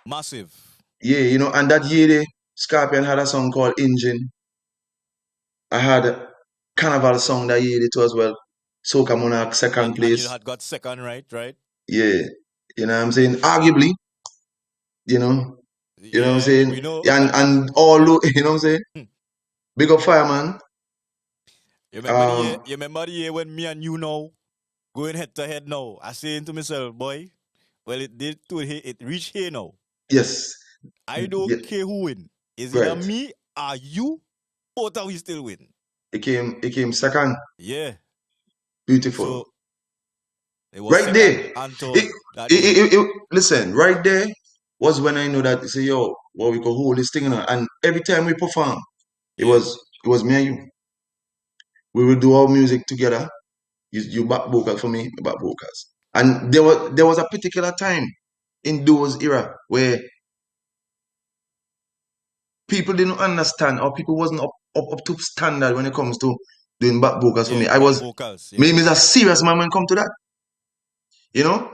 Massive. Yeah, and that year Scorpion had a song called Engine. I had a Carnival song that year too as well. Soca Monarch second place. And you had got second, right? Yeah. You know what I'm saying? Arguably, you know what I'm saying? We know. And all, you know what I'm saying? Big up Fireman. You remember the year when me and you now going head to head now? I saying to myself, boy, well, it did to it reached here now. Yes. I don't care who win. Is it me or you? Both are we still win? It came second. Yeah. Beautiful. So, it was right there. Listen, right there was when I know that say, yo, well, we could hold this thing, and every time we perform, it was me and you. We will do our music together. You back vocals for me, back vocals. And there was a particular time in those era where people didn't understand or people wasn't up to standard when it comes to doing back vocals for me. I was me a serious man when it come to that.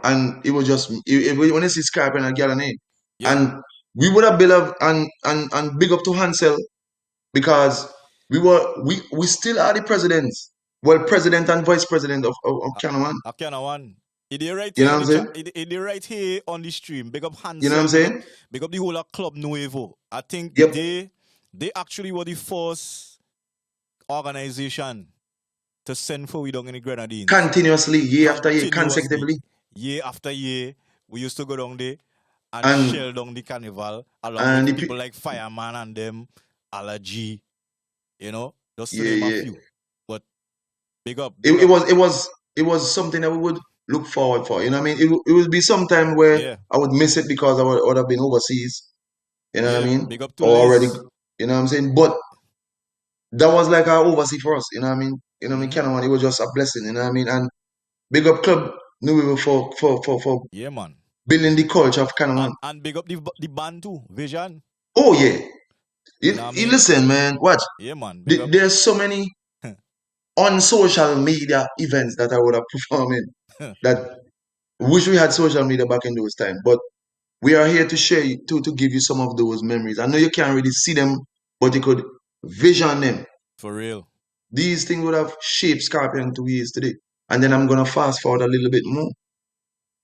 And it was just when you see Skype and I get a name. And we would have built and big up to Hansel because we still are the presidents. Well, president and vice president of Canada One. Canada One. It is right You here know on what the I'm saying? it is right here on the stream. Big up You know what I'm Hansel. saying? Big up the whole of Club Nuevo. I think Yep. they actually were the first organization to send for we down in the Grenadines. Continuously, year after year, Continuously, consecutively. year after year, we used to go down there and And- shell down the carnival along and with the people like Fireman and them, Allergy, you know, just to Yeah, name a yeah. few. But big up. It, Big it up. was something that we would look forward for. You know what I mean? It would be some time where Yeah. I would miss it because I would have been overseas. You know what I Yeah, mean? big up to Or already, Liz. you know what I'm saying? But that was like our overseas for us. You know what I mean? You know what I mean? Canada, it was just a blessing. You know what I mean? And big up Club New River for Yeah, man. building the culture of Canada. And big up the band too, Vision. Oh yeah. You know what I mean? Listen, man. Watch. Yeah, man. Big up. There's so many on social media events that I would have performed in that wish we had social media back in those times. But we are here to share to give you some of those memories. I know you can't really see them, but you could vision them. For real. These things would have shaped Scorpion to who he is today. And then I'm gonna fast forward a little bit more.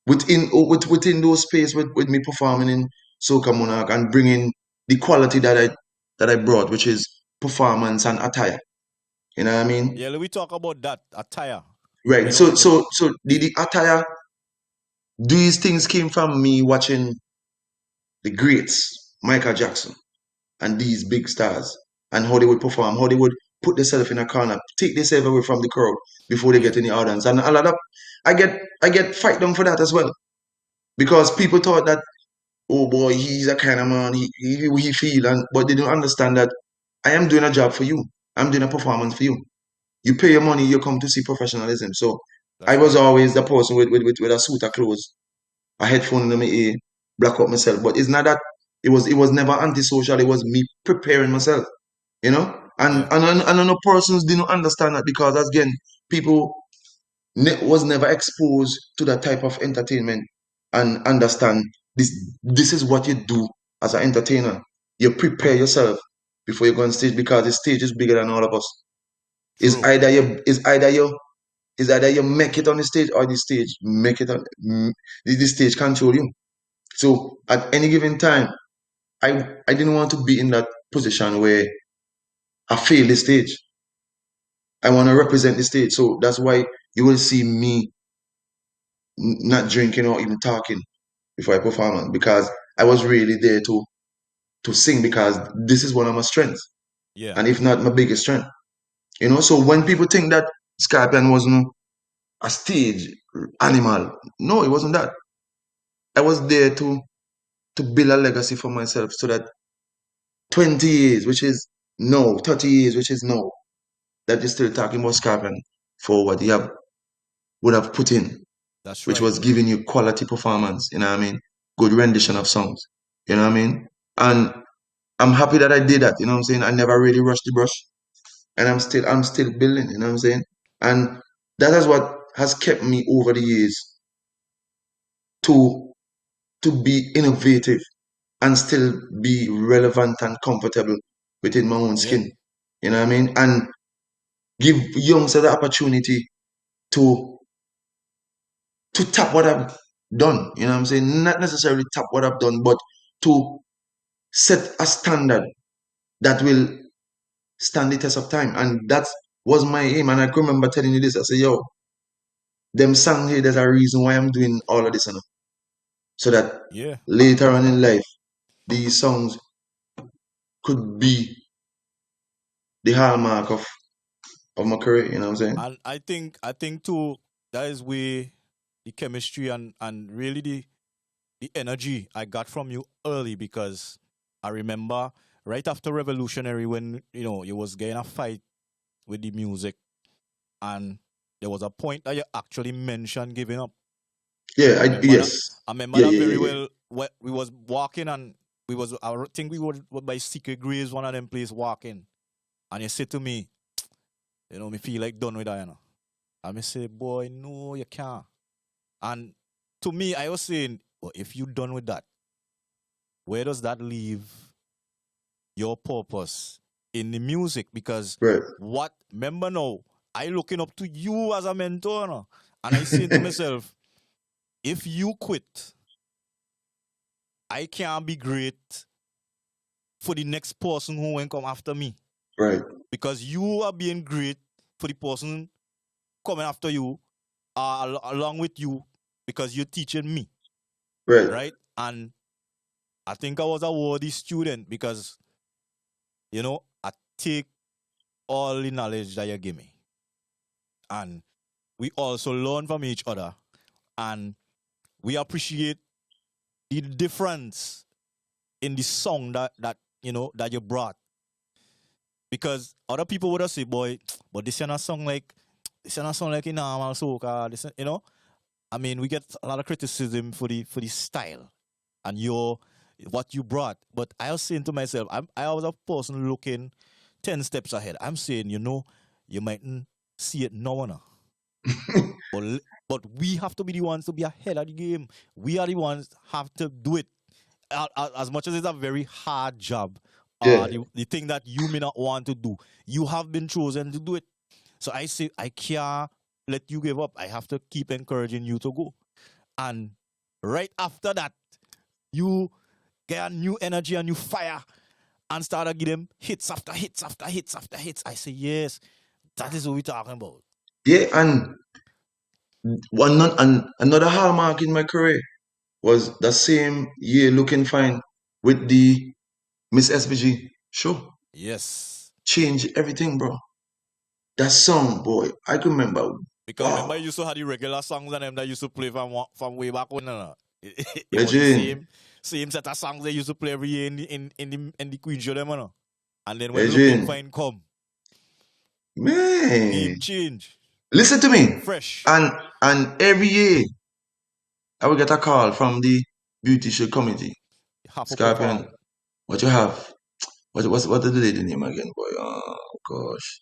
Within those space with me performing in Soca Monarch and bringing the quality that I brought, which is performance and attire. You know what I mean? Yeah, let me talk about that attire. Right. You So know, so the attire, these things came from me watching the greats, Michael Jackson, and these big stars, and how they would perform, how they would put themselves in a corner, take themselves away from the crowd before they get in the audience. And a lot of I get fight down for that as well. Because people thought that, oh boy, he's a kind of man, he feel, but they don't understand that I am doing a job for you. I'm doing a performance for you. You pay your money, you come to see professionalism. So I was always the person with a suit of clothes, a headphone in my ear, black up myself. But it's not that it was never antisocial. It was me preparing myself, you know. And I know persons didn't understand that because again, people was never exposed to that type of entertainment and understand this is what you do as an entertainer. You prepare yourself before you go on stage because the stage is bigger than all of us. It's either you make it on the stage or the stage make it on the stage control you. So at any given time, I didn't want to be in that position where I fail the stage. I want to represent the stage. So that's why you will see me not drinking or even talking before I perform because I was really there to sing because this is one of my strengths. Yeah. And if not my biggest strength. You know, so when people think that Scorpion wasn't a stage animal, no, it wasn't that. I was there to build a legacy for myself so that 20 years, which is no, 30 years, which is no, that you're still talking about Scorpion for what you would have put in. That's which right. was giving you quality performance, you know what I mean? Good rendition of songs, you know what I mean? And I'm happy that I did that, you know what I'm saying? I never really rushed the brush. And I'm still building, you know what I'm saying? And that is what has kept me over the years to be innovative and still be relevant and comfortable within my own skin. You know what I mean? And give youngsters the opportunity to tap what I've done. You know what I'm saying? Not necessarily tap what I've done, but to set a standard that will stand the test of time. And that was my aim. And I can remember telling you this. I said, yo, them song here, there's a reason why I'm doing all of this, you know? So that later on in life, these songs could be the hallmark of my career, you know what I'm saying? And I think too, that is where the chemistry and really the energy I got from you early, because I remember right after Revolutionary when you was getting a fight with the music, and there was a point that you actually mentioned giving up. Yeah, yes. I remember that very yeah. well. We was walking and I think we were by Secret Graves, one of them place walking, and you said to me, me feel like done with that, And me say, boy, no, you can't. And to me, I was saying, well, if you done with that, where does that leave your purpose in the music? Because remember now, I looking up to you as a mentor, and I say to myself, if you quit, I can't be great for the next person who will come after me. Right. Because you are being great for the person coming after you, along with you, because you're teaching me. Right. Right? And I think I was a worthy student because, you know, I take all the knowledge that you give me. And we also learn from each other. And we appreciate the difference in the song that you know that you brought. Because other people would have said, boy, but this is not song like a normal soca. This, you know, I mean, we get a lot of criticism for the style and what you brought. But I was saying to myself, I was a person looking 10 steps ahead. I'm saying, you know, you mightn't see it now, no. but we have to be the ones to be ahead of the game. We are the ones have to do it. As much as it's a very hard job, Yeah. the thing that you may not want to do, you have been chosen to do it. So I say, I can't let you give up. I have to keep encouraging you to go. And right after that, you get a new energy, a new fire, and start to give them hits after hits after hits after hits. I say, yes, that is what we're talking about. Yeah, and another hallmark in my career was the same year looking fine with the Miss SPG show. Yes. Changed everything, bro. That song, boy, I can remember. Because remember, you used to have the regular songs and them that used to play from way back when. No? It was Legend. the same set of songs they used to play every year in the Queen show, them, no? And then when Legend. Looking Fine come, Man, game change. listen to me. Fresh. And every year, I will get a call from the beauty show committee. Half a Scorpion, pound. what you have? What the lady name again, boy? Oh gosh.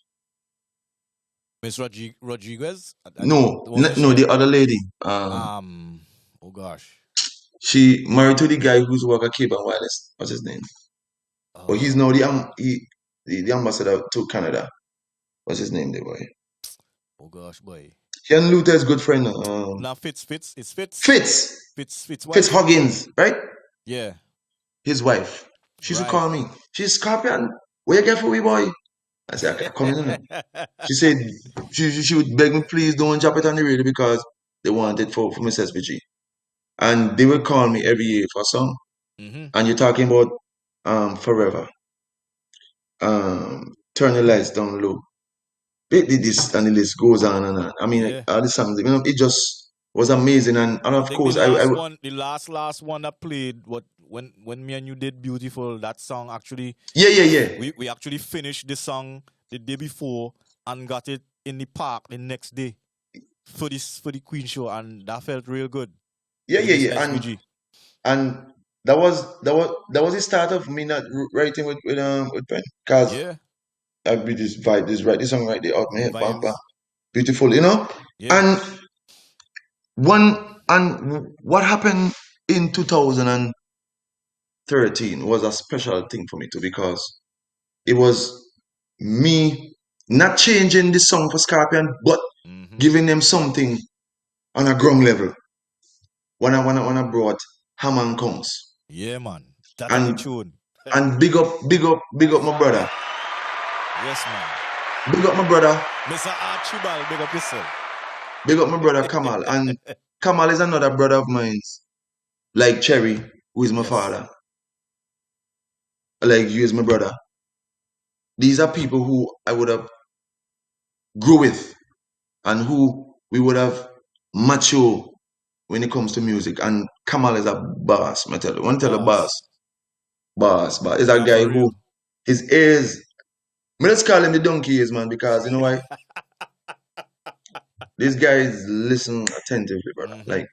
Miss Rodriguez? No, Wasn't no, she? the other lady. Oh gosh. She married to the guy who's work at Cable and Wireless. What's his name? But he's now the ambassador to Canada. What's his name, the boy? Oh gosh, boy. He and Luther's good friend. Now Fitz. It's Fitz. Fitz wife? Huggins, right? Yeah. His wife. She used to Right. call me. She's Scorpion. Where you get for me, boy? I said, I can't come in. She said she would beg me, please don't drop it on the radio because they want it for Miss SPG. And they would call me every year for a song. Mm-hmm. And you're talking about Forever. Turn the lights down low. This and the list goes on and on. I mean, Yeah. all the songs, you know, it just was amazing. And of I think course, the last one that played when me and you did Beautiful, that song actually yeah. we actually finished the song the day before and got it in the park the next day for the Queen show, and that felt real good. Yeah. SVG. And that was the start of me not writing with pen. Cause Yeah. I'd be this vibe, write this song right there out my head, bam, Vibes. bam. Beautiful, you know? Yeah. And what happened in 2013 was a special thing for me too, because it was me not changing the song for Scorpion, but giving them something on a ground level. When I brought Hammond Comes. Yeah, man. That is a tune. And big up my brother. Yes, man. Big up my brother. Mr. Archibald, big up yourself. Big up my brother Kamal. And Kamal is another brother of mine. Like Cherry, who is my father. Like you is my brother. These are people who I would have grew with and who we would have mature when it comes to music. And Kamal is a boss, I tell you. When I tell you boss. Is a guy who his ears, let's call him the donkey ears, man, because you know why? These guys listen attentively, brother. Like,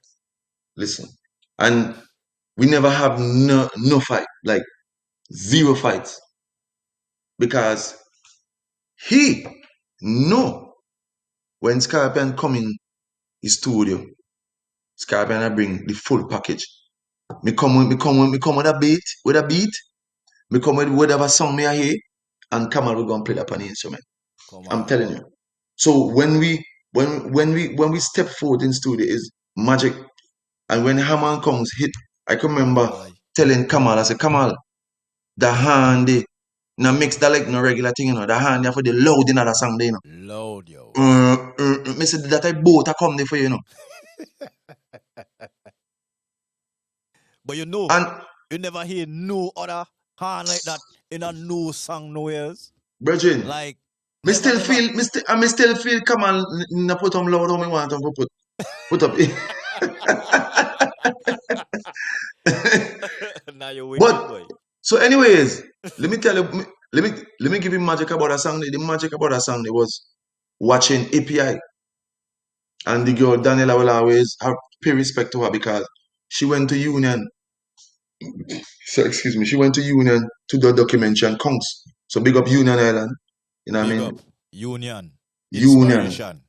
listen. And we never have no fight, like zero fights. Because he know when Scorpion come in his studio, Scorpion I bring the full package. Me come with a beat, me come with whatever song me I hear, and Kamal will go and play that on the instrument. I'm telling you. So when we step forward in studio is magic. And when Hammond comes hit, I can remember telling Kamal, I said, Kamal, the hand, now mix that like no regular thing, you know. The hand, you have the loud in that song, there, you know. Loud, yo. Me said that I both are come there for you, you know. But you know, And you never hear no other hand like that in a no song nowheres. Brethren, Like, me never, still never. feel, me still feel Kamal na put him loud how me want him to put up. Now you're wicked, But boy. so, anyways, let me tell you, let me give you magic about a song. The magic about a song was watching API, and the girl Daniela will always have pay respect to her because she went to Union. So excuse me, she went to Union to do a documentary on Kongs. So big up Union Island, you know what I Big mean? up. Union. Union. Inspiration.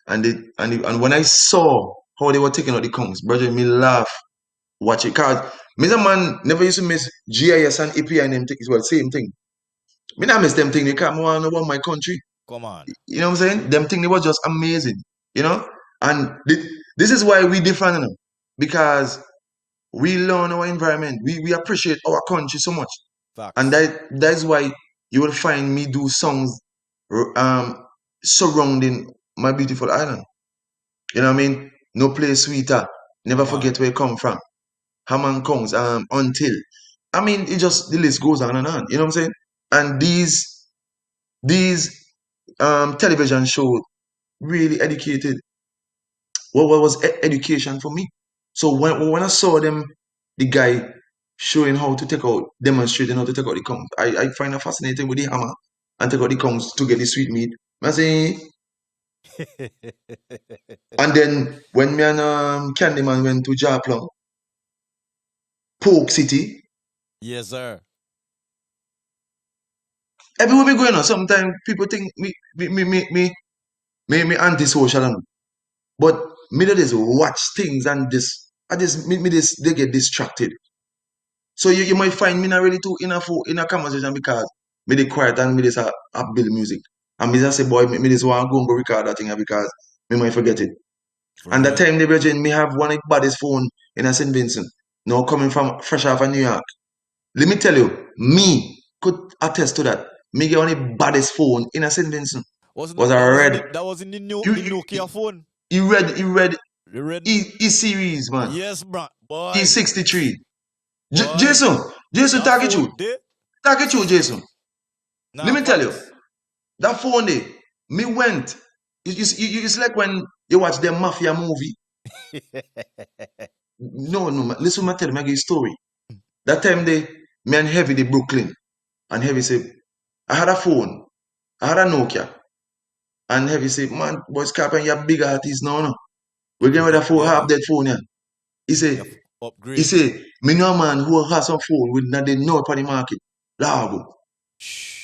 And when I saw how they were taking out the Kongs, brother, me laugh. Watch it, cause me a man never used to miss GIS and API and them things. Well, same thing. Me not miss them thing. They can't want about my country. Come on. You know what I'm saying? Them thing they was just amazing. You know, and this is why we different, you know, because we learn our environment. We appreciate our country so much, Facts. and that's why you will find me do songs surrounding my beautiful island. You know what I mean? No place sweeter. Never forget where you come from. Hammond Kongs, until. I mean, it just, the list goes on and on. You know what I'm saying? And these television shows really educated. What was education for me? So when I saw them, the guy showing how to take out, demonstrating how to take out the Kongs, I find it fascinating with the hammer and take out the Kongs to get the sweet meat. I say, and then when me and Candyman went to Japlong, Polk City, Yes, sir. everywhere me going on, sometimes people think me antisocial, you know. But me that is watch things and this, they get distracted. So you might find me not really too in a conversation because me dey quiet and me just a build music. And me just say, boy, me just want to go and go record that thing because me might forget it. And that time, me have one of the baddest phone in a St. Vincent. Now coming from fresh off of New York. Let me tell you, me could attest to that. Me get one of the baddest phone in a St. Vincent. Was a red. That was in the Nokia phone. He read The red. E series, man. Yes, bro. Boy. E63. Jason, talk it through. Talk it through, Jason. Nah, Let me tell you, that phone day, me went. It's like when you watch the mafia movie. No, listen, me tell you, I give you a story. That time me and Heavy the Brooklyn, and Heavy said, I had a phone, I had a Nokia, and Heavy said, man, boy, Scarpa, you're a big artist now, no? We're getting ready for half that phone, yeah. He said, me know a man who has some phone with not they know upon the market. Largo.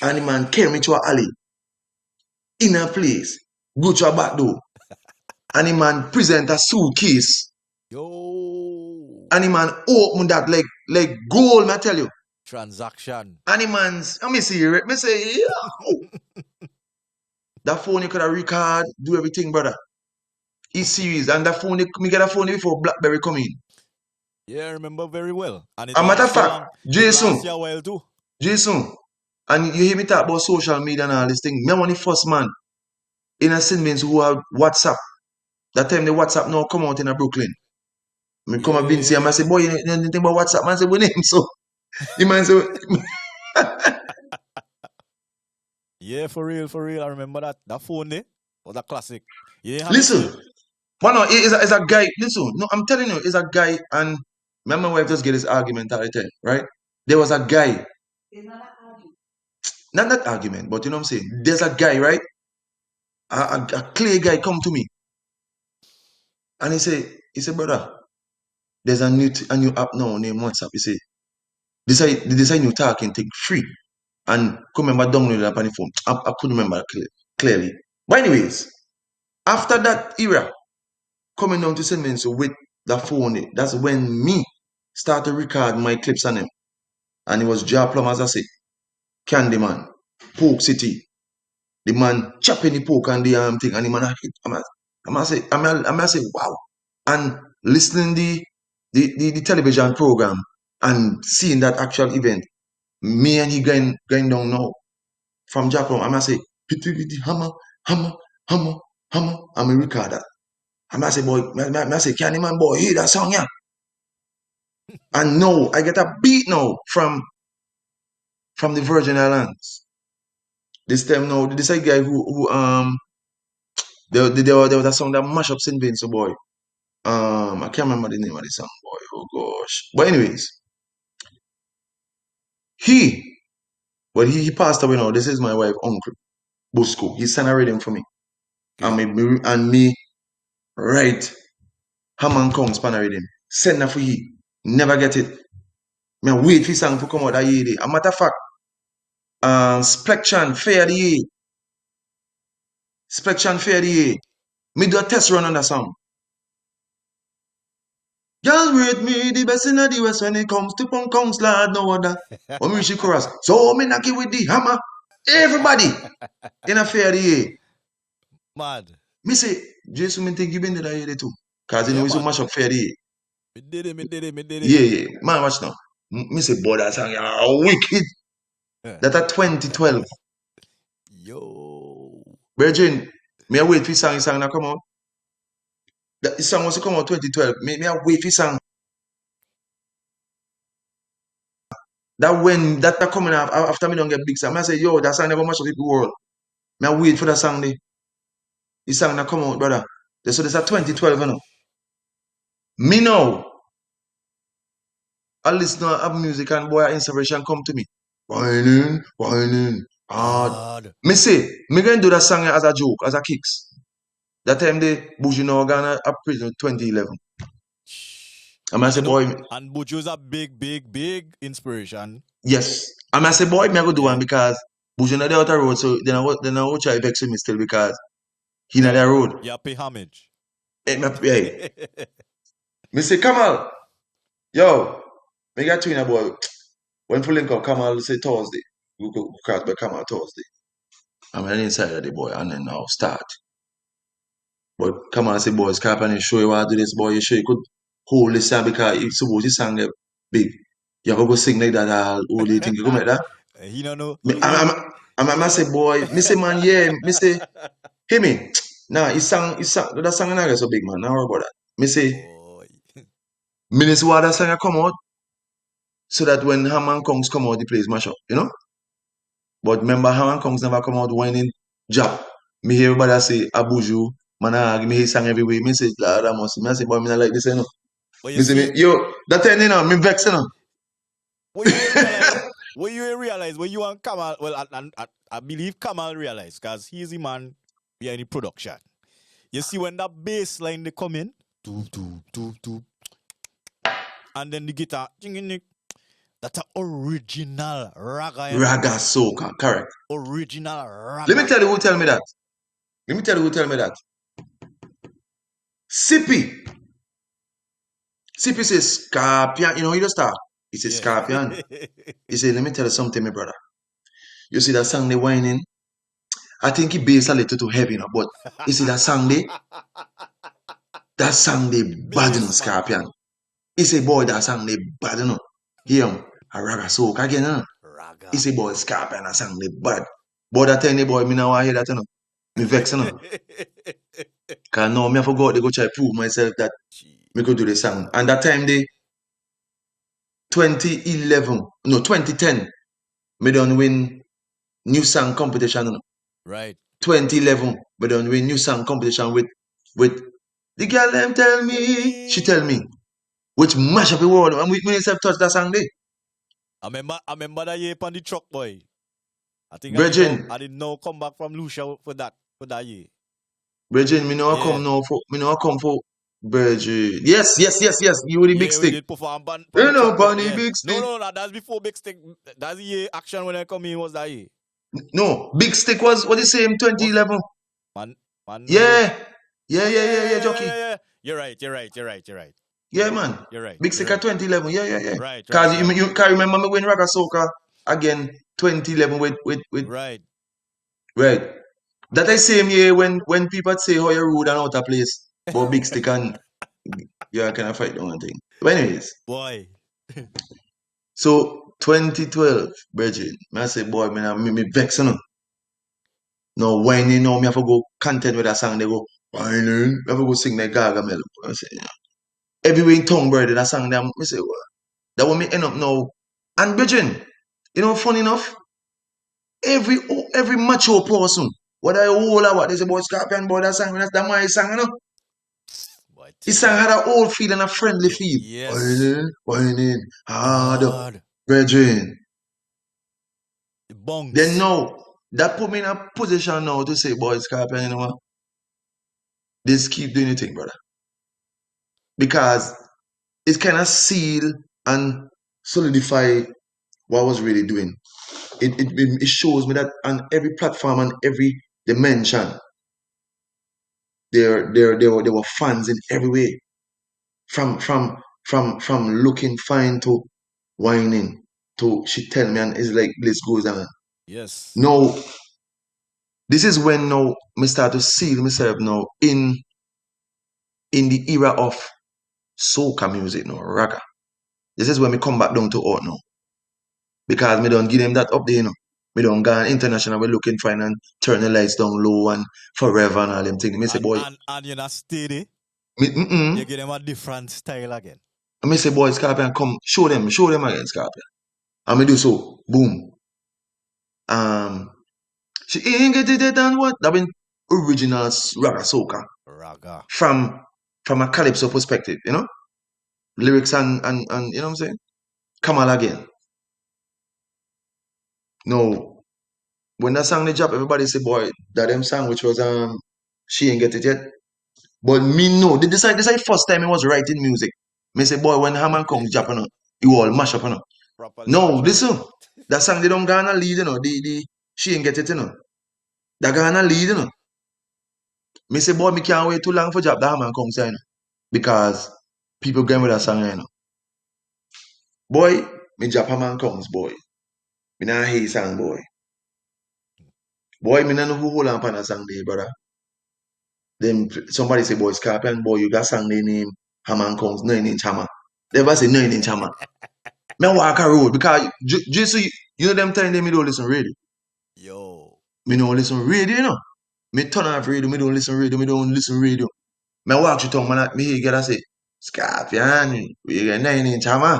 And the man came me to an alley in a place, go to a back door. And the man present a suitcase. Yo. And the man open that like gold, I tell you. Transaction. And the man's, let me see, me say, yo. That phone you could have record, do everything, brother. It's serious. And that phone, me get a phone before BlackBerry come in. Yeah, I remember very well. And a matter of fact, Jason, too. Jason, and you hear me talk about social media and all this thing. Me one the first man in a St. Vincent who have WhatsApp. That time the WhatsApp now come out in a Brooklyn. Me come up Vinci and I say, boy, you know anything about WhatsApp? Man say, we name so. The man say, yeah, for real. I remember that phone there was a classic. Yeah, listen, man, it's a guy. Listen, no, I'm telling you, it's a guy, and my wife just get this argument all the time, right? There was a guy. Not that argument, but you know what I'm saying? There's a guy, right? A clear guy come to me. And he said, brother, there's a new app now named WhatsApp. He said, this is new talking thing, free. And come remember download it up on the phone. I couldn't remember clearly. But anyways, after that era, coming down to St. Vincent with the phone, that's when me start to record my clips on him. And it was Japlum, as I say, Candyman, Polk City. The man chopping the pork and the thing, and the man, I'm gonna say, wow. And listening the television program and seeing that actual event, me and he going down now from Japan. I'm gonna say, pity, pity, hammer, hammer, hammer, hammer. I'm a recorder. I'm gonna say, boy, I say, can man boy hear that song, yeah? And no, I get a beat now from the Virgin Islands. This time now, this is a guy who there was a song that mash up St. Vincent, boy. I can't remember the name of the song, boy. Oh gosh. But anyways, he passed away now. This is my wife, Uncle Bosco. He sent a rhythm for me. And me write Hammond Kong span a rhythm. Send that for he. Never get it. Me wait for song to come out that year. A matter of fact, Splection Fair the year. Splection Fair the year. Me do a test run on that song. Y'all rate me the best in the West when it comes to punk kongs, lad, no other. When we reach the chorus, so me knock it with the hammer. Everybody in a fair year. Mad. Me say, Jason, me think you been there that year too. Cause you know we so much up fair year. Me did it. Yeah. Man, watch now. Me say, boy, that song, wicked. That at 2012. Yo. Virgin, me a wait for song that come out. The song was to come out 2012. Me a wait for song. That when that coming out after me don't get big song, I say, yo, that song never much of people world. Me a wait for that song there. The song that come out, brother. So this is 2012, you know. Me now, I listen to music and boy, inspiration come to me. Whining, hard. Me say, me going to do that song as a joke, as a kicks. That time they Buju now gonna a prison 2011. I say, boy. And Buju's a big inspiration. Yes. I say, boy, me I go do one because Buju not the outer road, so then I will try vex me still because he not the road. Yeah, pay homage. Hey. Me say, Kamal, yo, me got twin boy. When pulling up, Kamal say Thursday. We go cross by Kamal Thursday. I'm inside of the boy, and then now start. But Kamal say, boy, Scarp and show you how to do this, boy. You sure you could hold this song because if suppose this song get big, you go sing like that all the thing. You go make that? He don't know. I say, boy, me say, man, yeah, me say, hear me. Nah, that song not get so big, man. Now worry about that. Me say, me say, what that song come out so that when Hammond Kongs come out, the place mash up, you know? But remember, Hammond Kongs never come out whining job. Me hear everybody say, Abuju, man, give me his song everywhere. Me say, Lord, I must. Me say, boy, me not like this, you know? Me say, yo, that time, you know, me vex, you know? When you realize, when you and Kamal, well, I believe Kamal realized, because he's the man behind the production. You see when that bass line they come in, and then the guitar, that's an original raga. Raga soca, correct. Original raga. Let me tell you who tell me that. Sippy says Scorpion. You know, he just start. He says Scorpion. He said, let me tell you something, my brother. You see that song they whining? I think he bass a little too heavy now, but you see that song they bad enough, Scorpion. He say, boy, that song they bad enough. Hear him, a raga soca again, huh? He say, boy, Scorpion, that song they bad. But that time, boy, me now want to hear that, you know. Me vex, you know. Because now, me forgot to go try to prove myself that me could do the song. And that time, 2010, me done win new song competition, you know. Right. 2011, we done win new song competition with the girl them tell me, she tell me, which mash up the world. And we myself touch that song there. I remember that year on the truck, boy. I think Virgin. I didn't know come back from Lucia for that year. Virgin, me know I come for Virgin. Yes. You were the big stick. We did perform You know, Bunny Big Stick. No, that's before Big Stick. That's the year action when I come in was that year. No, Big Stick was what the same 2011. Man. Yeah, jockey. Yeah. You're right. Yeah, man. You're right. Big Stick at 2011. Yeah. Right. Because you can remember me when Raga Soca again 2011 with Right. That is same year when people say how you rude and out of place. But Big Stick and Yeah, can I fight the one thing? But anyways, Boy. so 2012, Bridget, I say, boy, me vex, you know. No whining, no, me have to go content with that song, they go, whining, me have to go sing that Gargamel. I say, yeah. Everywhere in tongue, brother, that song, them, me say, what? That will me end up now. And Bridget, you know, funny enough, every mature person, whether you old or what, they say, boy, Scorpion, boy, that song, that's my song, you know. Boy, His song had an old feel and a friendly feel. yes. Whining, hard, God. Bridget. The bunks. Then now, that put me in a position now to say, boy, Scorpion, you know what? Just keep doing your thing, brother. Because it kind of seal and solidify what I was really doing. It shows me that on every platform and every dimension, there were fans in every way. From looking fine to whining to she tell me and it's like list goes on. Yes. Now, this is when now me start to seal myself now in the era of soca music now, ragga. This is when me come back down to earth now. Because me don't give them that up there, you know. Me don't go on international, we looking fine and turn the lights down low and forever and all them things. Me say, boy, And you're not steady. me, You give them a different style again. me say, boy, Scorpion, come, show them again, Scorpion. And me do so, boom. She ain't get it done what? That been original ragga soca. Ragga. From a calypso perspective, you know? Lyrics and you know what I'm saying? Come on again. No, when that song they drop, everybody say, boy, that them song which was she ain't get it yet. But me no, this is first time I was writing music. Me say, boy, when Haman comes drop, you know, you all mash up, you know. Properly No, mash listen. That song they don't gonna lead, you know. The she ain't get it, you know. That gonna lead, you know. Me say, boy, me can't wait too long for drop the Haman comes, you know. Because people going with that song, you know. Boy, me drop Haman comes, boy. Me not hear song, boy. Boy, me not know who hold on upon that song there, brother. Then somebody say, boy, Scorpion, boy, you got song name Haman comes 9-inch hammer. They ever say 9-inch hammer. Me walk a road because just so you know them time they me don't listen radio. Yo. Me don't listen radio, you know. Me turn off radio, me don't listen radio, me don't listen radio. Me walk to town, man, me hear get I say, Scorpion, we get 9-inch hammer.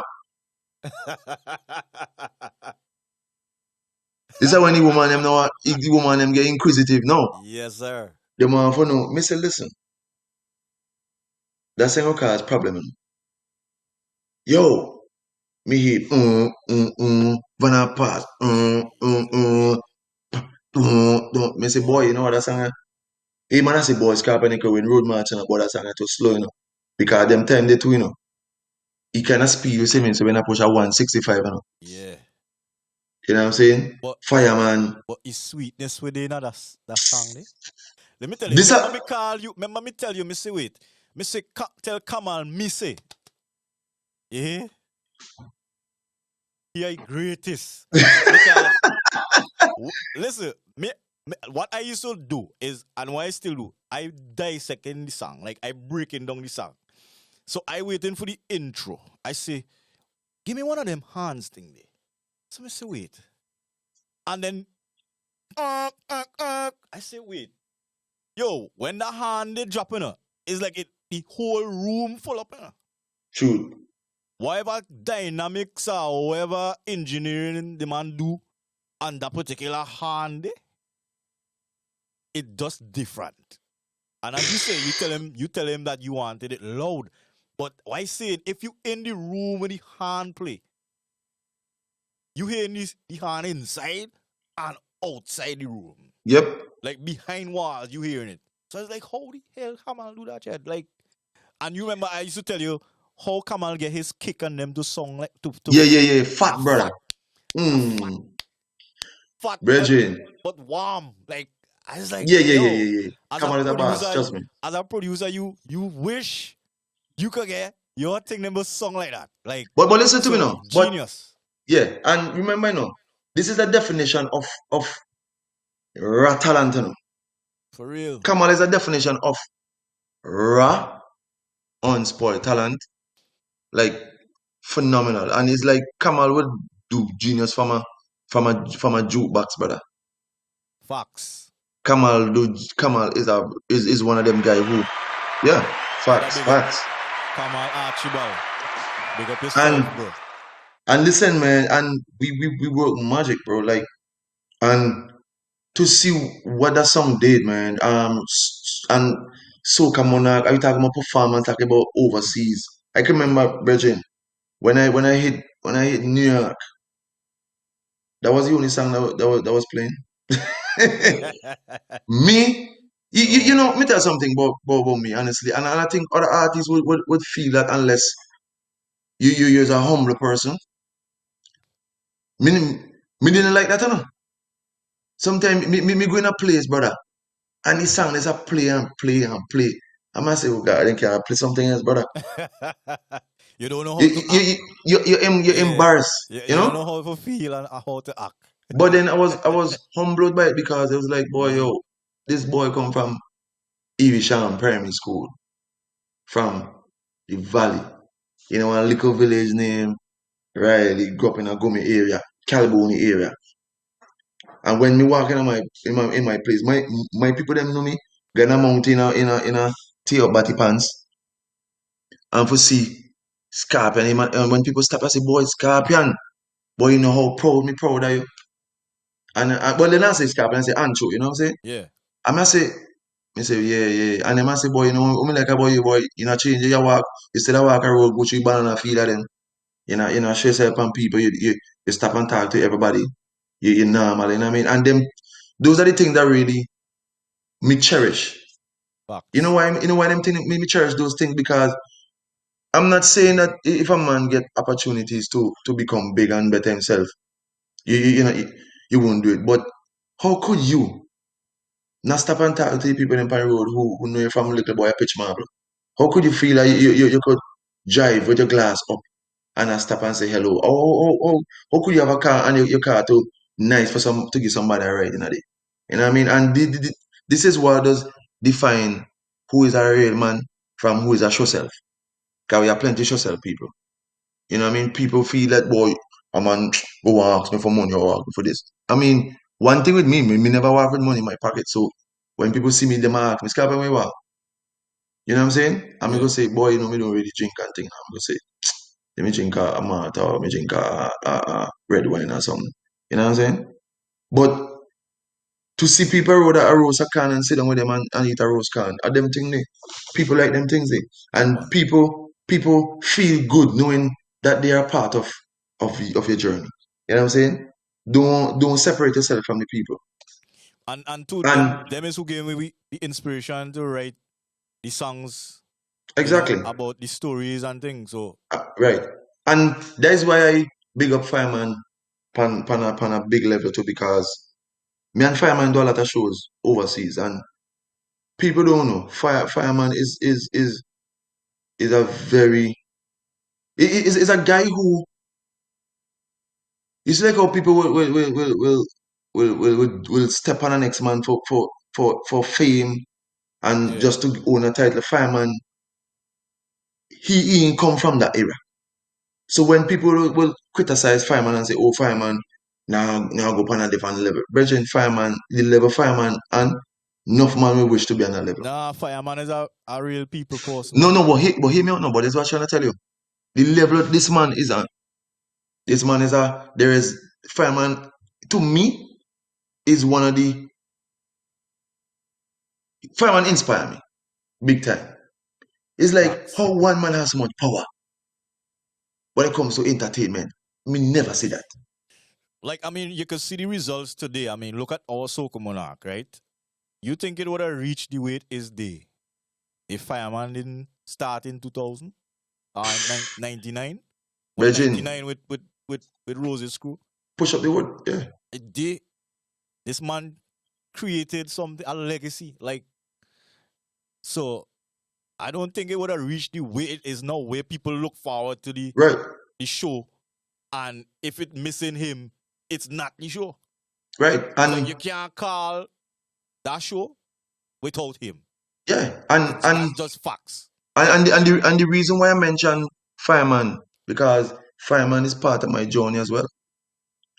This is when the woman them know the woman them get inquisitive now. Yes, sir. The man for no, me say listen. That same cause problem. Yo, me hear Vanna Pass, me say boy, you know what that song? Hey man, I say boy, Scorpion when road march and about that song too slow, you know. Because them time they too, you know. He kinda speed with him, so when I push a 165, you know. Yeah. You know what I'm saying? But Fireman. But his sweetness within that song there. Let me tell you, This remember me call you, remember me tell you, me say wait. Me say tell Kamal, me say. Yeah? He are greatest. Because listen, what I used to do is, and what I still do, I dissecting the song, like I breaking down the song. So I waiting for the intro. I say, give me one of them hands thing there. So I say, wait. And then, I say, wait. Yo, when the hand they dropping her, it's like the whole room full up. True. Whatever dynamics or whatever engineering the man do on that particular hand, it does different. And as you say, you tell him that you wanted it loud. But why saying if you in the room with the hand play, you hear the hand inside and outside the room. Yep. Like behind walls, you hearing it. So it's like, how the hell Kamal do that yet? Like, and you remember I used to tell you how Kamal get his kick on them to song like to Yeah. Fat brother. Fat Brethren. but warm. Like I was like, Yeah. As Come on, a it's a boss, producer, trust me. as a producer, you wish you could get your thing number song like that. Like, But listen to me now. Genius. Yeah, and remember now, this is the definition of raw talent. You know. For real. Kamal is a definition of raw unspoiled talent, like phenomenal. And it's like Kamal would do genius from a jukebox, brother. Facts. Kamal is one of them guy who, yeah, facts, Big up facts. Kamal Archibald. Big up yourself, And bro. and listen, man, and we work magic, bro. Like, and to see what that song did, man. And Soca Monarch, are you talking about performance, talking about overseas? I can remember, Bridget, when I hit New York, that was the only song that was playing. Me, you know, me tell something about me, honestly, and I think other artists would feel that unless you're a humble person. Me, me didn't like that, you know. Sometimes me go in a place, brother, and the song is a play and play and play. I must say, oh God, I can I play something else, brother. You don't know You how to act. you're Yeah. embarrassed, You don't know how to feel and how to act. But then I was humbled by it because it was like, boy, yo, this boy come from Evesham Primary School, from the valley. You know, a little village name, right? He grew up in a Gumi area, Calboni area. And when me walk in my place, my people them know me. Gonna mount in a tee up batty pants and for see Scorpion. And when people stop, I say, boy, Scorpion. Boy, you know how proud of you. And well, then I say Scorpion, I say Ancho, you know what I'm saying? Yeah. I must say, me say, yeah, yeah. And then I say, boy, you know, me like a boy, you know, change your walk. Instead of walk a road, go to banana field and then, show yourself on people, you stop and talk to everybody. You're normal, you know what I mean? And them, those are the things that really me cherish. You know Facts. why? You know why them things me cherish those things because I'm not saying that if a man get opportunities to become big and better himself, you won't do it. But how could you not stop and talk to the people in the road who know you from little boy a pitch marble? How could you feel like you could drive with your glass up and not stop and say hello? How could you have a car and your car too nice to give somebody a ride in a day? You know what I mean? And this is what does define who is a real man from who is a show self. Because we are plenty show self people. You know what I mean? People feel that boy, a man go ask me for money or ask me for this. I mean, one thing with me never work with money in my pocket. So when people see me, they might ask me, Scarpa, where you work? You know what I'm saying? I'm Yeah. gonna say, boy, me don't really drink and thing. I'm gonna say, let me drink a malt or let me drink a red wine or something. You know what I'm saying? But to see people roll a roast a can and sit down with them and eat a roast can, are them thing they. People like them things they. And Man. people feel good knowing that they are part of your journey. You know what I'm saying? Don't separate yourself from the people. And to And them is who gave me the inspiration to write the songs, exactly. about the stories and things. So Right. And that is why I big up Fireman pan a big level too because me and Fireman do a lot of shows overseas and people don't know. Fireman is a very is a guy who it's like how people will step on the next man for fame and yeah. just to own a title. Fireman, he ain't come from that era. So when people will criticize Fireman and say, "Oh, Fireman, now go on a different level," Brethren, Fireman, the level Fireman, and enough man will wish to be on that level. Nah, Fireman is a real people person, No, man. no, but hear me out. No, but that's what I'm trying to tell you. The level this man is on. This man is there is Fireman to me is one of the Fireman inspire me big time. It's like Facts. how one man has so much power when it comes to entertainment. Me never see that. Like, I mean, you can see the results today. I mean, look at our Soca Monarch, right? You think it would have reached the way it is today if Fireman didn't start in 2000 or 99? What, Virgin, 99 with Rose's crew? push up the word. Yeah. This man created something, a legacy. Like, so I don't think it would have reached the way it is now, where people look forward to Right. the show, and if it missing him, it's not the show. Right. So And you can't call that show without him. yeah. That's just facts. And the reason why I mentioned Fireman, because Fireman is part of my journey as well.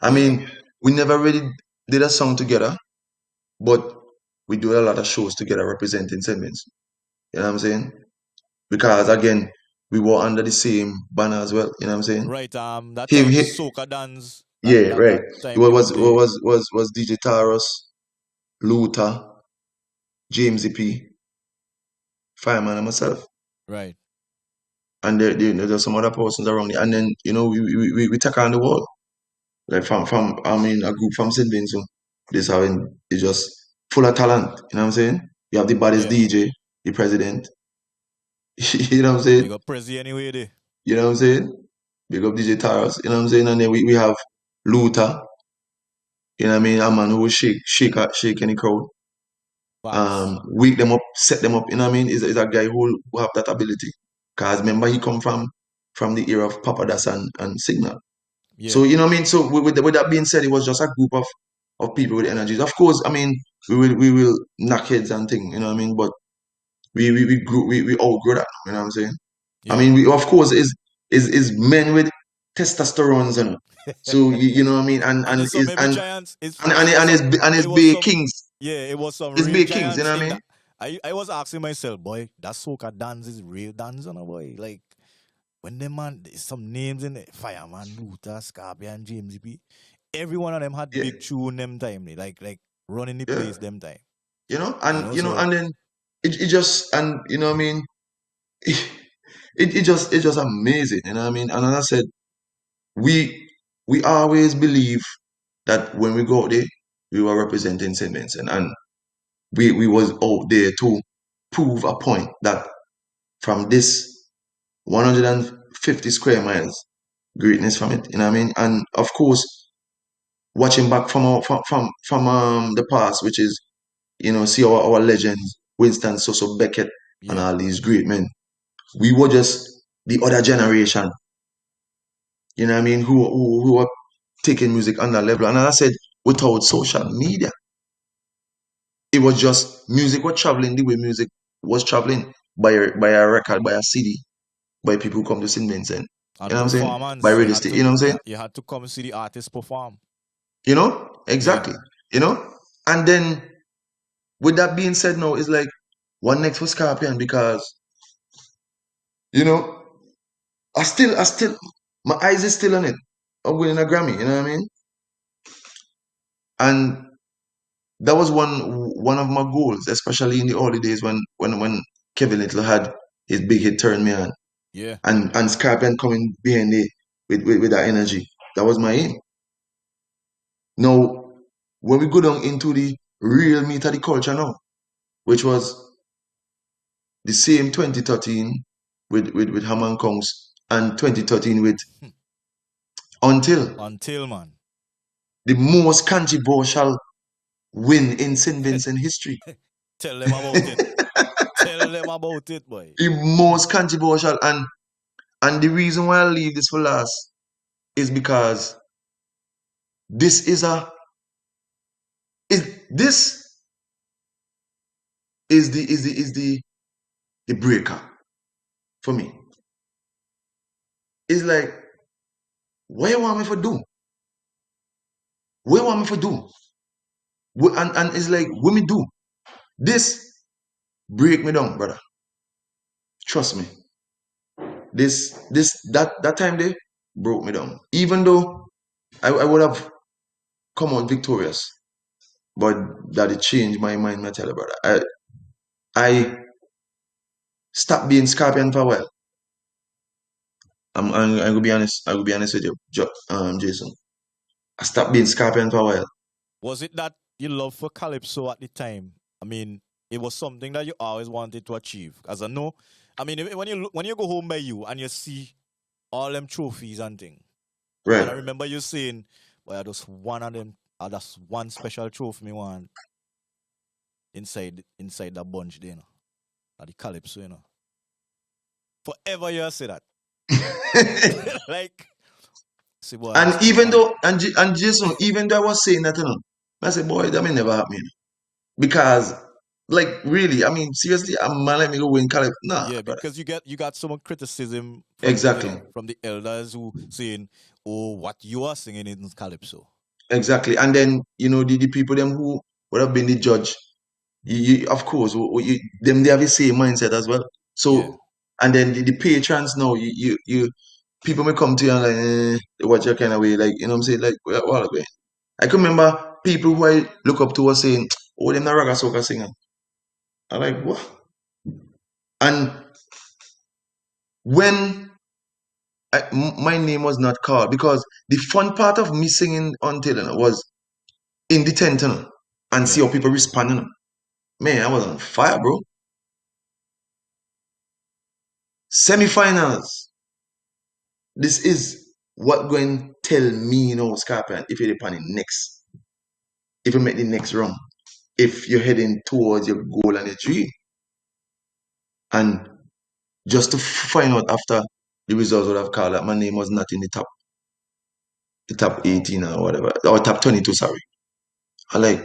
I mean, we never really did a song together, but we do a lot of shows together representing St. Vincent. You know what I'm saying? Because again, we were under the same banner as well. You know what I'm saying? Right. That Him, time he, soca dance. yeah, right. That It time you were there. was DJ Taros, Luther, James P, Fireman, and myself. Right. And there's some other persons around it. And then, you know, we take on the world. Like from I mean a group from St. Vincent. This having it's just full of talent. You know what I'm saying? You have the baddest Yeah. DJ, the president. You know what I'm saying? You got Prezi anyway there. You know what I'm saying? Big up DJ Taros. You know what I'm saying? And then we have Luther. You know what I mean? A man who will shake any crowd. Facts. Wake them up, set them up. You know what I mean? Is a guy who have that ability. Cause remember he come from the era of Papa Das and Signal. Yeah. So you know what I mean. So with that being said, it was just a group of people with energies. Of course, I mean we will knock heads and things. You know what I mean. But we outgrow that. You know what I'm saying. Yeah. I mean we of course is men with testosterones and so you know what I mean and it's some heavy and giants. his big kings. Yeah, it was some His real big kings. giants You know what I in mean. that. I was asking myself, boy, that soca dance is real dance, boy. Like when them man, there's some names in it, Fireman, Luther, Scorpion, James P. Every one of them had Yeah. big tune them time, like running the Yeah. place them time. You know, and you know, so- and then it just and you know what I mean. It's just amazing. You know what I mean. And as I said, we always believe that when we go out there, we were representing St. Vincent, and we was out there to prove a point that from this 150 square miles, greatness from it. You know what I mean. And of course, watching back from the past, which is you know see our legends, Winston Soso Beckett, and Yeah. all these great men. We were just the other generation. You know what I mean? Who were taking music on that level. And as I said, without social media, it was just music was traveling the way music was traveling by a record, by a CD, by people who come to St. Vincent. And You know what I'm saying? performance, By you radio had station. to- You know what I'm saying? You had to come see the artist perform. You know? Exactly. You know? And then with that being said now, it's like one next for Scorpion because you know, I still my eyes is still on it. I'm winning a Grammy, you know what I mean? And that was one of my goals, especially in the early days when Kevin Little had his big hit Turn Me On. Yeah. And Scorpion coming behind it with that energy. That was my aim. Now, when we go down into the real meat of the culture now, which was the same 2013 with Hammond Kongs and 2013 with Until, man. the most controversial win in St. Vincent history. Tell them about it. Tell them about it, boy. The most controversial and the reason why I leave this for last is because this is the breaker for me. It's like, what you want me to do? What you want me to do? And it's like, what me do? This break me down, brother. Trust me. That time they broke me down. Even though I would have come out victorious, but that it changed my mind, I tell you, brother. I stopped being Scorpion for a while. I'm gonna be honest. I will be honest with you, Jason. I stopped being Scorpion for a while. Was it that you love for Calypso at the time? I mean, it was something that you always wanted to achieve. As I know, I mean, when you go home by you and you see all them trophies and things, Right. and I remember you saying, "Well, just one of them, that's one special trophy me want inside that bunch there, at the Calypso, Forever you say that, like." See, boy, And even though and Jason, even though I was saying that, I said, boy, that may never happen. Because Like really, I mean, seriously, a man let me go win Caleb. Nah, Yeah, brother. because you got some criticism Exactly. from the elders who saying, "Oh, what you are singing in calypso." Exactly. And then, the people them who would have been the judge, of course, them they have the same mindset as well. Yeah, So, and then the patrons now, people may come to you and like, they watch your kind of way, like, you know what I'm saying? Like, what way? I can remember people who I look up to were saying, oh, them not raga soca singer. I'm like, what? And when my name was not called, because the fun part of me singing until was in the tent, and see yeah, how people responding. Man, I was on fire, bro. Semi-finals. This is what going tell me, Scorpion, if you're the next, if you make the next run, if you're heading towards your goal and your dream. And just to find out after the results would have called that my name was not in the top 18 or whatever, or top 22, sorry. I like,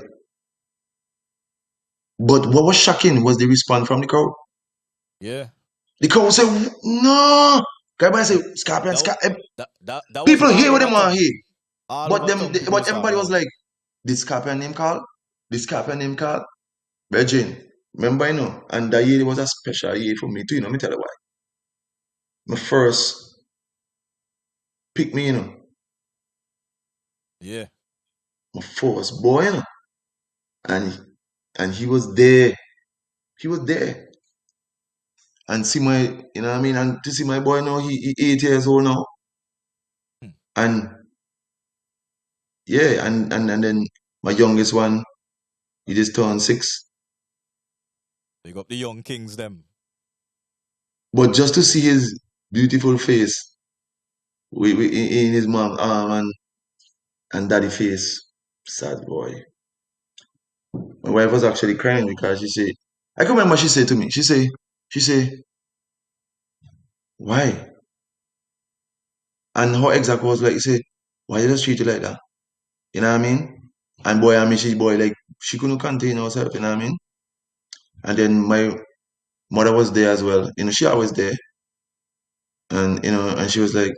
but what was shocking was the response from the crowd. yeah. The crowd said, no. Everybody say, And Scorpion, that Scorpion. that was People all hear what over they want tongue, to hear. all But over them, tongue. People but was talking everybody was about it. like, this Scorpion name called? This Scorpion name called? Virgin. Remember, and that year was a special year for me too, let me tell you why. My first pick me, Yeah, my first boy, and and he was there. He was there. And see my, you know what I mean? And to see my boy now, he 8 years old now. Hmm. And yeah, and then my youngest one, he just turned 6. They got the young kings them. But just to see his beautiful face in his mom arm and daddy face, sad boy. My wife was actually crying because she said, I can remember she said to me, she say, why? And her exact was like, you say, why you just treat you like that? You know what I mean? And boy, I mean, she boy, like, she couldn't contain herself, you know what I mean? And then my mother was there as well. She always there. And, and she was like,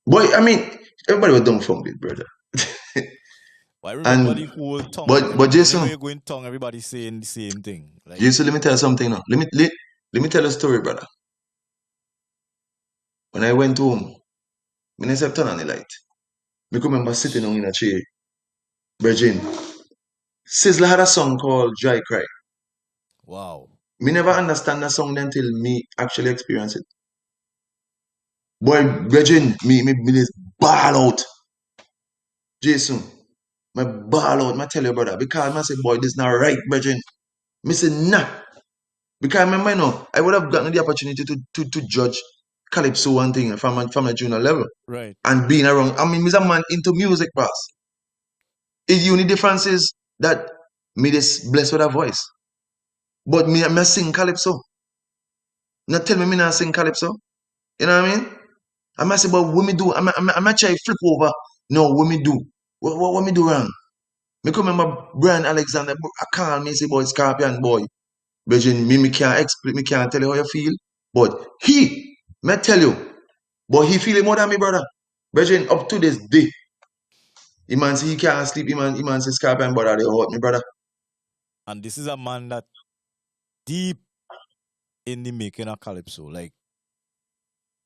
boy, I mean, everybody was dumbfounded, brother. But I remember the And, whole tongue. but When you know Jason, you're going tongue, everybody saying the same thing. Like, Jason, let me tell you something now. Let me tell a story, brother. When I went home, when I said turn on the light, I can remember sitting on in a chair. Virgin, Sizzler had a song called Dry Cry. wow, Me never understand that song until me actually experience it. Boy, Virgin, me just ball out. Jason, my ball out, I tell you, brother, because I say, boy, this not right, Virgin. Me say, nah. Because I remember, I would have gotten the opportunity to judge Calypso one thing from a junior level. right. And being around, I mean, Mr. Man into music, boss. The only difference is that me is blessed with a voice. But me sing Calypso. Not tell me not sing Calypso. You know what I mean? I might say, but what me do? I'm not try flip over. No, what me do? What me do wrong? Me come remember Brian Alexander, I call me say, boy, Scorpion boy. Virgin, me can't explain, me can't tell you how you feel. But me tell you, but he feel it more than me, brother. Virgin, up to this day, he man say he can't sleep, he man say Scorpion brother, they hurt me, brother. And this is a man that deep in the making of calypso, like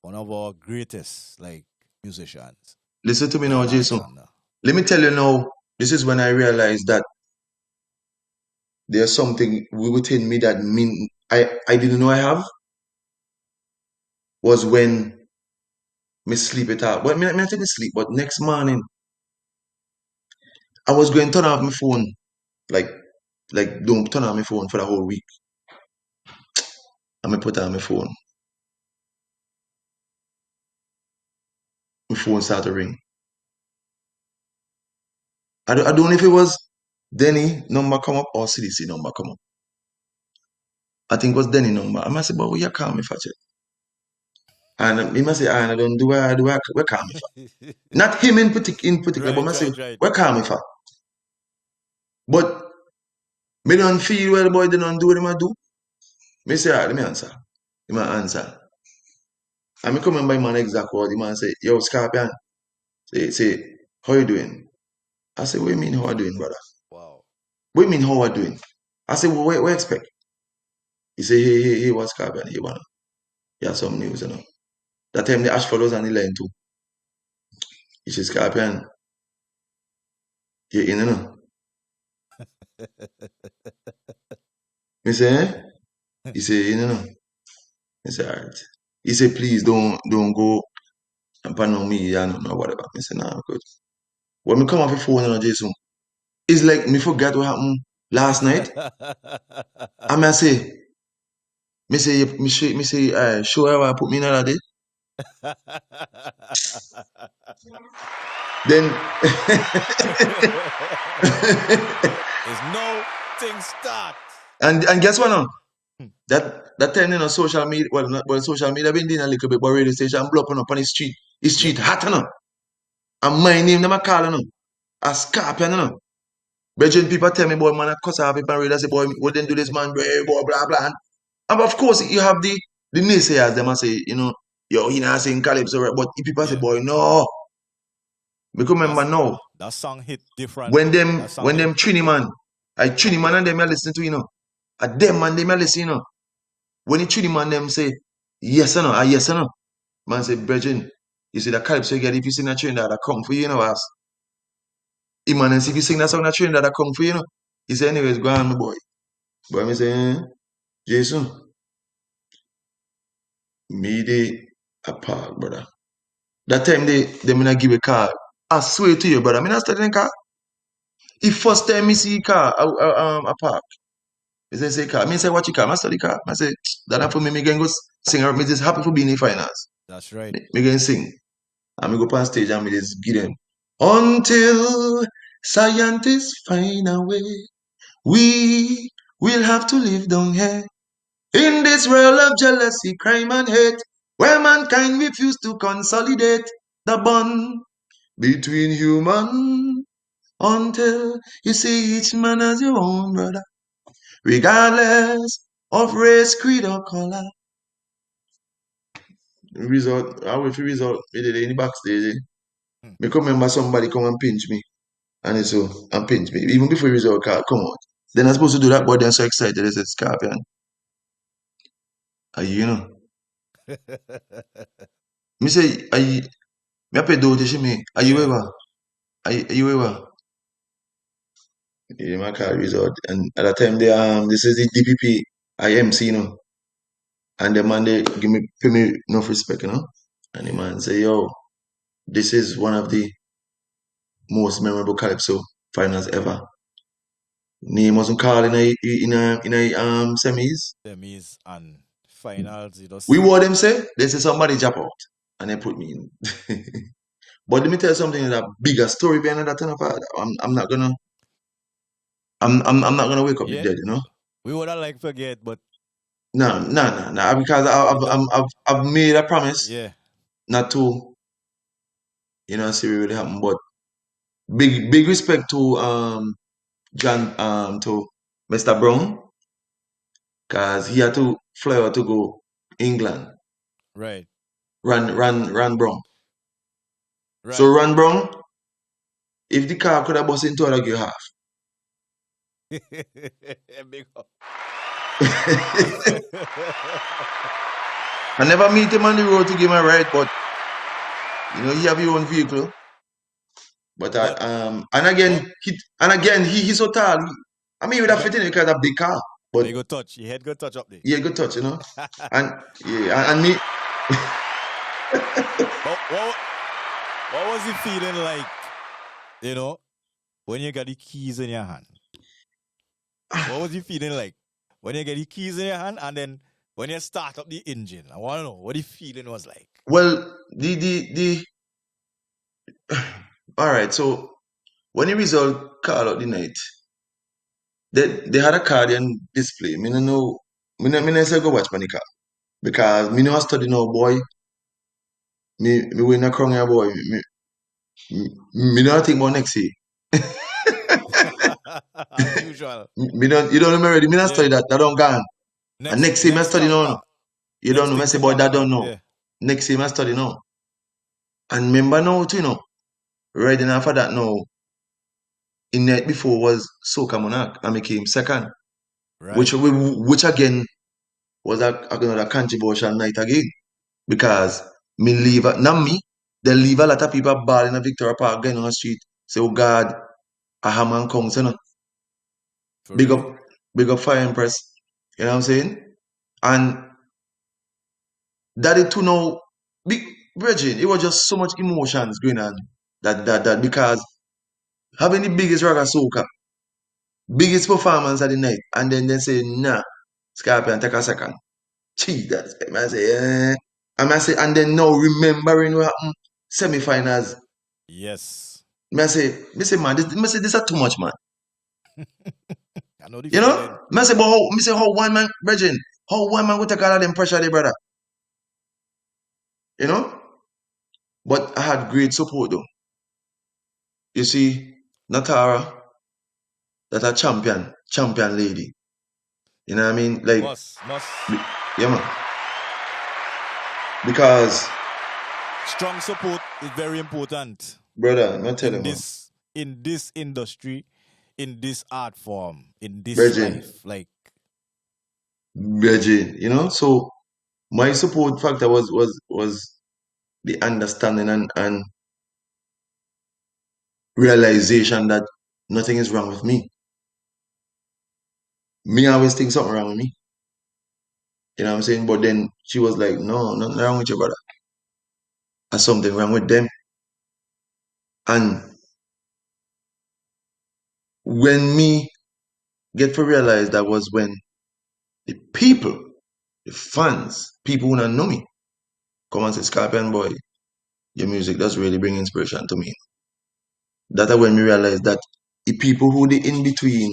one of our greatest like musicians, Listen to me now, Brian Jason. Alexander. Let me tell you now, this is when I realized that there's something within me that I didn't know I have, was when me sleep it out. Well, me not take me sleep, but next morning I was going to turn off my phone, like don't turn on my phone for the whole week. And me put on my phone. My phone started to ring. I don't know if it was Denny number come up or CDC number come up. I think it was Denny number. I must say, but where you call me for check? And he must say, I don't do I where call me for? Not him in particular, but I say, Right. where call me for? But Me don't feel well, boy, they don't do what they do. Me say, all right, let me answer. He man answer. And me come and buy man exact word. The man say, yo, Scorpion. Say, how you doing? I say, what you mean how I doing, brother? Wow. What you mean how I doing? I say, well, what expect? He say, hey, what's Scorpion? He wanna. You have some news, you know. That time the Ashford was on the line too. He says, Scorpion, you in, you know. Me say, eh? He say, you know. I say, all right. He say, please don't go and pan on me, yeah, no, whatever. I say, nah, good. When me come off the phone, you know, Jason, it's like me forget what happened last night. And I say, show her why put me in that day. Then There's no thing start. and guess what now? That time you know social media, well social media been doing a little bit, but radio station blowing up on the street. The street hot you know. And my name them a calling you know. A Scorpion you know. Virgin people tell me boy man I cuss off people and radio say boy we didn't do this man boy blah blah. And of course you have the naysayers them a say, you know, yo he not saying Calypso right, but the people say boy no. Because remember now. That song hit different. When them Trini man, I Trini man and them I listen to, you know. At them man them I listen, you know. When the Trini man them say yes or no, yes or no. Man say, Brethren, you see the Calypso you get if you sing that tune that I come for you, you know, as man and see if you sing that song that tune that I come for you, you know. He say, anyways, go on, my boy. Boy, me say, Jason, me they apart, brother. That time they me not give a car. I swear to you, brother, me not studying car. If first time me see car, I park. He say car. Me say watch your car. I study car. I say that for me. Me can go sing. Me just happy for being in finals. That's right. Me can sing. And me go on stage and me just give them. Until scientists find a way, we will have to live down here in this world of jealousy, crime, and hate, where mankind refuse to consolidate the bond between human. Until you see each man as your own brother, regardless of race, creed, or color. Result, I wait for result. Me did it in the backstage. Me come remember somebody come and pinch me, and so and pinch me even before result card come out. Then I supposed to do that, but then so excited. They said, "Scorpion, are you know?" Me say, "Are you?" Me pay do to me. Are you ever? Are you ever? Yeah, my card result, and at that time they this is the DPP IMC, you know. And the man they pay me enough respect, you know. And the man say, yo, this is one of the most memorable Calypso finals ever. Name wasn't called in a semis. Semis and finals. We what them say? They say somebody jump out and they put me in. But let me tell you something, that bigger story behind that kind of part. I'm not gonna I'm not gonna wake up the dead, you know. We would have like forget, but No, because I've made a promise. Yeah. Not to, you know, see what really happen. But big respect to John to Mr. Brown, cause he had to fly out to go England. Right. Run Brown. Right. So Run Brown, if the car could have bust into it, I'd give half. Big up. I never meet him on the road to give him a ride, but you know, you have your own vehicle. But and again he's so tall. I mean, he would have fit in because of a big car. But he go touch. He head go touch up there. Yeah, good touch, you know. And yeah, and me. What was it feeling like, you know, when you got the keys in your hand? What was you feeling like when you get the keys in your hand and then when you start up the engine? I want to know what the feeling was like. Well, the all right. So when the result call out the night, they had a Cardian display. Me no know. Me no say go watch Panica because me no study no boy. Me win a crown here, boy. Me no think about next year. As usual. You don't know me already. Me not study that. That don't gone. And next year I study now. chapter. You don't know. Me Next say thing boy to that come don't now, know. yeah. Next year I study now. And remember now too, right then after that now, in night before was Soca Monarch and became second. Right. Which again was another controversial night again. Because me leave not me, they leave a lot of people ball in a Victoria Park going on the street. Say, oh God, a hammer comes, For Big real. up, big up Fire Empress. You know what I'm saying? And that it too now, big Virgin, it was just so much emotions going on that because having the biggest raga soca, biggest performance of the night, and then they say, nah, Scorpion take a second. Gee, that's it. I say, I say, and then now remembering what happened, semi-finals. Yes. Me say, man, this is too much, man. I know the You feeling. know? Me say, how one man, Virgin, how one man would take all of them pressure, there, brother. You know? But I had great support though. You see, Natara, that a champion lady. You know what I mean? Like, Must. yeah, man. Because, Strong support is very important brother, I'm tell you, in man. this industry, in this art form, in this Virgin, life. Like, Virgin, you know? So my support factor was the understanding and realization that nothing is wrong with me. Me always think something wrong with me. You know what I'm saying? But then she was like, no, nothing wrong with you, brother. There's something wrong with them. And when me get to realize that was when the people, the fans, people who don't know me, come and say, Scorpion boy, your music does really bring inspiration to me. That's when me realize that the people who they in between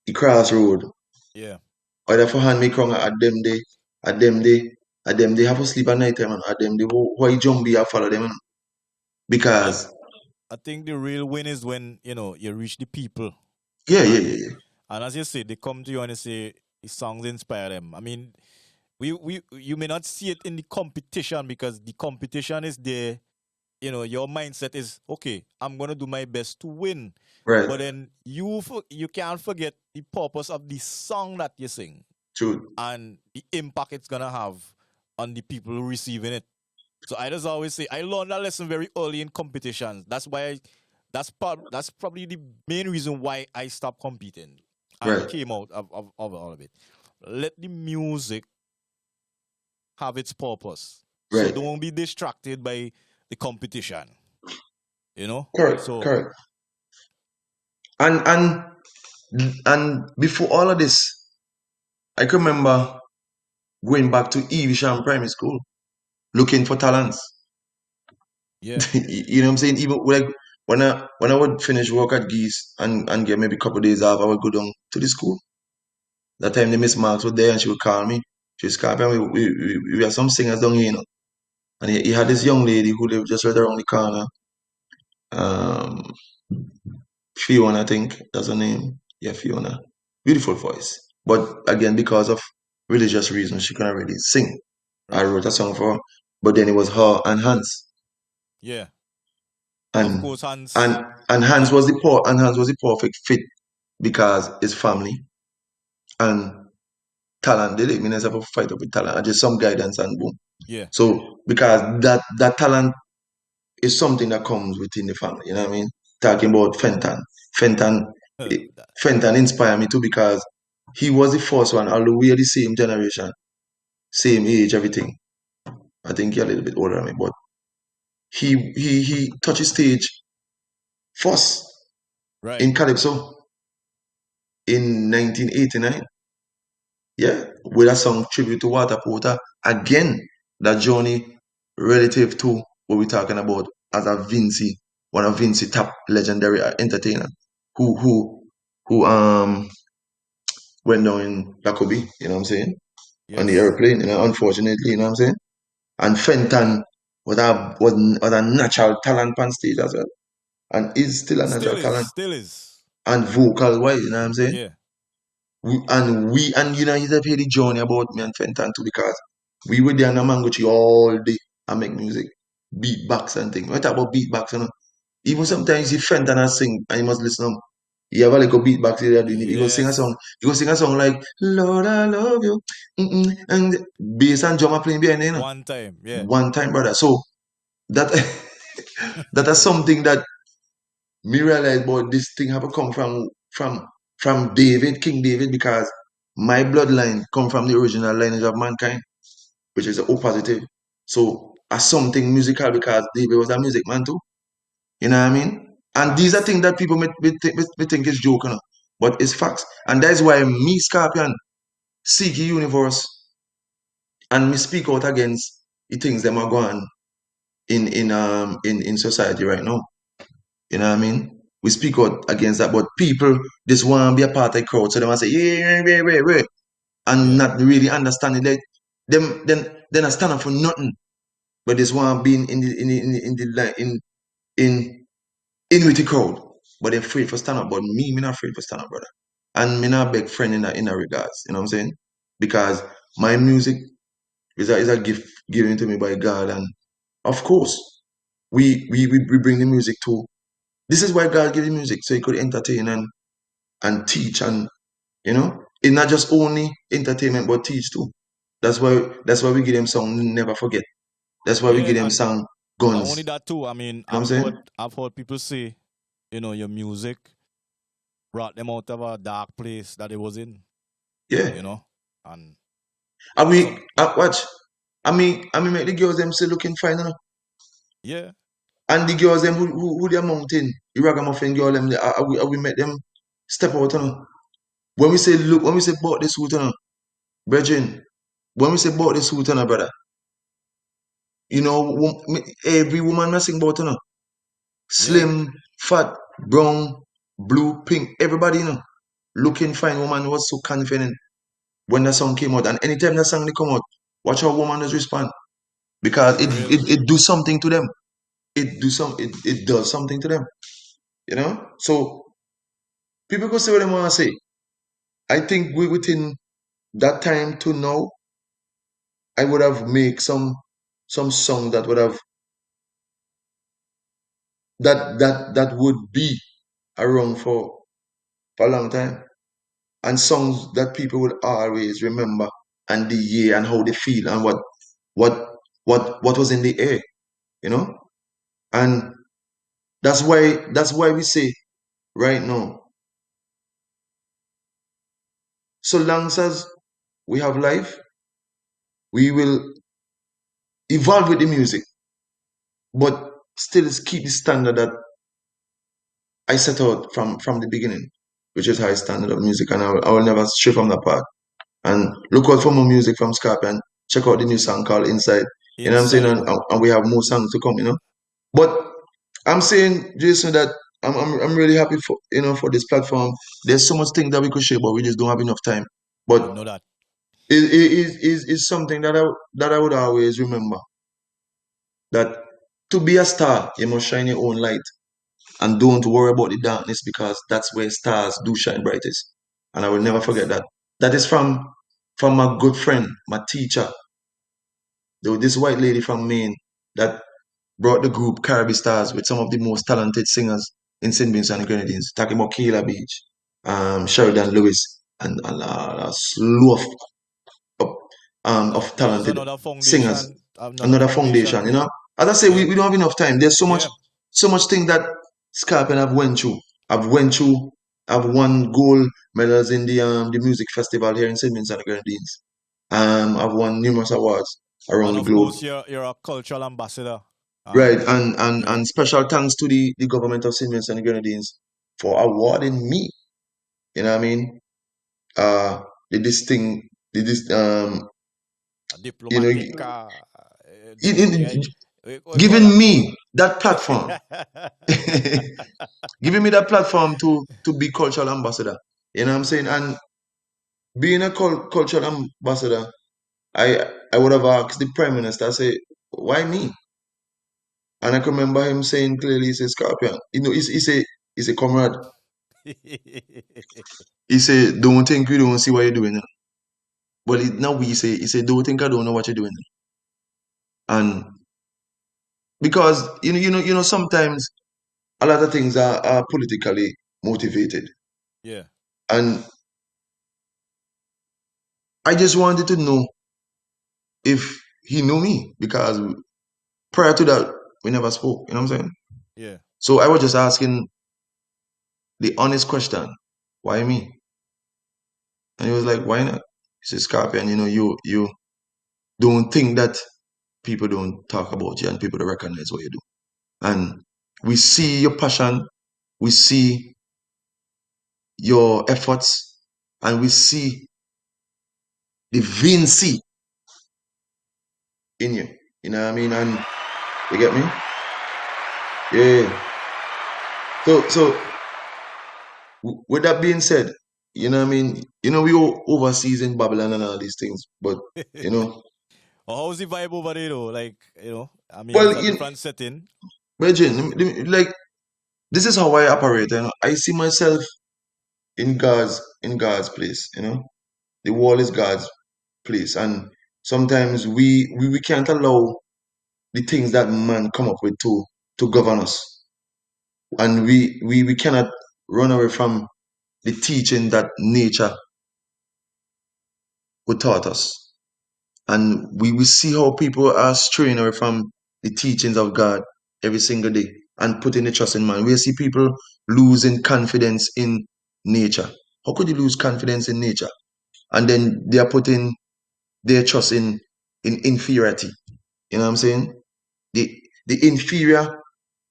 the crossroad, yeah. either for hand me crown at them they have to sleep at night time and at them they why jump I follow them because I think the real win is when, you reach the people. yeah. And as you say, they come to you and they say the songs inspire them. I mean, you may not see it in the competition because the competition is there. Your mindset is okay. I'm gonna do my best to win. Right. But then you can't forget the purpose of the song that you sing True. and the impact it's gonna have on the people receiving it. So I just always say I learned that lesson very early in competitions. That's why that's probably the main reason why I stopped competing and Right. came out of all of it. Let the music have its purpose. So Right. don't be distracted by the competition. Correct. So Correct. And before all of this, I can remember going back to Evesham Primary School looking for talents. yeah. You know what I'm saying? Even like when I would finish work at Geese and get maybe a couple of days off, I would go down to the school. That time the Miss Marks was there and she would call me. She was calling me. We had some singers down here, And he had this young lady who lived just right around the corner. Um, Fiona, I think that's her name. Yeah, Fiona. Beautiful voice. But again, because of religious reasons, she couldn't really sing. I Right. wrote a song for her. But then it was her and Hans. Yeah. Of And course, Hans. and Hans was the perfect fit because his family and talent. They didn't mean to fight up with talent. Just some guidance and boom. Yeah. So because that talent is something that comes within the family. You know what I mean? Talking about Fenton. Fenton That- Fenton inspired me too because he was the first one, although we are the same generation, same age, everything. I think you're a little bit older than me, but he touched his stage first right. in Calypso in 1989. Yeah, with a song tribute to Walter Porter. Again, that journey relative to what we're talking about as a Vinci, one of Vinci top legendary entertainer who went down in Lacobi, you know what I'm saying? On the Yes. airplane, unfortunately, you know what I'm saying? And Fenton was a natural talent on stage as well. and is still a natural talent Still is. and vocal wise, you know what I'm saying? Yeah. And you know, he's a pay the journey about me and Fenton too, because we were there in the mango tree all day and make music, beatbox and things. We talk about beatbox, you know. Even sometimes he Fenton and sing and you must listen. He have a like a beatbox here doing it. He go sing a Yes. song. He go sing a song like Lord I love you, and bass and drum are playing behind it, you know. One time. Yeah. One time, brother. So that that is something that me realize about this thing have to come from David, King David, because my bloodline come from the original lineage of mankind, which is the O positive. So as something musical because David was a music man too. You know what I mean? And these are things that people may think is joke, you know, but it's facts. And that's why me, Scorpion, seek the universe and me speak out against the things that are going on in society right now. You know what I mean? We speak out against that, but people just want to be a part of the crowd, so they want to say, yeah, and not really understanding that then I stand up for nothing, but just want to be in with the crowd, but they're afraid for stand up. But me not afraid for stand up, brother, and me not beg friend in a regards. You know what I'm saying? Because my music is a gift given to me by God, and of course we bring the music to. This is why God gave you music, so you could entertain and teach, and you know, it's not just only entertainment but teach too. That's why we give them song Never Forget. That's why we give Yeah. them And song not Guns. only that too. I mean, You know what I'm saying? I've heard people say, your music brought them out of a dark place that it was in, Yeah. and And some watch. I mean make the girls them still looking fine, you know? yeah. And the girls them who they mountain, the ragamuffin girl them, we make them step out, you know? When we say bought this suit, you know, brethren, when we say bought this suit, you know, brother, you know, every woman I sing about, you know, Yeah. slim, fat, brown, blue, pink, everybody, you know, looking fine. Woman was so confident when the song came out, and anytime the song they come out, watch how woman does respond, because For real. it do something to them. It does something to them, you know. So people could say what they want to say. I think we within that time to now, I would have made some song that would have that would be around for a long time, and songs that people would always remember, and the year and how they feel and what what was in the air, you know. And that's why we say right now, so long as we have life, we will evolve with the music, but still keep the standard that I set out from the beginning, which is high standard of music, and I will never stray from that path. And look out for more music from Scorpion. Check out the new song called Inside. You know what I'm saying? Inside. And we have more songs to come, you know. But I'm saying, Jason, that I'm really happy for this platform. There's so much things that we could share, but we just don't have enough time. But You know that. it is something that I would always remember, that to be a star, you must shine your own light, and don't worry about the darkness, because that's where stars do shine brightest. And I will never forget Facts. that. That is from my good friend, my teacher. There was this white lady from Maine that brought the group Caribbean Stars with some of the most talented singers in St. Vincent and Grenadines. Talking about Kayla Beach, Sheridan Lewis, and a slew of, of That was talented another singers. foundation. Another Another foundation. foundation, you know. As I say, Yeah. we don't have enough time. There's Yeah. so much thing that Scarpen have went through. I've won gold medals in the music festival here in St. Vincent and Grenadines. I've won numerous awards around And the of globe. course, you're a cultural ambassador. Right, And and you know, and special thanks to the government of St. Vincent and Grenadines for awarding me. You know what I mean? Uh, the this thing, the this a you know, diplomatic. in, We call giving that. me that platform, giving me that platform to be cultural ambassador. You know what I'm saying? And being a cultural ambassador, I would have asked the prime minister. I say, why me? And I can remember him saying clearly, he said, Scorpion, he's a comrade. He said, don't think you don't see what you're doing. Well, now he said, don't think I don't know what you're doing. And because, sometimes a lot of things are politically motivated. Yeah. And I just wanted to know if he knew me, because prior to that, we never spoke. You know what I'm saying? Yeah. So I was just asking the honest question, why me? And he was like, why not? He said, Scorpion, you don't think that people don't talk about you and people don't recognize what you do. And we see your passion, we see your efforts, and we see the Vinci in you. You know what I mean? And you get me? Yeah. So with that being said, you know what I mean? We overseas in Babylon and all these things, but you know, Well, how's the vibe over there though? Like, I mean, it's well, a different setting. imagine, like, this is how I operate. I see myself in God's place. The wall is God's place, and sometimes we can't allow the things that man come up with to govern us, and we cannot run away from the teaching that nature would taught us. And we see how people are straying away from the teachings of God every single day and putting the trust in man. We see people losing confidence in nature. How could you lose confidence in nature? And then they are putting their trust in inferiority. You know what I'm saying? The inferior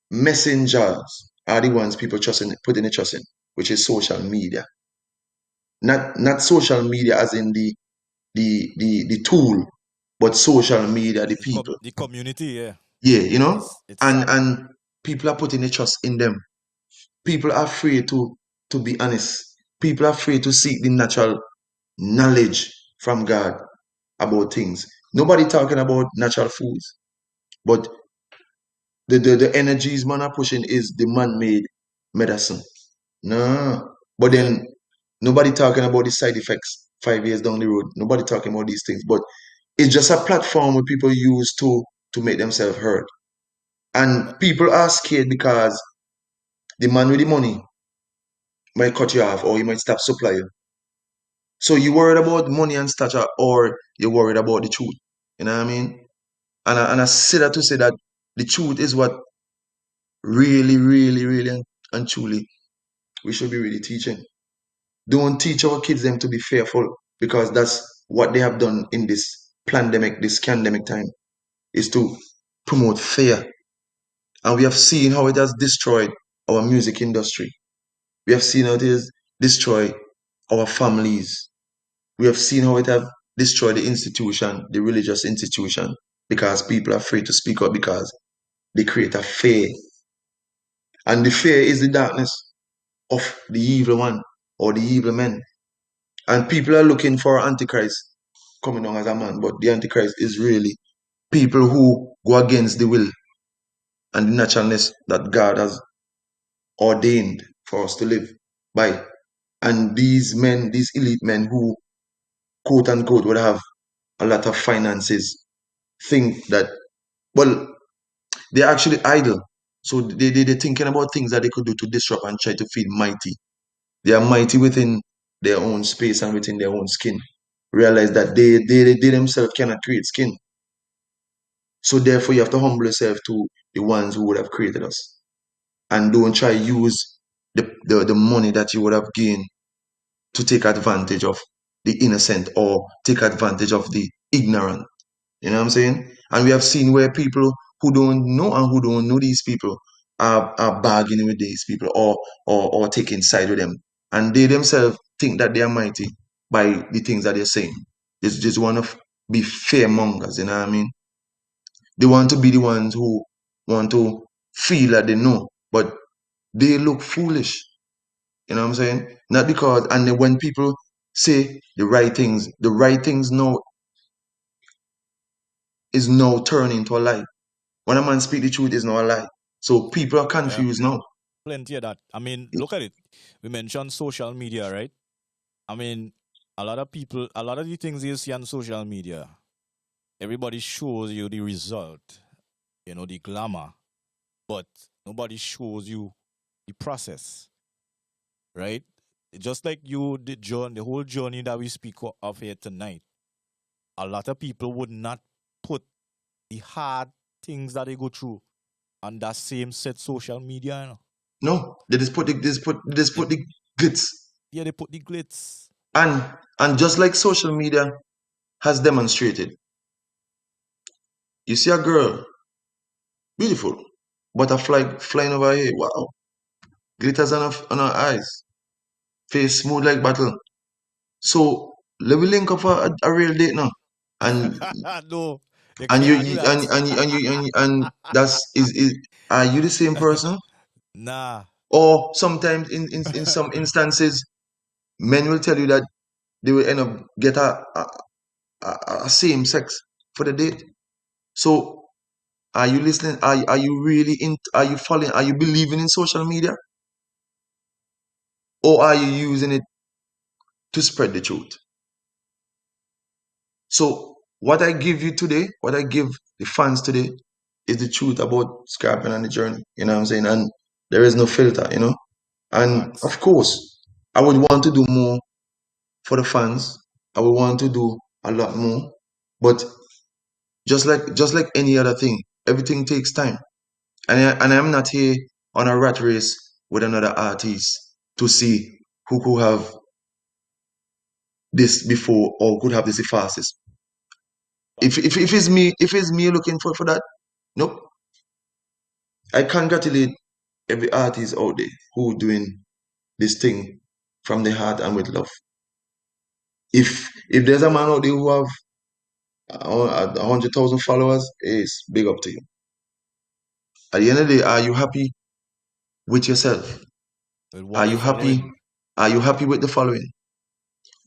messengers are the ones people putting the trust in, which is social media. Not social media as in the tool, but social media, the people. The community, yeah. Yeah, It's and sad. and people are putting their trust in them. People are afraid to be honest. People are afraid to seek the natural knowledge from God about things. Nobody talking about natural foods, but the energies man are pushing is the man-made medicine. No, but Yeah. then nobody talking about the side effects 5 years down the road. Nobody talking about these things, but it's just a platform where people use to make themselves heard. And people are scared because the man with the money might cut you off or he might stop supply you. So you worried about money and stature, or you're worried about the truth. You know what I mean? And I say that to say that the truth is what really, really, really and truly we should be really teaching. Don't teach our kids them to be fearful, because that's what they have done in this pandemic, this pandemic time, is to promote fear. And we have seen how it has destroyed our music industry. We have seen how it has destroyed our families. We have seen how it have destroyed the institution, the religious institution, because people are afraid to speak up because they create a fear. And the fear is the darkness of the evil one or the evil men. And people are looking for Antichrist coming down as a man, but the Antichrist is really people who go against the will and the naturalness that God has ordained for us to live by. And these men, these elite men who quote unquote would have a lot of finances, think that, well, they're actually idle. So they're thinking about things that they could do to disrupt and try to feel mighty. They are mighty within their own space and within their own skin. Realize that they themselves cannot create skin. So therefore you have to humble yourself to the ones who would have created us. And don't try use the money that you would have gained to take advantage of the innocent or take advantage of the ignorant. You know what I'm saying? And we have seen where people who don't know and who don't know these people are bargaining with these people, or taking side with them. And they themselves think that they are mighty by the things that they're saying. They just want to be fear mongers, you know what I mean? They want to be the ones who want to feel that they know, but they look foolish. You know what I'm saying? Not because, and then when people say the right things now is now turning into a lie. When a man speak the truth, is not a lie. So people are Yeah, confused now. plenty of that. I mean, look at it. We mentioned social media, right? I mean, a lot of people, a lot of the things you see on social media, everybody shows you the result, the glamour, but nobody shows you the process, right? Just like you, the whole journey that we speak of here tonight, a lot of people would not put the hard things that they go through on that same set social media. No, they just put They, the glitz. yeah, they put the glitz. And just like social media has demonstrated, you see a girl, beautiful, butterfly flying over here, wow, glitters on her eyes, face smooth like butter. So let me link up a real date now. And No, they and you can't do that. and that's is are you the same person? Nah. Or sometimes in some instances, men will tell you that they will end up get a same sex for the date. So are you listening? Are you really in? Are you following? Are you believing in social media, or are you using it to spread the truth? So what I give you today, what I give the fans today, is the truth about Scorpion and the journey. You know what I'm saying? And there is no filter. And Facts. of course, I would want to do more for the fans. I would want to do a lot more, but just like any other thing, everything takes time. And I'm not here on a rat race with another artist to see who could have this before or could have this the fastest. If it's me looking for that, nope. I congratulate every artist out there who doing this thing from the heart and with love. If there's a man out there who have 100,000 followers, it's big up to you. At the end of the day, are you happy with yourself? With Are what you're you happy? following. Are you happy with the following?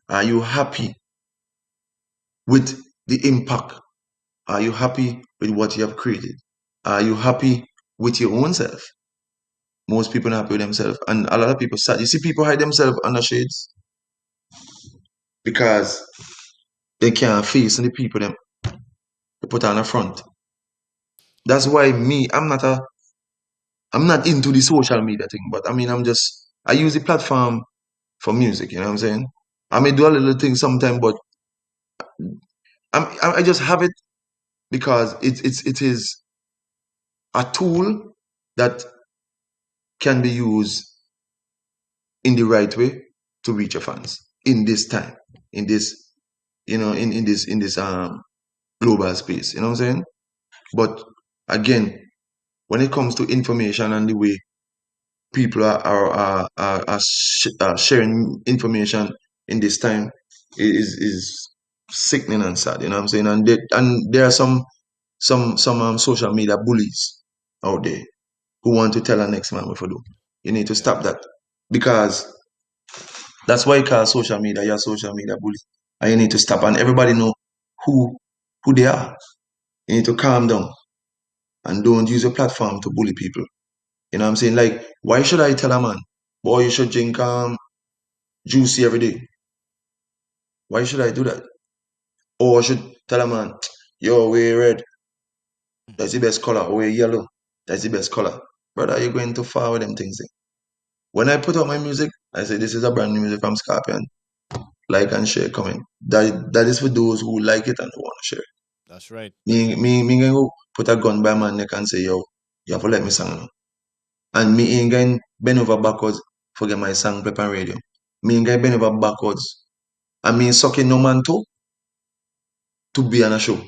Are you happy with the impact? Are you happy with what you have created? Are you happy with your own self? Most people are happy with themselves, and a lot of people sad. You see, people hide themselves under shades because they can't face the people them they put on the front. That's why I'm not into the social media thing, but I mean I use the platform for music, you know what I'm saying? I may do a little thing sometime, but I just have it because it is a tool that can be used in the right way to reach your fans in this time, in this, in this global space. You know what I'm saying? But again, when it comes to information and the way people are sharing information in this time is sickening and sad. You know what I'm saying? And there are some social media bullies out there who want to tell our next man what to do. You need to Yeah. stop that because that's why you call social media your social media bully. And you need to stop and everybody know who they are. You need to calm down and don't use your platform to bully people. You know what I'm saying? Like, why should I tell a man, boy, you should drink juicy every day? Why should I do that? Or I should tell a man, yo, wear red, that's the best color, or wear yellow, that's the best color. Brother, you're going too far with them things. When I put out my music, I say this is a brand new music from Scorpion. Like and share, comment. That is for those who like it and who want to share. That's right. Me going go put a gun by my neck and say, yo, you have to let me sing now. And me ain't going bend over backwards, forget my song, Pepper Radio. Me ain't going bend over backwards. And me sucking no man to be on a show.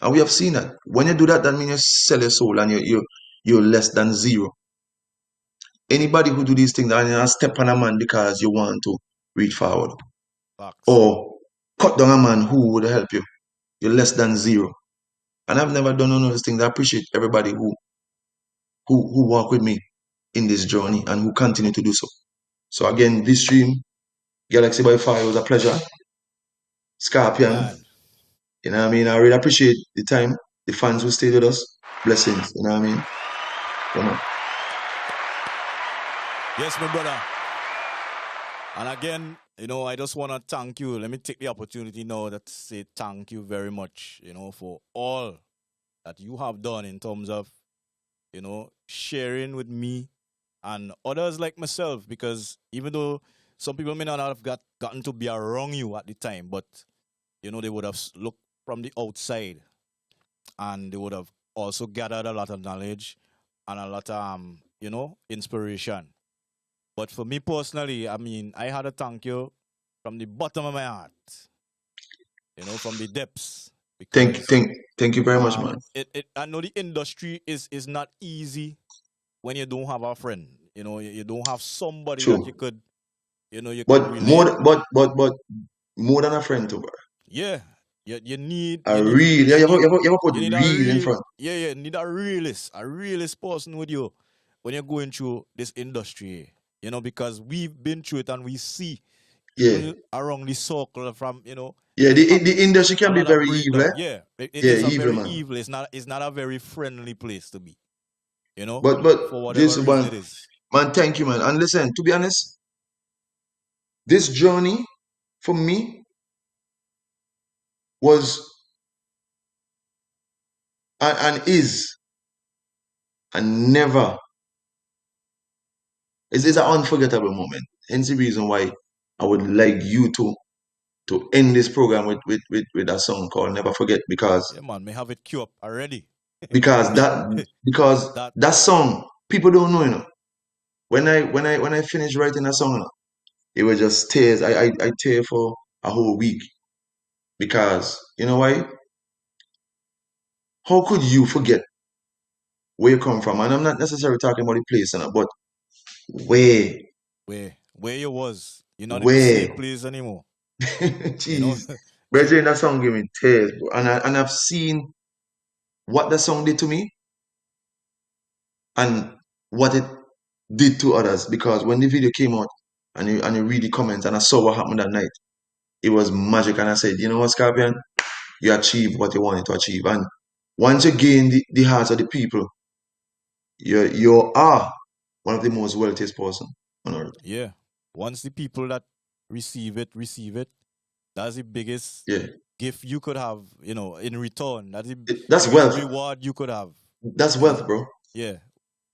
And we have seen that. When you do that, that means you sell your soul and you're less than zero. Anybody who do these things and you step on a man because you want to reach forward Facts. or cut down a man who would help you, you're less than zero. And I've never done none of those things. I appreciate everybody who walk with me in this journey and who continue to do so. So again, this stream, Galaxy by Fire was a pleasure. Scorpion, Man. you know what I mean? I really appreciate the time. the fans who stayed with us, blessings. You know what I mean? Come on. Yes, my brother. And again, I just want to thank you. Let me take the opportunity now to say thank you very much, for all that you have done in terms of, sharing with me and others like myself. Because even though some people may not have gotten to be around you at the time, but, they would have looked from the outside and they would have also gathered a lot of knowledge and a lot of, inspiration. But for me personally, I mean, I had to thank you from the bottom of my heart, from the depths. Because Thank you very much, man. I know the industry is not easy when you don't have a friend. You don't have somebody True. that you could, you could But relate. but more than a friend too, bro. Yeah. You need A you need real, you need you have to put you need a real in real front. yeah, you need a realist person with you when you're going through this industry. Because we've been through it and we see Yeah. even around the circle from, Yeah, it the happens industry a can be lot of very evil, eh? breakdown. Yeah. It Yeah, is a evil, very man. evil. It's not a very friendly place to be, But for whatever this reason man, it is. man, thank you, man. And listen, to be honest, this journey for me was and is and never is an unforgettable moment. Hence the reason why I would like you to end this program with a song called Never Forget Yeah, man, may have it queue up already. because That that song people don't know, you know. When I finished writing that song, you know, it was just tears. I tear for a whole week because you know why? How could you forget where you come from? And I'm not necessarily talking about the place, you know, but where, where you was, you're not in the same where, place anymore. jeez, Brethren, that song gave me tears, bro. And I've seen what that song did to me and what it did to others because when the video came out and you read the comments and I saw what happened that night, it was magic. And I said, you know what, Scorpion, you achieved what you wanted to achieve. And once you gain the hearts of the people, you are one of the most wealthiest person on earth. Yeah. Once the people that receive it, that's the biggest Yeah, gift you could have, in return. That's the that's biggest wealth. reward you could have. That's You know? wealth, bro. Yeah.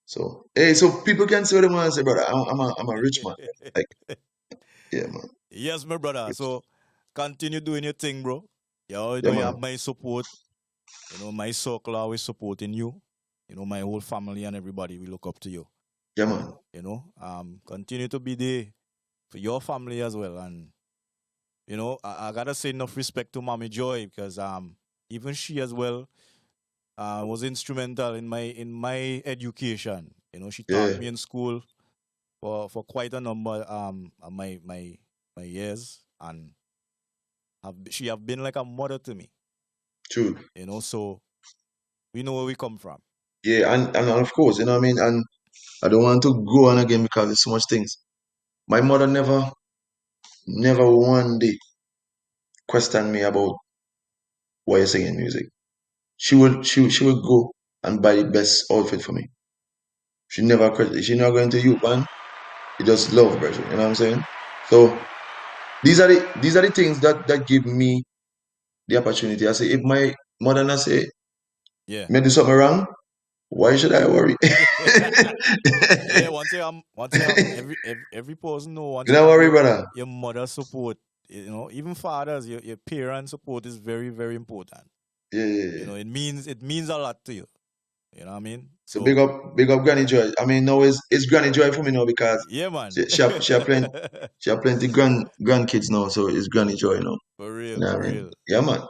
So hey, so people can say what they want to say, brother. I'm a rich man. Like, yeah, man. Yes, my brother. So continue doing your thing, bro. You Yeah, know you man. have my support. My circle always supporting you. My whole family and everybody, we look up to you. Yeah, man. Continue to be there for your family as well. And I gotta say enough respect to Mommy Joy because even she as well was instrumental in my education. She taught Yeah, me in school for quite a number of my years, and she have been like a mother to me. true. So we know where we come from. Yeah, and of course, you know what I mean? And I don't want to go on again because there's so much things. My mother never one day questioned me about why you're singing music. She would go and buy the best outfit for me. She never going to you, man. You just love, bro. You know what I'm saying? So these are the things that give me the opportunity. I say if my mother not say Yeah. me do something wrong, why should I worry? Yeah, once you have every person know once Do you not have worry, your brother. your mother support, even fathers, your parent support is very, very important. Yeah, yeah, yeah. It means a lot to you. You know what I mean? So So big up Granny Joy. I mean, now it's Granny Joy for me now because yeah, man. she have plenty grandkids now, so it's Granny Joy now. For You real, know for what I mean? real. Yeah, man.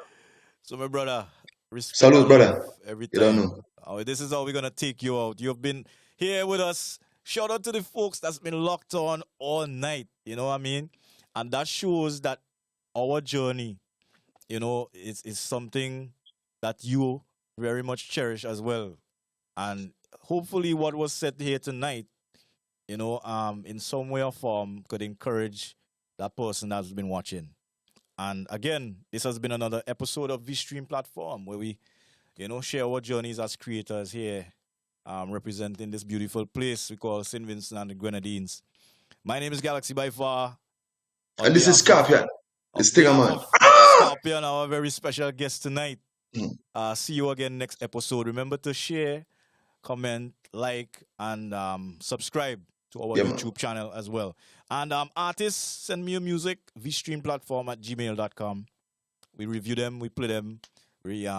So my brother, respect Salute, and love brother. every You don't time. know. This is how we're gonna take you out. You've been here with us. Shout out to the folks that's been locked on all night. You know what I mean? And that shows that our journey, is something that you very much cherish as well. And hopefully what was said here tonight, in some way or form could encourage that person that's been watching. And again, this has been another episode of Vstream platform where we, share our journeys as creators here, representing this beautiful place we call St. Vincent and the Grenadines. My name is Galaxy by far. And this is Scorpion, the Stinger Man. Scorpion, our very special guest tonight. See you again next episode. Remember to share, comment, like, and subscribe to our YouTube channel as well. And artists, send me your music, Vstream platform at gmail.com. We review them, we play them, we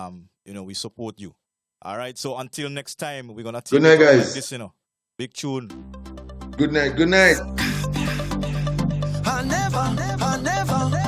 we support you. All right, so until next time, we're gonna take good night, guys. Like this, big tune. Good night. I never